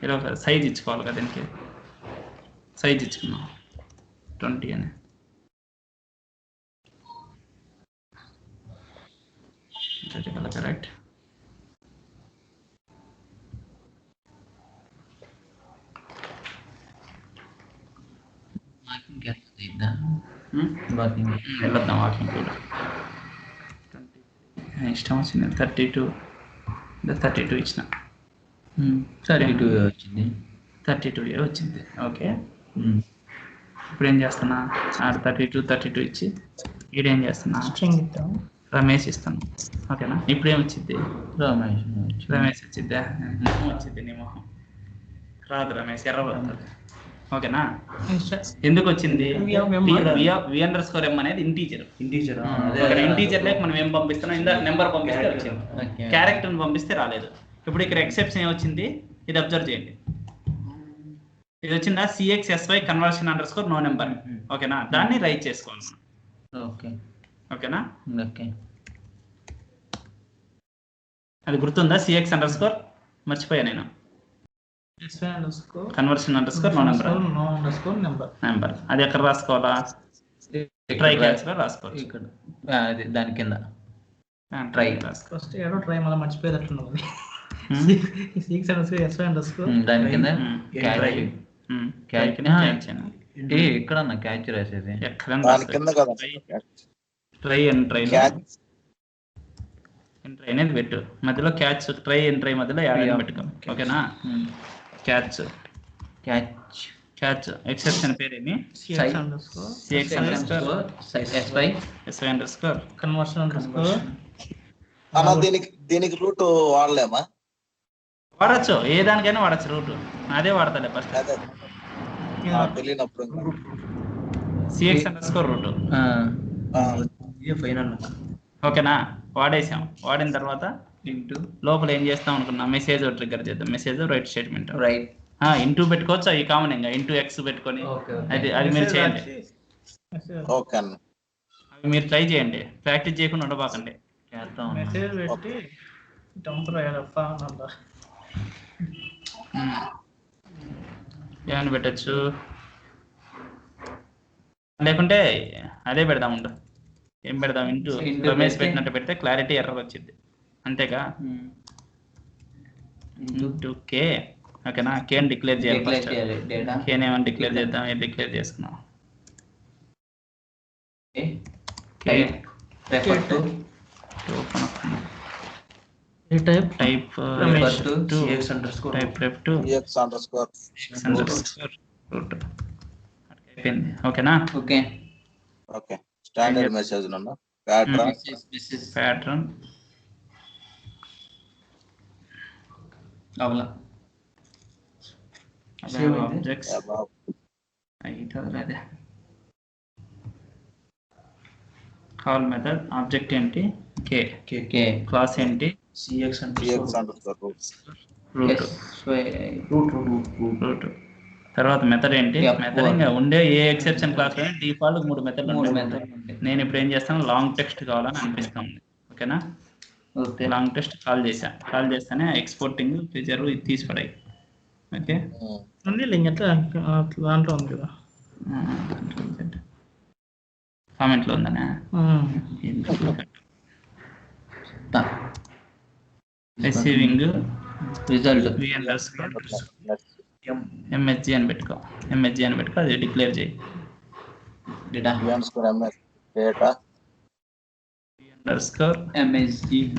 ఇలా ఒక సైజ్ ఇచ్చుకోవాలి కదా దీనికి, సైజ్ ఇచ్చుకున్నాం 20 అని. కరెక్ట్. వెళ్ళొద్దాం వాకింగ్ కూడా. ఇష్టం వచ్చింది 32 ఇచ్చిన. 32 వచ్చింది. 32 వచ్చింది. ఓకే, ఇప్పుడు ఏం చేస్తున్నా, 32 ఇచ్చి ఈడేం చేస్తున్నా, స్ట్రింగ్ ఇద్దాం, రమేష్ ఇస్తాను. ఓకేనా, ఇప్పుడు ఏం వచ్చింది, రమేష్ వచ్చిద్దా, వచ్చింది. నీ మొహం రాదు, రమేష్ ఎర్ర పడుతుంది. ఓకేనా, ఎందుకు వచ్చింది, v_m అనేది ఇంటీజర్. ఇంటీజర్ లేక మనం ఏం పంపిస్తున్నాం, ఇందాక నెంబర్ పంపిస్తే వచ్చింది, క్యారెక్టర్ని పంపిస్తే రాలేదు. ఇప్పుడు ఇక్కడ ఎక్సెప్షన్ ఏమొచ్చింది, ఇది అబ్జర్వ్ చేయండి. ఇది వచ్చిందా, CXSY conversion_no number. ఓకేనా, దాన్ని రైట్ చేసుకోవాలి. ఓకేనా, అది గుర్తుందా, CX_, మర్చిపోయా నేను, conversion_no number. అది ఎక్కడ రాసుకోవాలా, ట్రై క్యాచ్ లో రాసుకోవచ్చు. దాని కింద ట్రై ఫస్ట్ ఏడో ట్రై మళ్ళీ మర్చిపోయేటట్టున్నావు. దాని కింద క్యాచ్ ఇక్కడ క్యాచ్ రాసేది ట్రై అండ్ ట్రై అనేది పెట్టు, మధ్యలో క్యాచ్, ట్రై అండ్ ట్రై మధ్యలో యాడ్ పెట్టుకో. ఓకేనా, క్యాచ్ ఎక్సెప్షన్ పేరేమి, CX_SY_conversion_. దీనికి రూట్ వాడలేమా, వాడచ్చు, ఏ దానికైనా వాడచ్చు రూట్. అదే వాడతాలే ఫస్ట్, తెలియనప్పుడు CX_root. ఓకేనా, వాడేసాం. వాడిన తర్వాత లోపల ఏం చేస్తాం అనుకున్నా, మెసేజ్ ట్రిగ్గర్ చేద్దాం. మెసేజ్ రైట్ స్టేట్మెంట్, ఇంటూ పెట్టుకోవచ్చు, అవి కామన్. ఇంకా x పెట్టుకొని అది మీరు చేయండి. అవి మీరు ట్రై చేయండి, ప్రాక్టీస్ చేయకుండా ఉండబాకండి. మెసేజ్ పెట్టి ఏమని పెట్టచ్చు, లేకుంటే అదే పెడదాం. ఉండు, ఏం పెడదాం, ఇంటూ రమేష్ పెట్టినట్టు పెడితే క్లారిటీ ఎర్రర్ వచ్చింది, అంతేగా. Into K. ఓకేనా, కేని డిక్లేర్ చేయాలి. కేని ఏమని డిక్లేర్ చేద్దాం, ఏం డిక్లేర్ చేసుకున్నాం, టైప్ అయిపోయింది. ఓకేనా, okay. Standard message pattern objects అదే కాల్ మెథడ్. ఆబ్జెక్ట్ ఏంటి, K. క్లాస్ ఏంటి, రూట్. తర్వాత మెథడ్ ఏంటి, మెథడ్ ఇంకా ఉండే ఏ ఎక్సెప్షన్ క్లాస్ లో డిఫాల్ట్ 3 మెథడ్లు ఉంటాయి. నేను ఇప్పుడు ఏం చేస్తాను, లాంగ్ టెక్స్ట్ కావాలని అనిపిస్తుంది. ఓకేనా, లాంగ్ టెక్స్ట్ కాల్ చేస్తానే ఎక్స్పోర్టింగ్ ఫీచర్ ఇది తీసిపడాయి. ఓకే, దాంట్లో ఉంది కదా, కామెంట్ లో ఉందనే రిసీవింగ్ రిజల్ట్ MSG అని పెట్టుకో. అది డిక్లేర్ చేయి.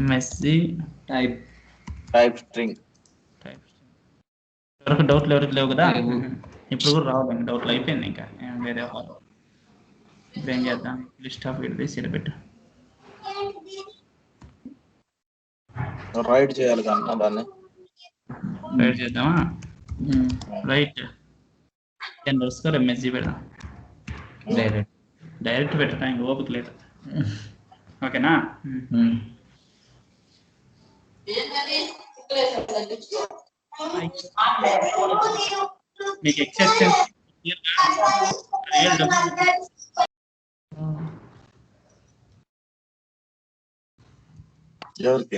MSG type string. ఎవరికి డౌట్లు లేవు కదా, ఇప్పుడు కూడా రావాలి. డౌట్లు అయిపోయింది, ఇంకా వేరే ఇప్పుడు ఏం చేద్దాం, లిస్ట్ ఆఫ్ తీసి పెట్టు, రైట్ చేయాలి కన్నా దాన్ని రైట్ చేద్దామా, రైట్ MSG పెడదాం. డైరెక్ట్ పెట్టడం ఇంక ఓపిక లేదు. ఓకేనా, మీకు ఎక్సెప్షన్ ఎవరికి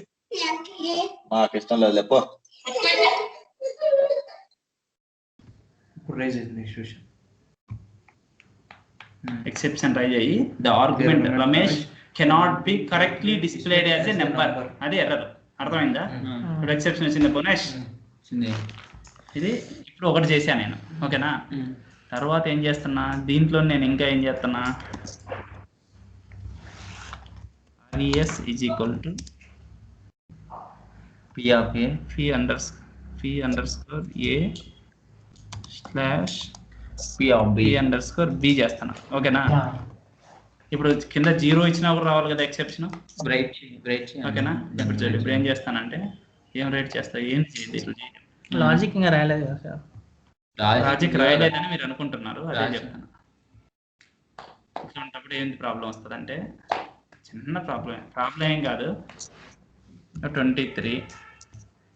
మాకు ఇష్టం లేదు లేపో. ఇప్పుడు రైజ్ అయింది నెక్స్ట్ క్వశ్చన్. ఎక్సెప్షన్ రైజ్ అయ్యి the argument Ramesh cannot be correctly displayed as a number, అది ఎర్రర్. అర్థమైందా? ఇప్పుడు ఎక్సెప్షన్ వచ్చింది భువనేష్, ఇది ఇప్పుడు ఒకటి చేశాను నేను, ఓకేనా? తర్వాత ఏం చేస్తున్నా, దీంట్లో నేను ఇంకా ఏం చేస్తున్నా, RES is equal to fee under score A slash P_B చేస్తాను, ఓకేనా? ఇప్పుడు కింద 0 ఇచ్చినా కూడా రావాలి కదా ఎక్సెప్షన్, ఓకేనా? ఇప్పుడు ఏం చేస్తానంటే, ఏం రైట్ చేస్తా, ఏం చేయదు, లాజిక్ ఇంకా రాయలేదు కదా సార్. లాజిక్ రాయలేదని మీరు అనుకుంటున్నారు, అదే చెప్తాను. ఇట్లాంటప్పుడు ఏంటి ప్రాబ్లం వస్తుంది అంటే, చిన్న ప్రాబ్లం ఏం కాదు. 23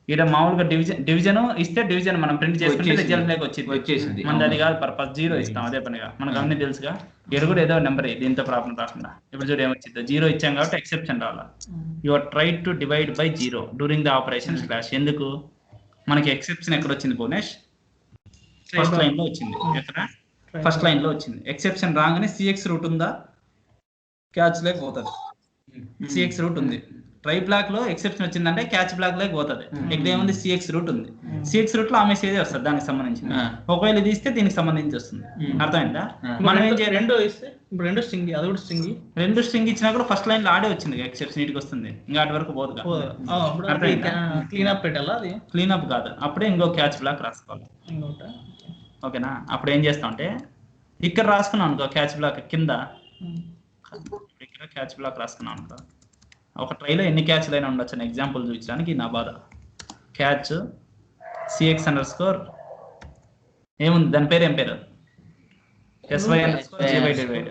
ఇక్కడ మామూలుగా డివిజన్ ఇస్తే డివిజన్ మనం ప్రింట్ చేసుకుంటే రిజల్ట్ లేక వచ్చేసింది. మనది అది కాదు పర్పస్, 0 ఇస్తాం అదే పనిగా, మనకు అన్ని తెలుసుగా. ఇక్కడ కూడా ఏదో నెంబర్ దీంతో ప్రాబ్లం రాకుండా. ఇప్పుడు చూడు ఏమొచ్చింది, 0 ఇచ్చాం కాబట్టి ఎక్సెప్షన్ రావాలా. Your try to divide by 0 during the operation slash. ఎందుకు మనకి ఎక్సెప్షన్ ఎక్కడ వచ్చింది భువనేష్? ఫస్ట్ లైన్ లో వచ్చింది. ఎక్కడ? ఫస్ట్ లైన్ లో వచ్చింది. ఎక్సెప్షన్ రాగానే సిఎక్స్ రూట్ ఉందా, క్యాచ్ లేక పోతుంది. సిఎక్స్ రూట్ ఉంది. ట్రై బ్లాక్ లో ఎక్సెప్షన్ వచ్చిందంటే క్యాచ్ బ్లాక్ లేక పోతుంది. ఇక్కడ ఏముంది, సిఎక్స్ రూట్ ఉంది. సిఎక్స్ రూట్ లో ఆ మెసేజ్ వస్తుంది దానికి సంబంధించి. ఒకవేళ ఇది ఇస్తే దీనికి సంబంధించి వస్తుంది. అర్థమైందా? మనం ఏం చేయాలి, రెండు ఇస్తే ఇప్పుడు రెండు స్ట్రింగ్, అది కూడా స్ట్రింగ్. రెండు స్ట్రింగ్ ఇచ్చినా కూడా ఫస్ట్ లైన్ లో ఆడే వచ్చింది ఎక్సెప్షన్, ఇటుకి వస్తుంది. ఇంకా అటు వరకు పోదు. క్లీనప్ పెట్టాలా? అది క్లీనప్ కాదు, అప్పుడే ఇంకో క్యాచ్ బ్లాక్ రాసుకోవాలి, ఓకేనా? అప్పుడు ఏం చేస్తాం అంటే, ఇక్కడ రాసుకున్నాం అనుకో క్యాచ్ బ్లాక్ కింద, ఇక్కడ క్యాచ్ బ్లాక్ రాసుకున్నాం అనుకో, ఒక ట్రైలో ఎన్ని క్యాచ్లు అయినా ఉండొచ్చు అని ఎగ్జాంపుల్ చూపించడానికి నా బాధ. క్యాచ్ సిఎక్స్ అండర్ స్కోర్ ఏముంది, దాని పేరు ఏం పేరు, SY అండర్ స్కోర్ డివైడ్,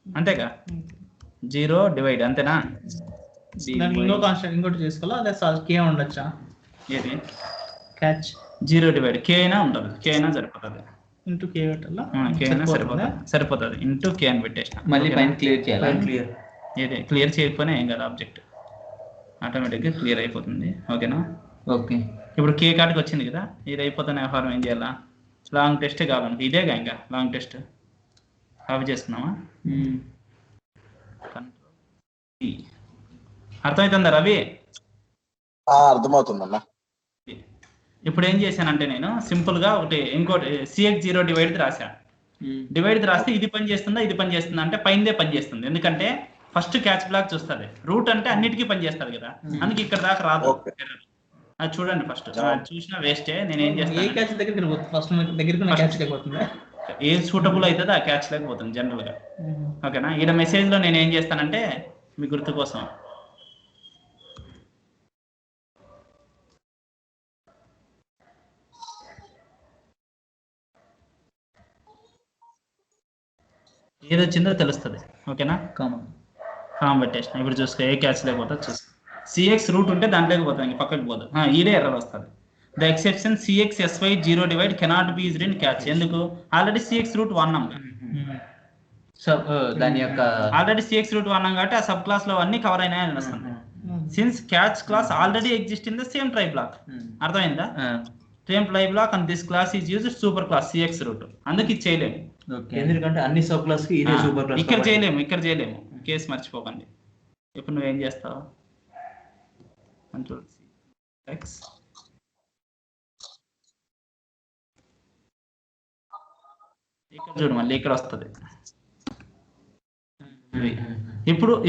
అంతేగా? 0 డివైడ్, అంతేనా? ఇంకో కాన్స్టెంట్ ఇంకోటి చేసుకోవాలా? అదే కే ఉండొచ్చా? ఏది క్యాచ్ 0 డివైడ్ కే అయినా ఉంటుంది, కే అయినా సరిపోతుంది. ఇంటూ కే పెట్టాలా? కే అయినా సరిపోతుంది. ఇంటూ కే అని పెట్టేసిన, మళ్ళీ పైన క్లియర్ చేయాలి. క్లియర్ ఏది క్లియర్ చేయకపోయినా ఏం కదా, ఆబ్జెక్ట్ ఆటోమేటిక్గా క్లియర్ అయిపోతుంది, ఓకేనా? ఓకే. ఇప్పుడు కే కాటికి వచ్చింది కదా, ఇది అయిపోతున్న వ్యవహారం ఏం చేయాలా, లాంగ్ టెస్ట్ కావాలనుకో, ఇదేగా ఇంకా లాంగ్ టెస్ట్ కాపీ చేసుకున్నామా? అర్థమవుతుందా రవి? అర్థమవుతుందన్నా. ఇప్పుడు ఏం చేశానంటే నేను సింపుల్ గా ఒకటి ఇంకోటి CX0 డివైడ్ రాశా. డివైడ్ రాస్తే ఇది పని చేస్తుందా, ఇది పని చేస్తుందా అంటే పైనదే పని చేస్తుంది. ఎందుకంటే ఫస్ట్ క్యాచ్ బ్లాక్ చూస్తుంది, రూట్ అంటే అన్నిటికీ పని చేస్తుంది కదా, అందుకే ఇక్కడ దాకా రాదు. అది చూడండి ఫస్ట్, చూసినా వేస్టే. నేను ఏం చేస్తాను, ఫస్ట్ దగ్గరికి ఏ సూటబుల్ అవుతుందో ఆ క్యాచ్ లేకపోతుంది జనరల్ గా, ఓకేనా? ఈడ మెసేజ్ లో నేను ఏం చేస్తానంటే మీ గుర్తు కోసం ఏదొచ్చిందో తెలుస్తుంది, ఓకేనా? కామ్ పెట్టేసిన. ఇప్పుడు చూసుకో ఏ క్యాచ్ లేకపోతే చూసుకో, సిఎక్స్ రూట్ ఉంటే దాంట్లోకి పోతుంది, ఇంక పక్కకి పోదు. ఈడే ఎర్రర్ వస్తుంది. The exception CXSY0 divide cannot be used in catch. ఎందుకు? ఆల్రెడీ సిఎక్స్ రూట్ వాడినాం, దాని యొక్క ఆల్రెడీ సిఎక్స్ రూట్ వాడినాం కాబట్టి ఆ సబ్ క్లాస్ లో అన్ని కవర్ అయినాయని వస్తుంది. Since catch class already exist in the same try block. అర్థమైందా? Same try block and this class is used super class CX root. అందుకు ఇది చేయలేము, ఎందుకంటే అన్ని సబ్ క్లాస్ కి ఇదే సూపర్ క్లాస్. ఇక్కడ చేయలేము. కేసు మర్చిపోకండి. ఇప్పుడు నువ్వేం చేస్తావు, కంట్రోల్ X ఇక్కడ చూడు, మళ్ళీ ఇక్కడ వస్తుంది.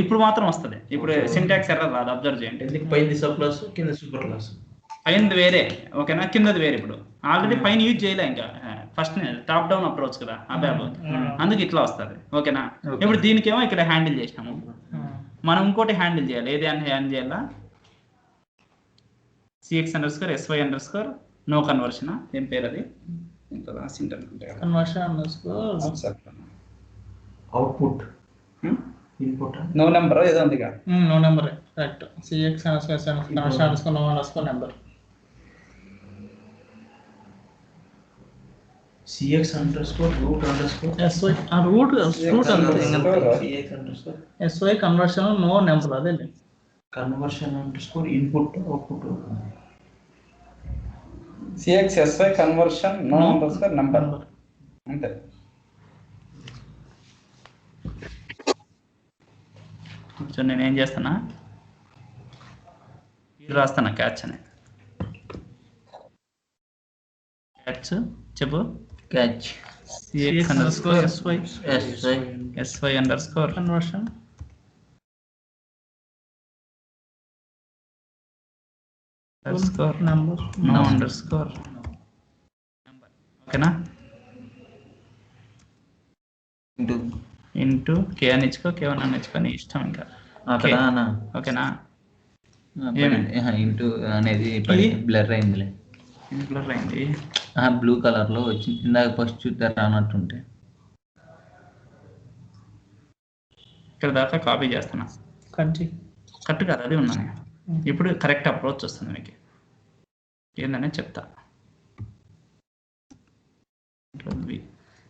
ఇప్పుడు మాత్రం వస్తుంది. ఇప్పుడు సింటాక్స్ ఎర్రర్ రాదు, అబ్జర్వ్ చేయండి. పైన సబ్ క్లాస్, కింద సూపర్ క్లాస్. పైనది వేరే, ఓకేనా? కిందది వేరే. ఇప్పుడు ఆల్రెడీ పైన యూజ్ చేయలే, ఇంకా ఫస్ట్ టాప్ డౌన్ అప్రోచ్ కదా అబ్బాబ్, అందుకు ఇట్లా వస్తుంది, ఓకేనా? ఇప్పుడు దీనికేమో ఇక్కడ హ్యాండిల్ చేసినాము, మనం ఇంకోటి హ్యాండిల్ చేయాలి. ఏది అని హ్యాండిల్ చేయాలా? CX_SY_ నో కన్వర్షన్, ఏం పేరు అది? అవుట్పుట్ ఇన్పుట్ నో నెంబర్ ఏదో ఉంది, no number correct. CX_SY_ number. CX_root_SY SY conversion no number, అదే conversion underscore input output CXSI conversion no underscore number అంతే. సో నేను ఏం చేస్తానా, ఇది రాస్తాను క్యాచ్ అని. క్యాచ్ చెప్పు. Catch CX underscore SY SI SY underscore conversion underscore number no underscore ఓకేనా. ఇంటూ ఇంటూ కే అని ఇచ్చుకో, K1 అని ఇచ్చుకో, నీ ఇష్టం ఇంకా. అక్కడ అన్న ఓకేనా. ఇంటూ అనేది బ్లర్ అయిందిలే, బ్లర్ అయింది. బ్లూ కలర్ లో వచ్చింది ఇందాక ఫస్ట్ చూస్తే రానట్టుంటే. ఇక్కడ దాకా కాపీ చేస్తున్నా. కంచి కరెక్ట్ కాదు, అది ఉన్నాను. ఇప్పుడు కరెక్ట్ అప్రోచ్ వస్తుంది మీకు, ఏందనే చెప్తా.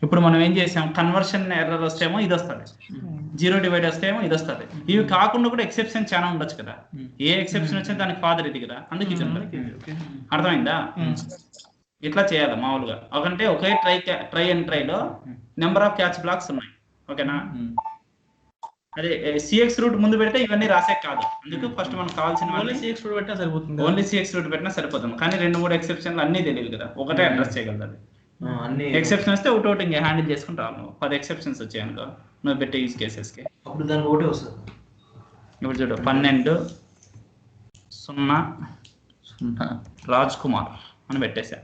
ఇప్పుడు మనం ఏం చేసాం, కన్వర్షన్ ఎర్రర్ వస్తేమో ఇది వస్తుంది, 0 డివైడ్ వస్తేమో ఇది వస్తుంది. ఇవి కాకుండా కూడా ఎక్సెప్షన్ చాలా ఉండొచ్చు కదా. ఏ ఎక్సెప్షన్ వచ్చినా దానికి ఫాదర్ ఇది కదా, అందుకే ఇది ఉంటుంది. అర్థమైందా. ఇట్లా చేయాలి మామూలుగా. ఒకంటే ఒకే ట్రై అండ్ ట్రైలో నెంబర్ ఆఫ్ క్యాచ్ బ్లాక్స్ ఉన్నాయి. ఓకేనా. అదే సిఎక్స్ రూట్ ముందు పెడితే ఇవన్నీ రాసే కాదు. అందుకు ఫస్ట్ మనకు కావాల్సిన ఓన్లీ సిఎక్స్ రూట్ పెట్టినా సరిపోతుంది. ఓన్లీ సిఎక్స్ రూట్ పెట్టినా సరిపోతుంది. కానీ 2-3 ఎక్సెప్షన్లు అన్నీ తెలియదు కదా, ఒకటే అడ్రస్ చేయగలదు. అది అన్ని ఎక్సెప్షన్ వస్తే ఒకటి ఇంకా హ్యాండిల్ చేసుకుంటావు. నువ్వు 10 ఎక్సెప్షన్స్ వచ్చాయనుకో నువ్వు పెట్టే యూజ్ కేసెస్కి. అప్పుడు దానికి ఒకటే వస్తుంది. ఇప్పుడు చూడు 12-0 రాజ్ కుమార్ అని పెట్టేశా.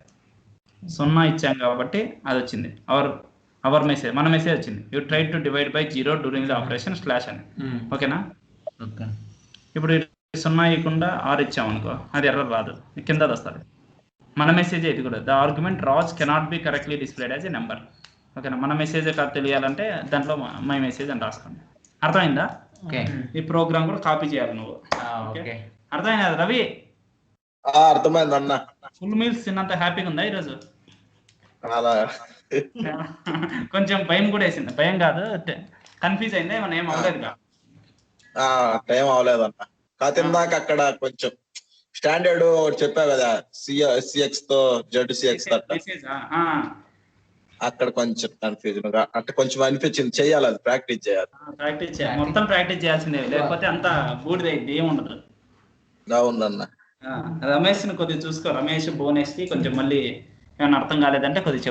0 ఇచ్చాం కాబట్టి అది వచ్చింది. అవర్ మెసేజ్, మన మెసేజ్ వచ్చింది. You try to divide by 0 during the operation slash అని. ఓకేనా. ఓకే. ఇప్పుడు 0 ఇవ్వకుండా 6 ఇచ్చామనుకో అది ఎర్రర్ రాదు, కింద వస్తుంది. మన మెసేజ్ ఇది కూడా. The argument Raj cannot be correctly displayed as a number. ఓకేనా. మన మెసేజ్ కాదు తెలియాలంటే దాంట్లో మై మెసేజ్ అని రాసుకోండి. అర్థమైందా. ఓకే. ఈ ప్రోగ్రామ్ కూడా కాపీ చేయాలి నువ్వు. ఓకే. అర్థమైందా రవి. అర్థమైంది అన్న. ఫుల్ మీల్స్ తిన్నంత హ్యాపీగా ఉందా ఈరోజు. అలా కొంచెం భయం కూడా వేసింది. భయం కాదు, కన్ఫ్యూజ్ అయిందా, ఏమన్నా ఏం అవ్వలేదు కదా. టైం అవ్వలేదన్న. కాతిందాక అక్కడ కొంచెం స్టాండర్డ్ చెప్పా కదా, సిఎక్స్ తో ZCX అక్కడ కొంచెం కన్ఫ్యూజన్ అంటే కొంచెం అనిపించింది. చెయ్యాలి, అది ప్రాక్టీస్ చేయాలి. ప్రాక్టీస్ చేయాలి, మొత్తం ప్రాక్టీస్ చేయాల్సిందే, లేకపోతే అంత బూడిదైంది ఏముండదు. అవునన్న. రమేష్ ని కొద్దిగా చూసుకో. రమేష్ భువనేష్ కి కొంచెం మళ్ళీ ఏమైనా అర్థం కాలేదంటే కొద్దిగా